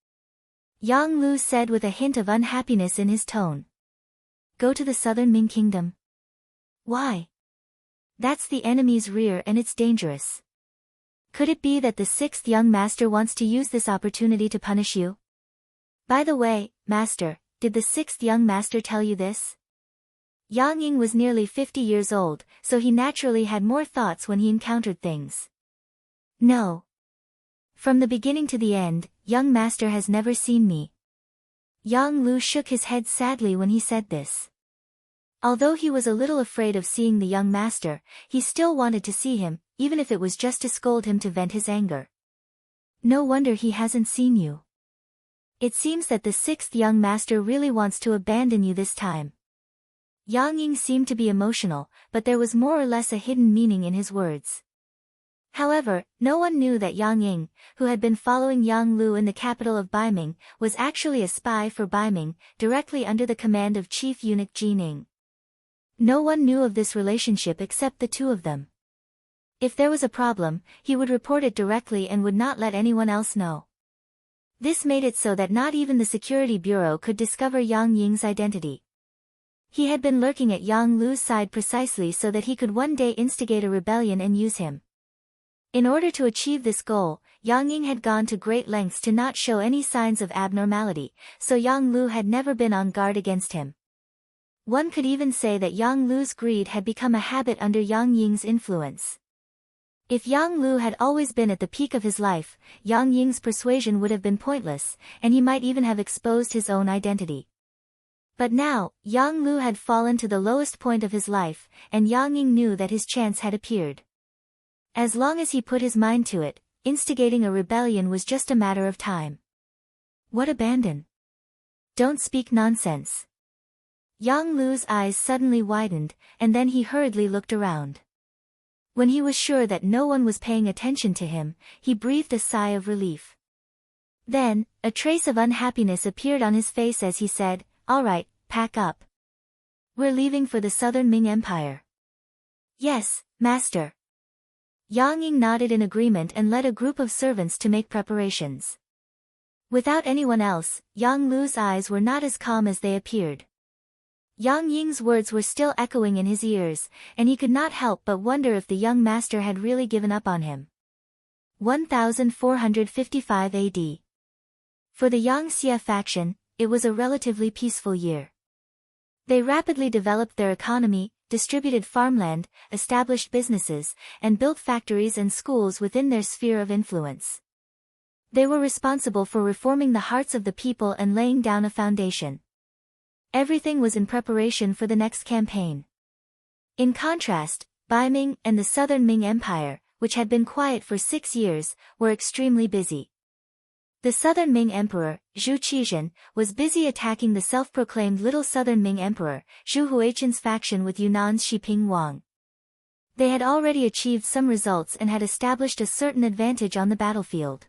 Yang Lu said with a hint of unhappiness in his tone. "Go to the southern Ming kingdom? Why? That's the enemy's rear and it's dangerous. Could it be that the sixth young master wants to use this opportunity to punish you? By the way, master, did the sixth young master tell you this?" Yang Ying was nearly 50 years old, so he naturally had more thoughts when he encountered things. "No. From the beginning to the end, young master has never seen me." Yang Lu shook his head sadly when he said this. Although he was a little afraid of seeing the young master, he still wanted to see him, even if it was just to scold him to vent his anger. "No wonder he hasn't seen you. It seems that the sixth young master really wants to abandon you this time." Yang Ying seemed to be emotional, but there was more or less a hidden meaning in his words. However, no one knew that Yang Ying, who had been following Yang Lu in the capital of Baiming, was actually a spy for Baiming, directly under the command of Chief Eunuch Jining. No one knew of this relationship except the two of them. If there was a problem, he would report it directly and would not let anyone else know. This made it so that not even the security bureau could discover Yang Ying's identity. He had been lurking at Yang Lu's side precisely so that he could one day instigate a rebellion and use him. In order to achieve this goal, Yang Ying had gone to great lengths to not show any signs of abnormality, so Yang Lu had never been on guard against him. One could even say that Yang Lu's greed had become a habit under Yang Ying's influence. If Yang Lu had always been at the peak of his life, Yang Ying's persuasion would have been pointless, and he might even have exposed his own identity. But now, Yang Lu had fallen to the lowest point of his life, and Yang Ying knew that his chance had appeared. As long as he put his mind to it, instigating a rebellion was just a matter of time. What abandon? Don't speak nonsense. Yang Lu's eyes suddenly widened, and then he hurriedly looked around. When he was sure that no one was paying attention to him, he breathed a sigh of relief. Then, a trace of unhappiness appeared on his face as he said, "All right, pack up. We're leaving for the Southern Ming Empire." "Yes, master." Yang Ying nodded in agreement and led a group of servants to make preparations. Without anyone else, Yang Lu's eyes were not as calm as they appeared. Yang Ying's words were still echoing in his ears, and he could not help but wonder if the young master had really given up on him. 1455 AD. For the Yangxia faction, it was a relatively peaceful year. They rapidly developed their economy, distributed farmland, established businesses, and built factories and schools within their sphere of influence. They were responsible for reforming the hearts of the people and laying down a foundation. Everything was in preparation for the next campaign. In contrast, Baiming and the Southern Ming Empire, which had been quiet for 6 years, were extremely busy. The Southern Ming Emperor, Zhu Qizhen, was busy attacking the self-proclaimed Little Southern Ming Emperor, Zhu Huichen's faction with Yunnan's Xiping Wang. They had already achieved some results and had established a certain advantage on the battlefield.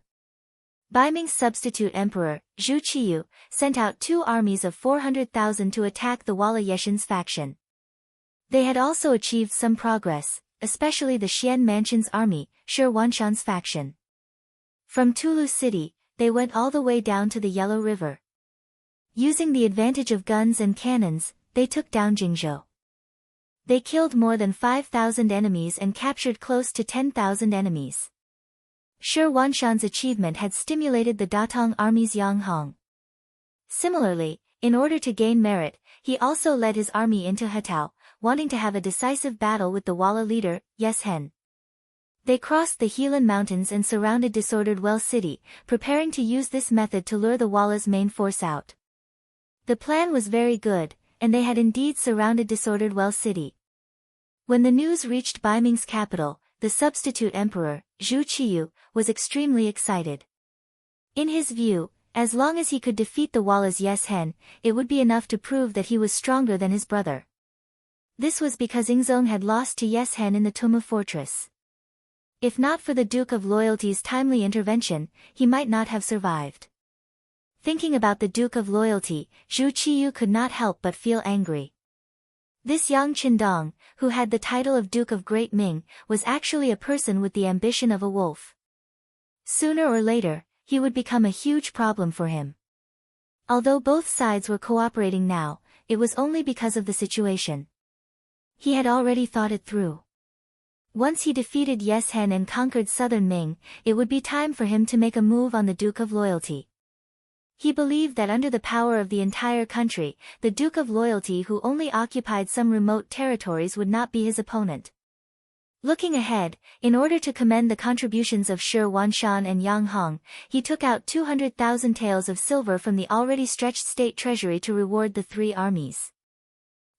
Baiming's substitute emperor, Zhu Qiyu, sent out 2 armies of 400,000 to attack the Wala Yeshan's faction. They had also achieved some progress, especially the Xian Mansion's army, Shi Wanshan's faction. From Tulu City, they went all the way down to the Yellow River. Using the advantage of guns and cannons, they took down Jingzhou. They killed more than 5,000 enemies and captured close to 10,000 enemies. Shi Wanshan's achievement had stimulated the Datong army's Yang Hong. Similarly, in order to gain merit, he also led his army into Hetao, wanting to have a decisive battle with the Wala leader, Yes Hen. They crossed the Helan Mountains and surrounded disordered Well City, preparing to use this method to lure the Wala's main force out. The plan was very good, and they had indeed surrounded disordered Well City. When the news reached Baiming's capital, the substitute emperor, Zhu Qiyu, was extremely excited. In his view, as long as he could defeat the Wala's Yes Hen, it would be enough to prove that he was stronger than his brother. This was because Ingzong had lost to Yes Hen in the Tumu fortress. If not for the Duke of Loyalty's timely intervention, he might not have survived. Thinking about the Duke of Loyalty, Zhu Qiyu could not help but feel angry. This Yang Qindong, who had the title of Duke of Great Ming, was actually a person with the ambition of a wolf. Sooner or later, he would become a huge problem for him. Although both sides were cooperating now, it was only because of the situation. He had already thought it through. Once he defeated Yes Hen and conquered Southern Ming, it would be time for him to make a move on the Duke of Loyalty. He believed that under the power of the entire country, the Duke of Loyalty who only occupied some remote territories would not be his opponent. Looking ahead, in order to commend the contributions of Shi Wanshan and Yang Hong, he took out 200,000 taels of silver from the already stretched state treasury to reward the 3 armies.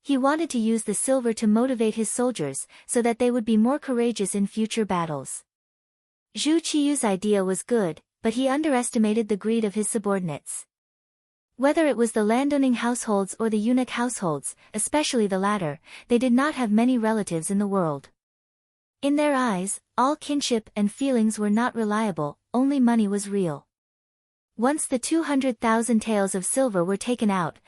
He wanted to use the silver to motivate his soldiers, so that they would be more courageous in future battles. Zhu Qiyu's idea was good, but he underestimated the greed of his subordinates. Whether it was the landowning households or the eunuch households, especially the latter, they did not have many relatives in the world. In their eyes, all kinship and feelings were not reliable, only money was real. Once the 200,000 taels of silver were taken out,